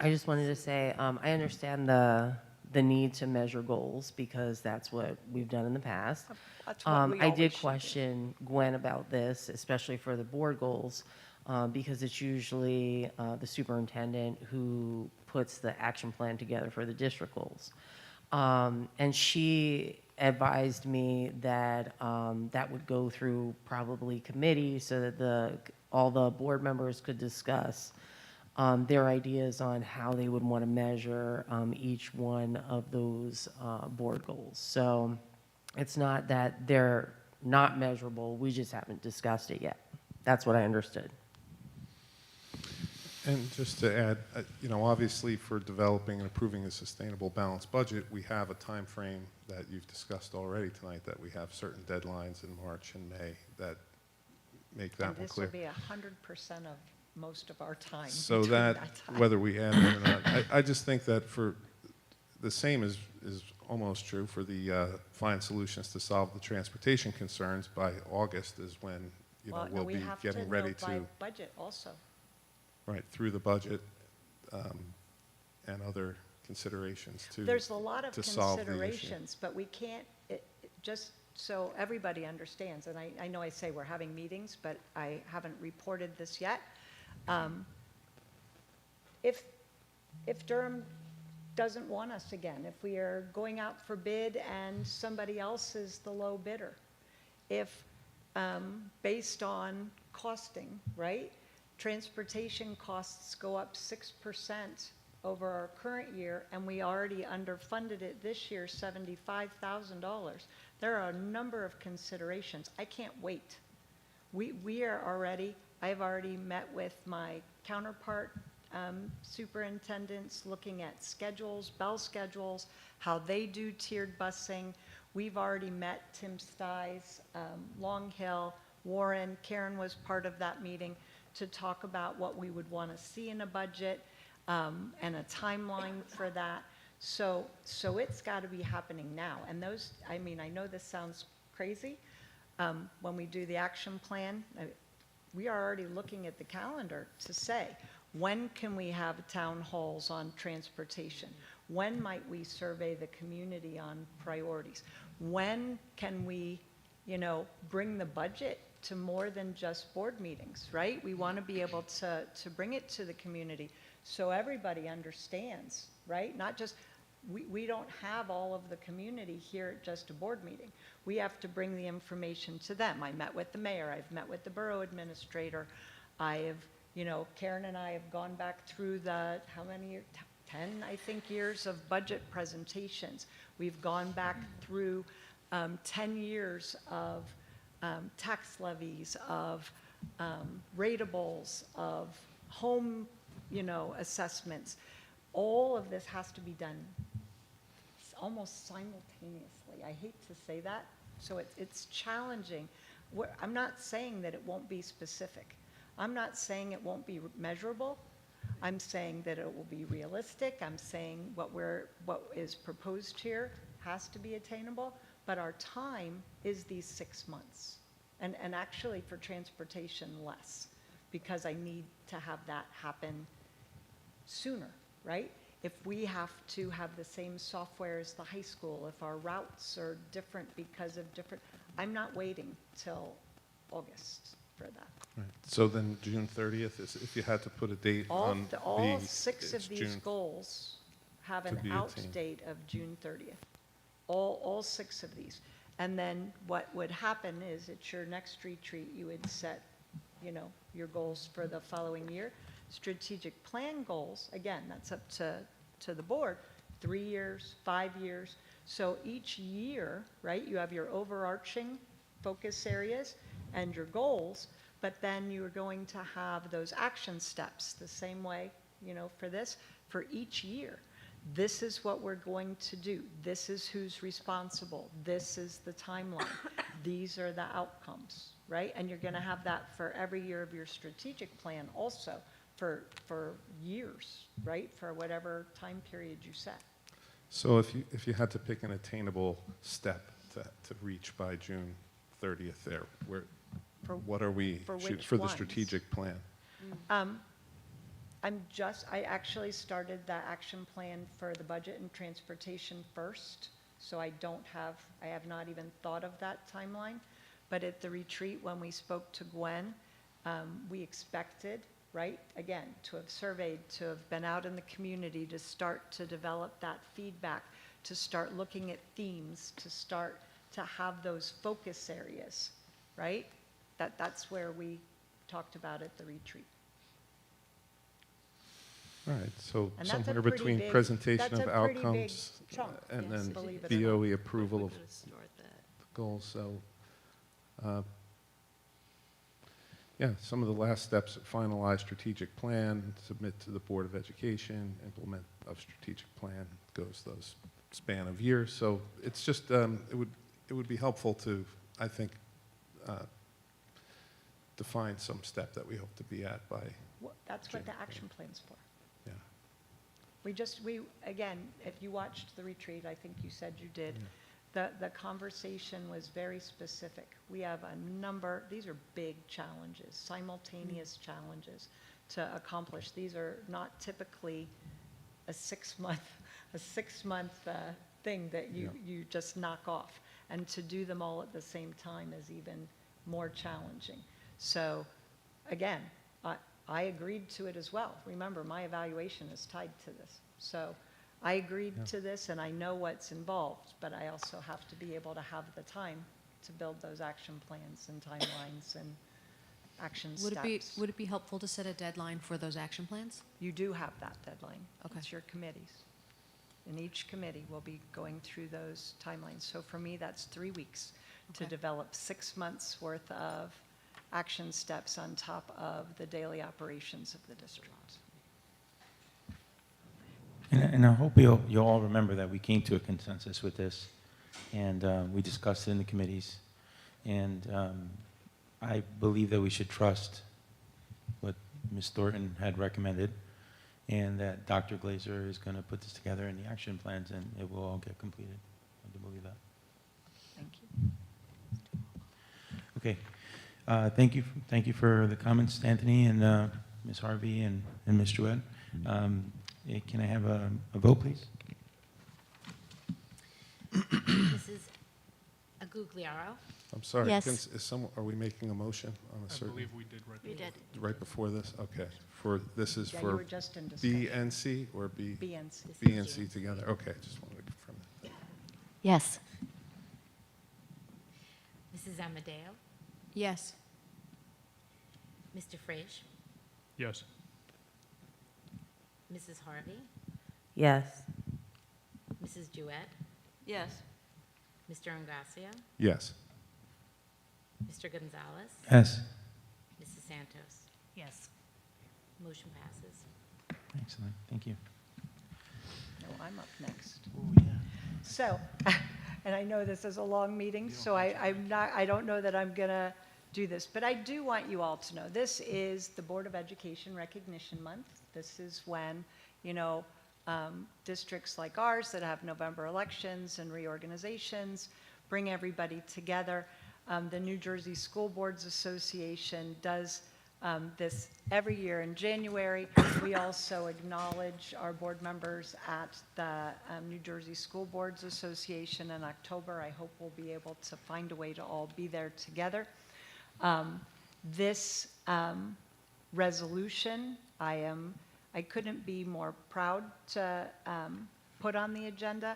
just wanted to say, I understand the the need to measure goals because that's what we've done in the past. That's what we I always did should do. question Gwen about this, especially for the board goals, because it's usually the superintendent who puts the action plan together for the district goals. And she advised me that that would go through probably committee so that all the board members could discuss their ideas on how they would want to measure each one of those board goals. So it's not that they're not measurable, we just haven't discussed it yet. That's what I understood. And just to add, obviously for developing and approving a sustainable balanced budget, we have a time frame that you've discussed already tonight, that we have certain deadlines in March and May that make that And one this will clear. be 100% of most of our time. So between that, time. whether we add it or not, I just think that for, the same is almost true for the find solutions to solve the transportation concerns. By August is when, Well, no, we'll we be have getting to ready know by to, budget also. right, through the budget and other considerations There's a lot of to solve the issue. considerations, but we can't, just so everybody understands, and I know I say we're having meetings, but I haven't reported this yet. If Durham doesn't want us again, if we are going out for bid and somebody else is the low bidder, if based on costing, right? Transportation costs go up 6% over our current year, and we already underfunded it this year, $75,000. There are a number of considerations. I can't wait. We are already, I've already met with my counterpart superintendents, looking at schedules, bell schedules, how they do tiered busing. We've already met Tim Sties, Long Hill, Warren. Karen was part of that meeting to talk about what we would want to see in a budget and a timeline for that. So it's got to be happening now. And those, I mean, I know this sounds crazy. When we do the action plan, we are already looking at the calendar to say, when can we have town halls on transportation? When might we survey the community on priorities? When can we, bring the budget to more than just board meetings, right? We want to be able to bring it to the community so everybody understands, right? Not just, we don't have all of the community here at just a board meeting. We have to bring the information to them. I met with the mayor, I've met with the borough administrator, I have, Karen and I have gone back through the, how many years? 10, I think, years of budget presentations. We've gone back through 10 years of tax levies, of ratables, of home, assessments. All of this has to be done almost simultaneously. I hate to say that, so it's challenging. I'm not saying that it won't be specific. I'm not saying it won't be measurable. I'm saying that it will be realistic. I'm saying what is proposed here has to be attainable, but our time is these 6 months. And actually for transportation less, because I need to have that happen sooner, right? If we have to have the same software as the high school, if our routes are different because of different, I'm not waiting till August for that. Right. So then June 30th, is if you had to put a date on All 6 of it's these June goals have to an be out attained. date of June 30th. All 6 of these. And then what would happen is at your next retreat, you would set, your goals for the following year. Strategic plan goals, again, that's up to the board, 3 years, 5 years. So each year, right, you have your overarching focus areas and your goals, but then you are going to have those action steps the same way, for this, for each year. This is what we're going to do. This is who's responsible. This is the timeline. These are the outcomes, right? And you're going to have that for every year of your strategic plan also for years, right? For whatever time period you set. So if you had to pick an attainable step to reach by June 30th there, what are we for which for the ones? strategic plan? I actually started the action plan for the budget and transportation first, so I have not even thought of that timeline. But at the retreat, when we spoke to Gwen, we expected, right, again, to have surveyed, to have been out in the community, to start to develop that feedback, to start looking at themes, to start to have those focus areas, right? That's where we talked about at the retreat. All right, so And that's a somewhere pretty between big- presentation that's of a pretty big outcomes chunk, and yes, then believe it or not. BOE approval of We're gonna start that. goals, so, yeah, some of the last steps: finalize strategic plan, submit to the Board of Education, implement of strategic plan, goes those span of years. So it's just, it would be helpful to, I think, define some step that we hope to be at by, Well, that's what the action plan's for. yeah. Again, if you watched the retreat, I think you said you did, the conversation was very specific. We have a number, these are big challenges, simultaneous challenges to accomplish. These are not typically a six-month thing that you just knock off. And to do them all at the same time is even more challenging. So, again, I agreed to it as well. Remember, my evaluation is tied to this. So I agreed to this, and I know what's involved, but I also have to be able to have the time to build those action plans and timelines and action steps. Would it be helpful to set a deadline for those action plans? You do have that deadline. Okay. It's your committees. And each committee will be going through those timelines. So for me, that's 3 weeks to Okay. develop 6 months' worth of action steps on top of the daily operations of the district. And I hope you'll all remember that we came to a consensus with this, and we discussed it in the committees. And I believe that we should trust what Ms. Thornton had recommended, and that Dr. Glazer is going to put this together in the action plans, and it will all get completed. I do believe that. Thank you. Okay. Thank you for the comments, Anthony and Ms. Harvey and Ms. Jouett. Can I have a vote, please? Mrs. Agugliaro? I'm sorry. Yes. Are we making a motion on a I certain? believe we did right We before. did. Right before this? Okay. This is Yeah, you for were just in B discussion. and C or B? B and C. B and C together. Okay, just wanted to confirm that. Yes. Mrs. Amadeo? Yes. Mr. Frage? Yes. Mrs. Harvey? Yes. Mrs. Jouett? Yes. Mr. Angasio? Yes. Mr. Gonzalez? Yes. Mrs. Santos? Yes. Motion passes. Excellent. Thank you. No, I'm up next. Oh, yeah. So, and I know this is a long meeting, so I don't know that I'm going to do this, but I do want you all to know, this is the Board of Education Recognition Month. This is when, districts like ours that have November elections and reorganizations bring everybody together. The New Jersey School Boards Association does this every year in January. We also acknowledge our board members at the New Jersey School Boards Association in October. I hope we'll be able to find a way to all be there together. This resolution, I couldn't be more proud to put on the agenda.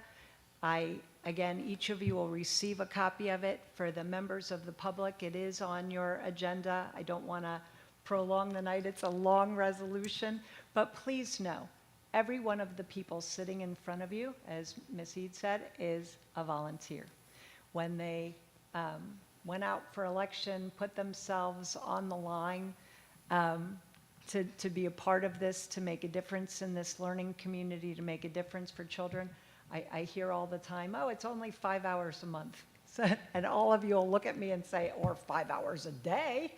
Again, each of you will receive a copy of it. For the members of the public, it is on your agenda. I don't want to prolong the night. It's a long resolution. But please know, every one of the people sitting in front of you, as Ms. Eid said, is a volunteer. When they went out for election, put themselves on the line to be a part of this, to make a difference in this learning community, to make a difference for children. I hear all the time, oh, it's only 5 hours a month. And all of you will look at me and say, or 5 hours a day.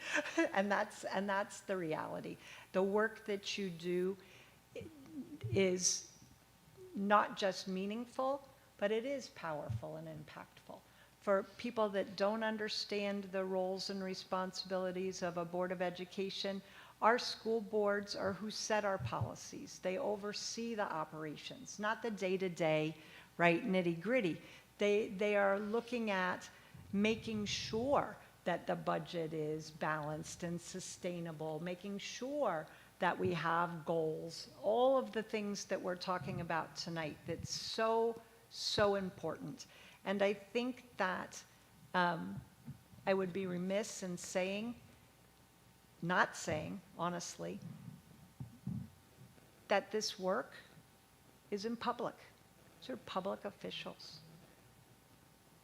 and that's the reality. The work that you do is not just meaningful, but it is powerful and impactful. For people that don't understand the roles and responsibilities of a Board of Education, Our school boards are who set our policies. They oversee the operations, not the day-to-day, right, nitty-gritty. They are looking at making sure that the budget is balanced and sustainable, making sure that we have goals, all of the things that we're talking about tonight that's so, so important. And I think that I would be remiss in saying, not saying, honestly, that this work is in public. These are public officials,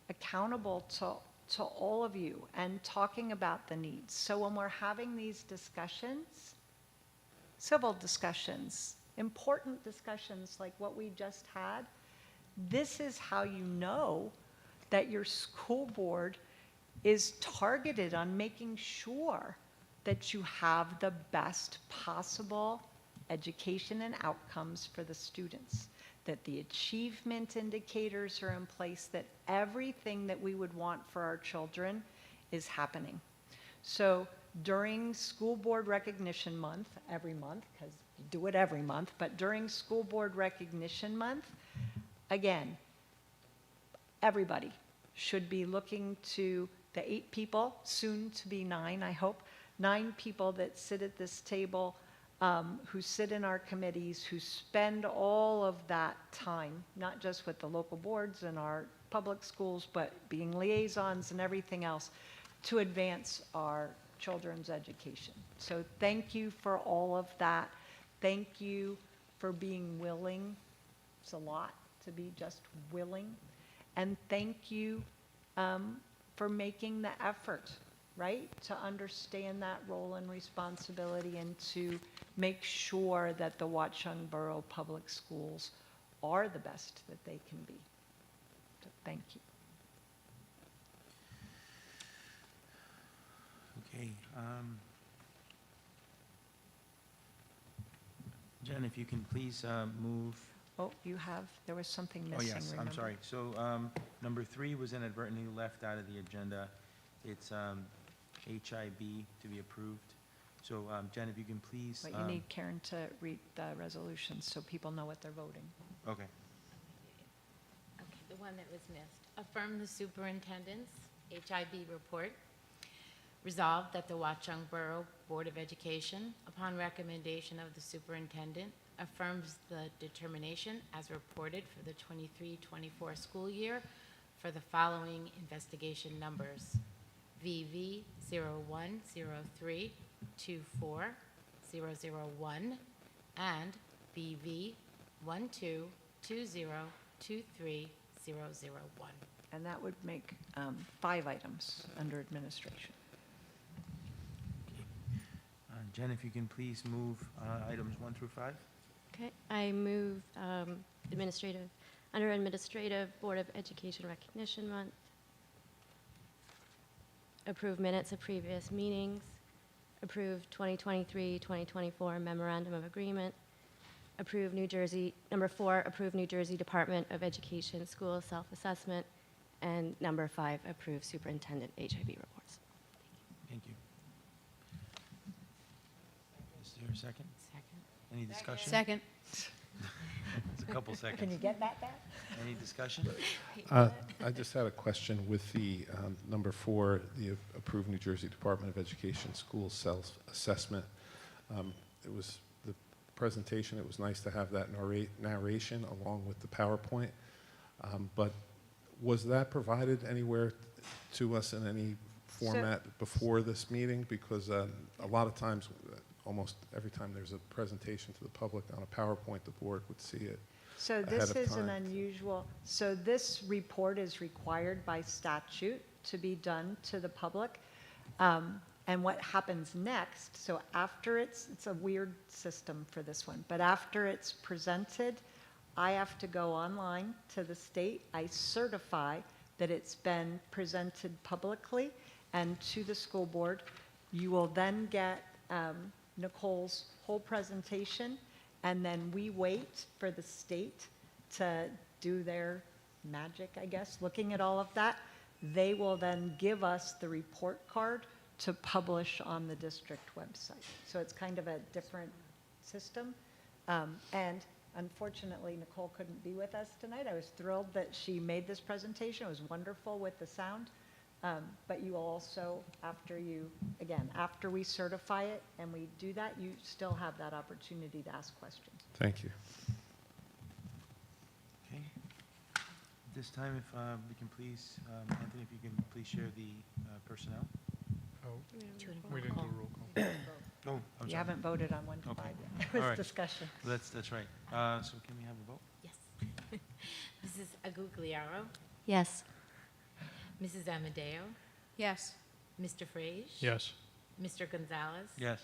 accountable to all of you and talking about the needs. So when we're having these discussions, civil discussions, important discussions like what we just had, this is how you know that your school board is targeted on making sure that you have the best possible education and outcomes for the students, that the achievement indicators are in place, that everything that we would want for our children is happening. So during School Board Recognition Month, every month, because you do it every month, but during School Board Recognition Month, again, everybody should be looking to the 8 people, soon to be 9, I hope, 9 people that sit at this table, who sit in our committees, who spend all of that time, not just with the local boards and our public schools, but being liaisons and everything else to advance our children's education. So thank you for all of that. Thank you for being willing. It's a lot to be just willing. And thank you for making the effort, right, to understand that role and responsibility and to make sure that the Watchung Borough Public Schools are the best that they can be. So thank you. Okay. Jen, if you can please move. Oh, there was something Oh, missing, yes, remember? I'm sorry. So number 3 was inadvertently left out of the agenda. It's HIB to be approved. So Jen, if you can please. But you need Karen to read the resolutions so people know what they're voting. Okay. Okay, the one that was missed. Affirm the superintendent's HIB report. Resolved that the Watchung Borough Board of Education, upon recommendation of the superintendent, affirms the determination as reported for the 23-24 school year for the following investigation numbers: VV 0103 24001 and BV 1220230001. And that would make 5 items under administration. Jen, if you can please move items 1 through 5. Okay, I move under Administrative Board of Education Recognition Month. Approve minutes of previous meetings. Approve 2023-2024 Memorandum of Agreement. Approve number 4, approve New Jersey Department of Education School Self-Assessment. And number 5, approve Superintendent HIB reports. Thank you. Is there a second? Second. Any discussion? Second. It's a couple seconds. Can you get that back? Any discussion? I just had a question with the number 4, the approved New Jersey Department of Education school self-assessment. It was the presentation, it was nice to have that narration along with the PowerPoint. But was that provided anywhere to us in any format before this meeting? Because a lot of times, almost every time there's a presentation to the public on a PowerPoint, the board would see it. So ahead this of is an time. unusual, so this report is required by statute to be done to the public. And what happens next, so after it's a weird system for this one, but after it's presented, I have to go online to the state. I certify that it's been presented publicly and to the school board. You will then get Nicole's whole presentation, and then we wait for the state to do their magic, I guess, looking at all of that. They will then give us the report card to publish on the district website. So it's kind of a different system. And unfortunately, Nicole couldn't be with us tonight. I was thrilled that she made this presentation. It was wonderful with the sound. But you will also, after we certify it and we do that, you still have that opportunity to ask questions. Thank you. Okay. This time, if we can please, Anthony, if you can please share the personnel. We didn't do a roll Oh, I'm You sorry. haven't voted on 1 to 5 Okay. yet. It was All right. discussion. That's right. So can we have a vote? Yes. Mrs. Agugliaro, Yes. Mrs. Amadeo, Yes. Mr. Frage. Yes. Mr. Gonzalez. Yes.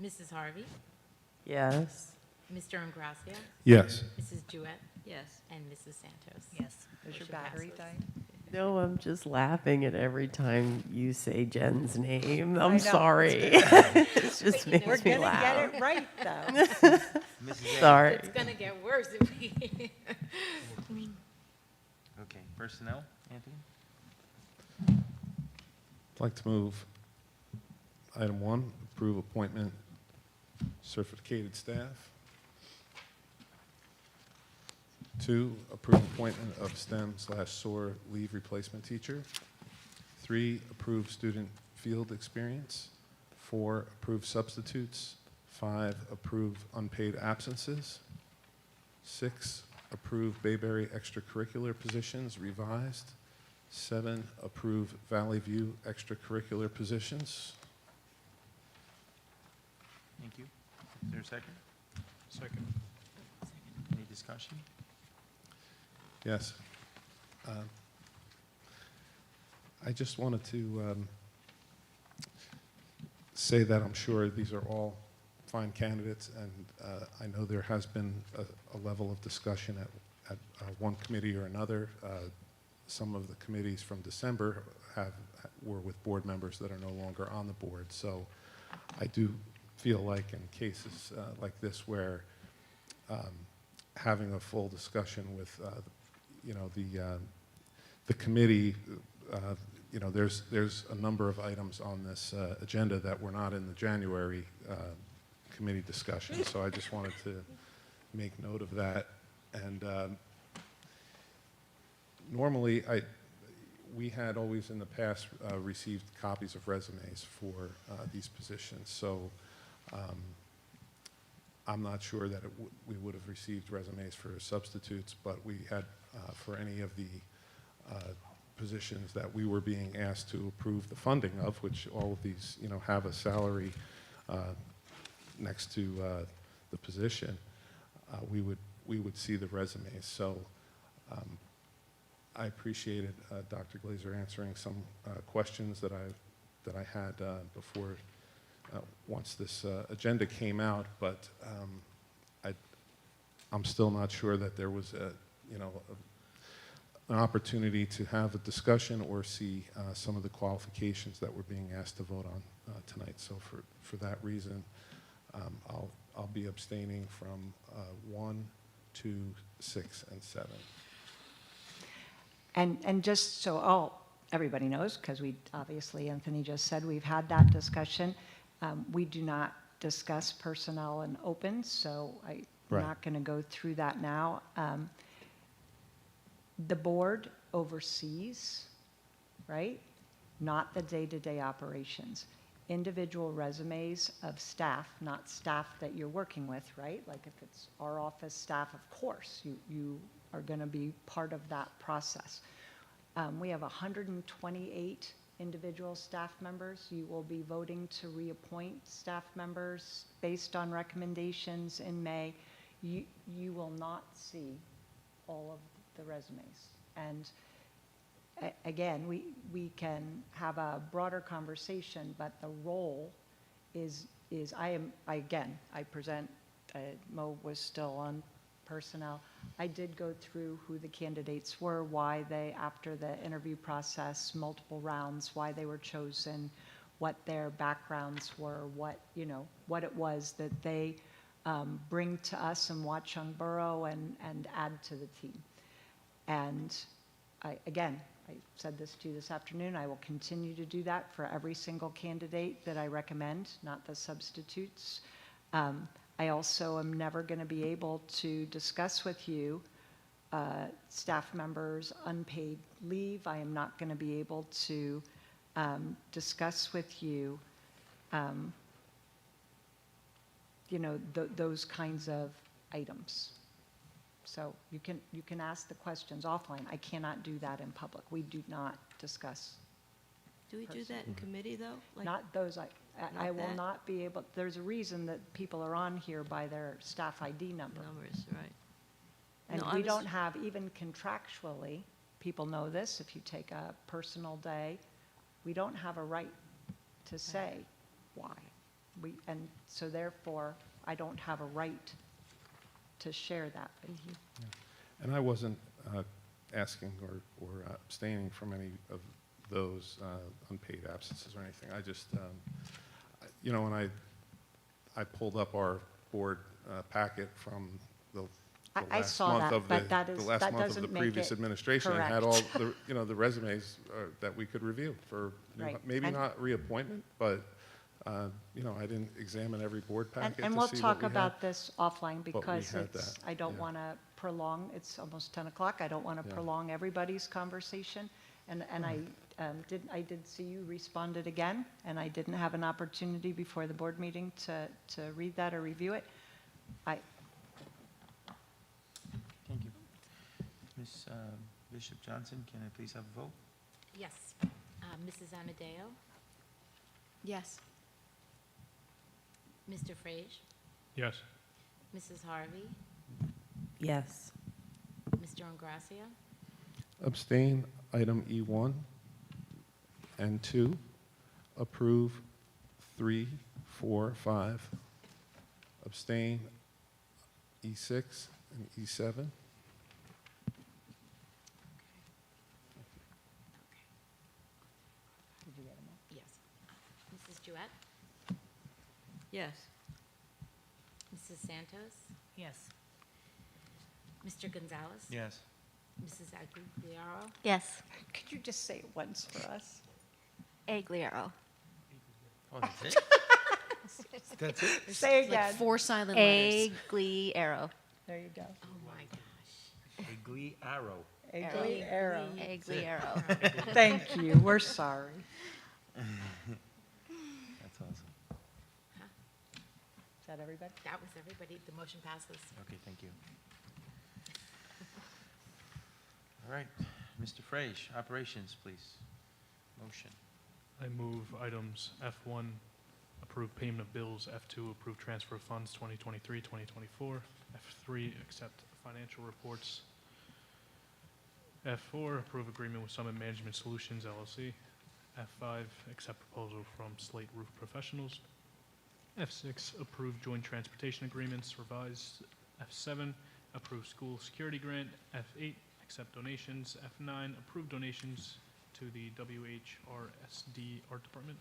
Mrs. Harvey, Yes. Mr. Ingracia, Yes. Mrs. Jewett, Yes. and Mrs. Santos. Yes. Is your Motion battery passes. dying? No, I'm just laughing at every time you say Jen's name. I I'm know. sorry. It just makes We're me going to laugh. get it right, though. Mrs. A. Sorry. It's gonna get worse if we. Okay, personnel, Anthony? I'd like to move item 1, approve appointment certificated staff. 2, approve appointment of STEM/SOAR leave replacement teacher. 3, approve student field experience. 4, approve substitutes. 5, approve unpaid absences. 6, approve Bayberry extracurricular positions revised. 7, approve Valley View extracurricular positions. Thank you. Is there a second? Second. Any discussion? Yes. I just wanted to say that I'm sure these are all fine candidates, and I know there has been a level of discussion at one committee or another. Some of the committees from December were with board members that are no longer on the board. So I do feel like in cases like this where having a full discussion with the committee, there's a number of items on this agenda that were not in the January committee discussion. So I just wanted to make note of that. And normally, we had always in the past received copies of resumes for these positions. So I'm not sure that we would have received resumes for substitutes, but we had for any of the positions that we were being asked to approve the funding of, which all of these, have a salary next to the position, we would see the resumes. So I appreciated Dr. Glazer answering some questions that I had before once this agenda came out, but I'm still not sure that there was an opportunity to have a discussion or see some of the qualifications that we're being asked to vote on tonight. So for that reason, I'll be abstaining from 1, 2, 6, and 7. And just so everybody knows, because obviously Anthony just said we've had that discussion, we do not discuss personnel in open, so I'm Right. not going to go through that now. The board oversees, right? Not the day-to-day operations. Individual resumes of staff, not staff that you're working with, right? Like if it's our office staff, of course, you are going to be part of that process. We have 128 individual staff members. You will be voting to reappoint staff members based on recommendations in May. You will not see all of the resumes. And again, we can have a broader conversation, but the role is I present, Mo was still on personnel. I did go through who the candidates were, why they, after the interview process, multiple rounds, why they were chosen, what their backgrounds were, what it was that they bring to us in Watchung Borough and add to the team. And I I said this to you this afternoon, I will continue to do that for every single candidate that I recommend, not the substitutes. I also am never going to be able to discuss with you staff members' unpaid leave. I am not going to be able to discuss with you, those kinds of items. So you can ask the questions offline. I cannot do that in public. We do not discuss. Do we do that in committee, though? Like, Not those, I will that? not be able, there's a reason that people are on here by their staff ID number. numbers, right? And No, I we was- don't have, even contractually, people know this, if you take a personal day, we don't have a right to say why. And so therefore, I don't have a right to share that with you. And I wasn't asking or abstaining from any of those unpaid absences or anything. I just, when I pulled up our board packet from the I last saw month that, of but the last month of the doesn't make previous it administration, and had correct. all the resumes that we could review for Right. maybe And- not reappointment, but I didn't examine every board packet to see And what we'll we talk had. about this offline we because had it's, that, I don't yeah. want to prolong, it's almost 10 o'clock. I don't want to Yeah. prolong everybody's conversation. And I did see you responded again, and I didn't have an opportunity before the board meeting to read that or review it. Thank you. Ms. Bishop Johnson, can I please have a vote? Yes. Mrs. Amadeo, Yes. Mr. Frage, Yes. Mrs. Harvey, Yes. Mr. Ingracia, Abstain, item E1 and 2. Approve 3, 4, 5. Abstain, E6 and E7. Did you get them all? yes. Mrs. Jewett, Yes. Mrs. Santos, Yes. Mr. Gonzalez, Yes. Mrs. Aguilera, Yes. Could you just say it once for us? Agliero. Oh, that's it? That's it? Say Like again. 4 silent letters. Agliero. There you go. oh my gosh. A glee arrow. Agley Arrow. Agliero. Thank you. We're sorry. That's awesome. Is that everybody? That was everybody, the motion passes. Okay, thank you. All right, Mr. Frage, operations, please. Motion. I move items F1, approve payment of bills, F2, approve transfer of funds 2023, 2024, F3, accept financial reports, F4, approve agreement with Summit Management Solutions LLC, F5, accept proposal from Slate Roof Professionals, F6, approve joint transportation agreements revised, F7, approve school security grant, F8, accept donations, F9, approve donations to the WHRSD Art Department,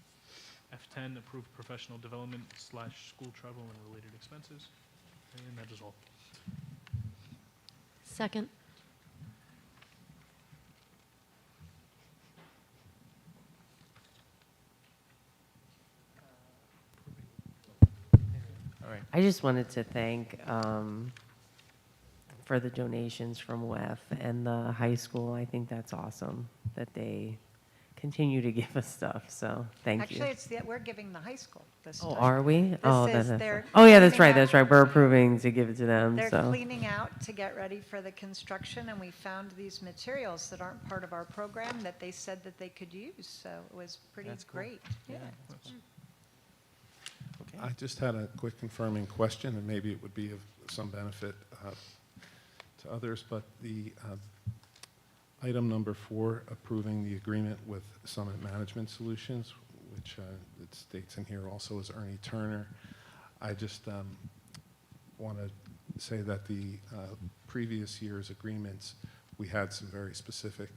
F10, approve professional development / school travel and related expenses, and that is all. Second. All right. I just wanted to thank for the donations from WEF and the high school. I think that's awesome that they continue to give us stuff, so thank you. Actually, we're giving the high school this Oh, time. are we? Oh, is that's, they're oh, yeah, that's cleaning right, out- that's right. We're approving to give it to them, They're so. cleaning out to get ready for the construction, and we found these materials that aren't part of our program that they said that they could use, so it was pretty That's cool. great. Yeah. that's- Okay. I just had a quick confirming question, and maybe it would be of some benefit to others, but the item number 4, approving the agreement with Summit Management Solutions, which it states in here also is Ernie Turner. I just want to say that the previous year's agreements, we had some very specific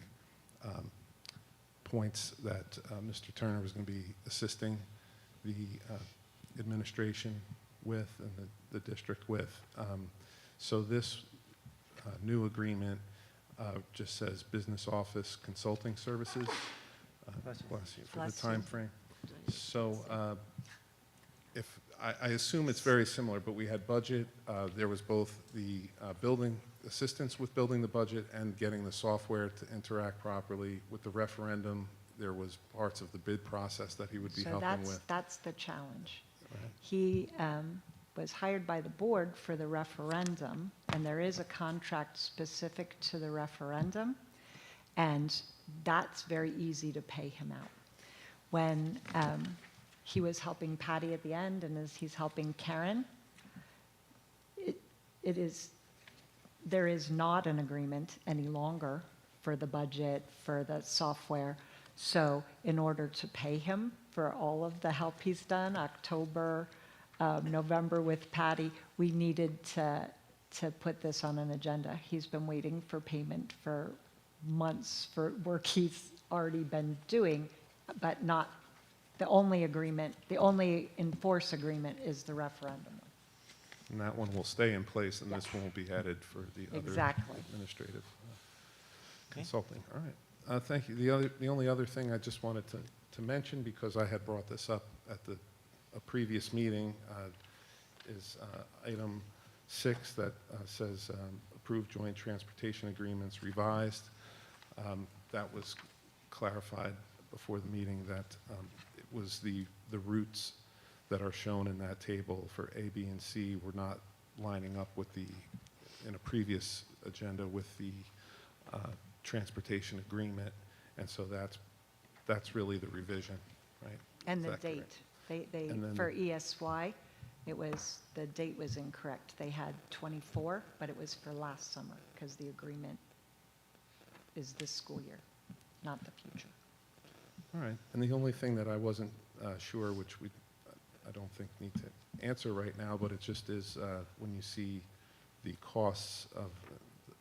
points that Mr. Turner was going to be assisting the administration with and the district with. So this new agreement just says Business Office Consulting Services. Bless you for the Bless you. time frame. So I assume it's very similar, but we had budget. There was both the building assistance with building the budget and getting the software to interact properly. With the referendum, there was parts of the bid process that he would be helping with. That's the challenge. Right. He was hired by the board for the referendum, and there is a contract specific to the referendum, and that's very easy to pay him out. When he was helping Patty at the end, and as he's helping Karen, there is not an agreement any longer for the budget, for the software. So in order to pay him for all of the help he's done, October, November with Patty, we needed to put this on an agenda. He's been waiting for payment for months for work he's already been doing, but not, the only agreement, the only enforced agreement is the referendum. And that one will stay in place, and Yeah. this one will be added for the other Exactly. administrative Okay. consulting. All right. Thank you. The only other thing I just wanted to mention, because I had brought this up at a previous meeting, is item 6 that says approved joint transportation agreements revised. That was clarified before the meeting that it was the routes that are shown in that table for A, B, and C were not lining up with in a previous agenda with the transportation agreement, and so that's really the revision, right? And Is the that correct? date, And then for ESY, the date was incorrect. They had 24, but it was for last summer, because the agreement is this school year, not the future. All right, and the only thing that I wasn't sure, which I don't think need to answer right now, but it just is when you see the costs of,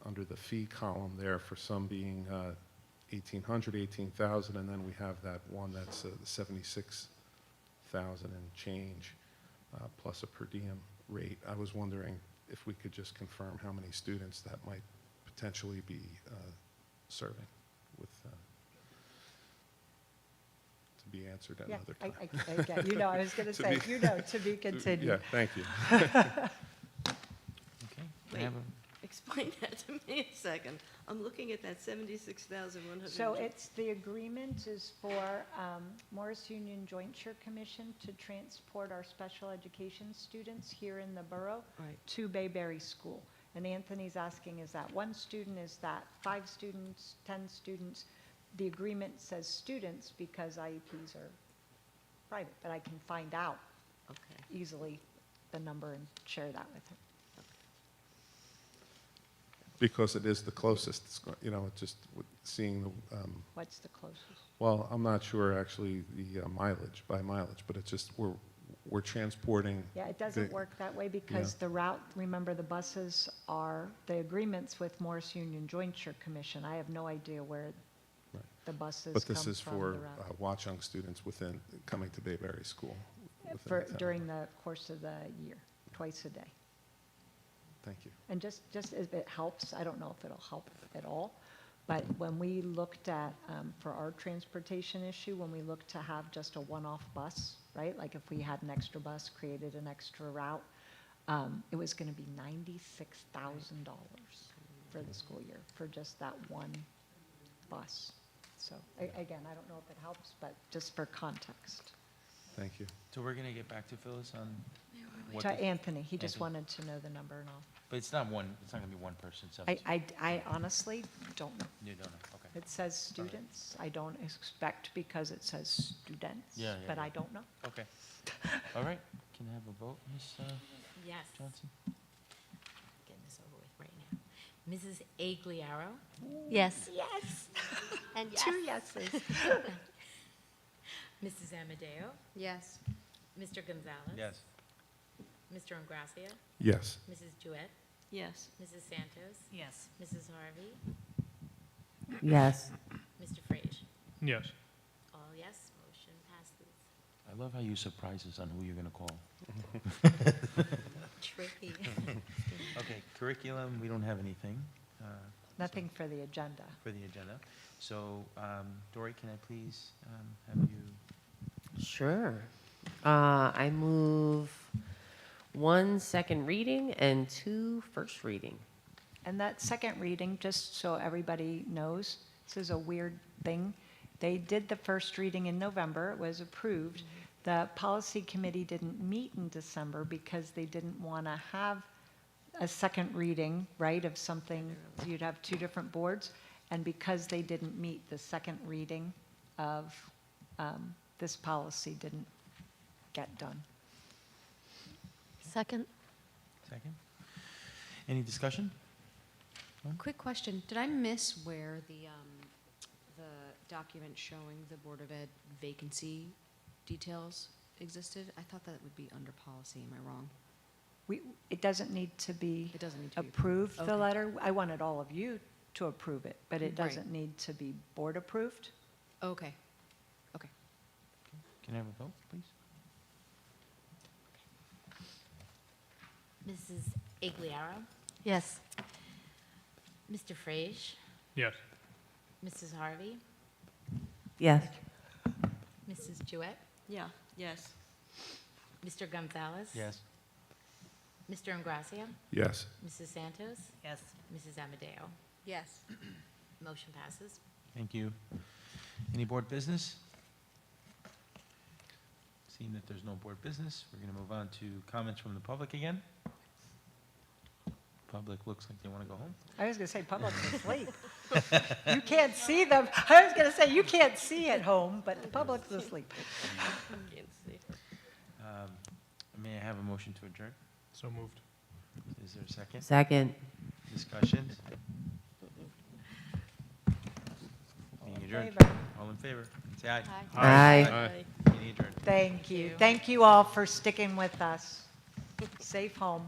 under the fee column there, for some being 1,800, 18,000, and then we have that one that's 76,000 and change, plus a per diem rate. I was wondering if we could just confirm how many students that might potentially be serving with, to be answered Yeah, another time. I get, I was going to To say, be- to be continued. Yeah, thank you. Okay. Can I Wait, have a- explain that to me a second. I'm looking at that 76,100. So the agreement is for Morris Union Jointure Commission to transport our special education students here in the borough Right. to Bayberry School. And Anthony's asking, is that 1 student, is that 5 students, 10 students? The agreement says students because IEPs are private, but I can find out Okay. easily the number and share that with him. Because it is the closest, just seeing the, What's the closest? well, I'm not sure actually the mileage, by mileage, but it's just, we're transporting. Yeah, it doesn't the- work that way because the route, remember, the buses are, the agreements with Morris Union Jointure Commission. I have no idea where Right. the buses But come this is from. for the route. Watchung students coming to Bayberry School. within For, the town. during the course of the year, twice a day. Thank you. And just if it helps, I don't know if it'll help at all, but when we looked at, for our transportation issue, when we looked to have just a one-off bus, right? Like if we had an extra bus, created an extra route, it was gonna be $96,000 for the school year, for just that one bus. So, again, I don't know if it helps, but just for context. Thank you. So we're going to get back to Phyllis on what, To Anthony, he just Anthony. wanted to know the number and all. but it's not going to be one person, so. I honestly don't know. You don't know, okay. It says students. I don't expect because it says students, Yeah, but yeah. I don't know. Okay. All right, can I have a vote, Ms. Yes. Johnson? Getting this over with right now. Mrs. Agliaro, Yes. Yes. And Two yeses. Mrs. Amadeo, Yes. Mr. Gonzalez. Yes. Mr. Ingracia, Yes. Mrs. Jewett, Yes. Mrs. Santos, Yes. Mrs. Harvey, Yes. Mr. Frage. Yes. All yes, motion passes. I love how you surprise us on who you're going to call. Tricky. Okay, curriculum, we don't have anything. Nothing for the agenda. for the agenda. So, Dory, can I please have you? Sure. I move 1 second reading and 2 first reading. And that second reading, just so everybody knows, this is a weird thing. They did the first reading in November, it was approved. The policy committee didn't meet in December because they didn't want to have a second reading, right, of something, you'd have 2 different boards. And because they didn't meet, the second reading of this policy didn't get done. Second? Second. Any discussion? Quick question, did I miss where the document showing the Board of Ed vacancy details existed? I thought that would be under policy, am I wrong? It doesn't need to be It doesn't need to be approved, the Okay. letter. I wanted all of you to approve it, but it Right. doesn't need to be board approved. Okay, okay. Can I have a vote, please? Mrs. Igliaro, Yes. Mr. Frage, Yes. Mrs. Harvey, Yes. Mrs. Jewett, Yeah, yes. Mr. Gonzalez. Yes. Mr. Ingracia, Yes. Mrs. Santos, Yes. Mrs. Amadeo. Yes. Motion passes. Thank you. Any board business? Seeing that there's no board business, we're going to move on to comments from the public again. Public looks like they want to go home. I was going to say public's asleep. You can't see them. I was going to say you can't see at home, but the public's asleep. May I have a motion to adjourn? So moved. Is there a second? Second. Discussions? Meeting adjourned. Favor. All in favor? Say aye. Aye. Meeting adjourned. Thank you. Thank you all for sticking with us. Safe home.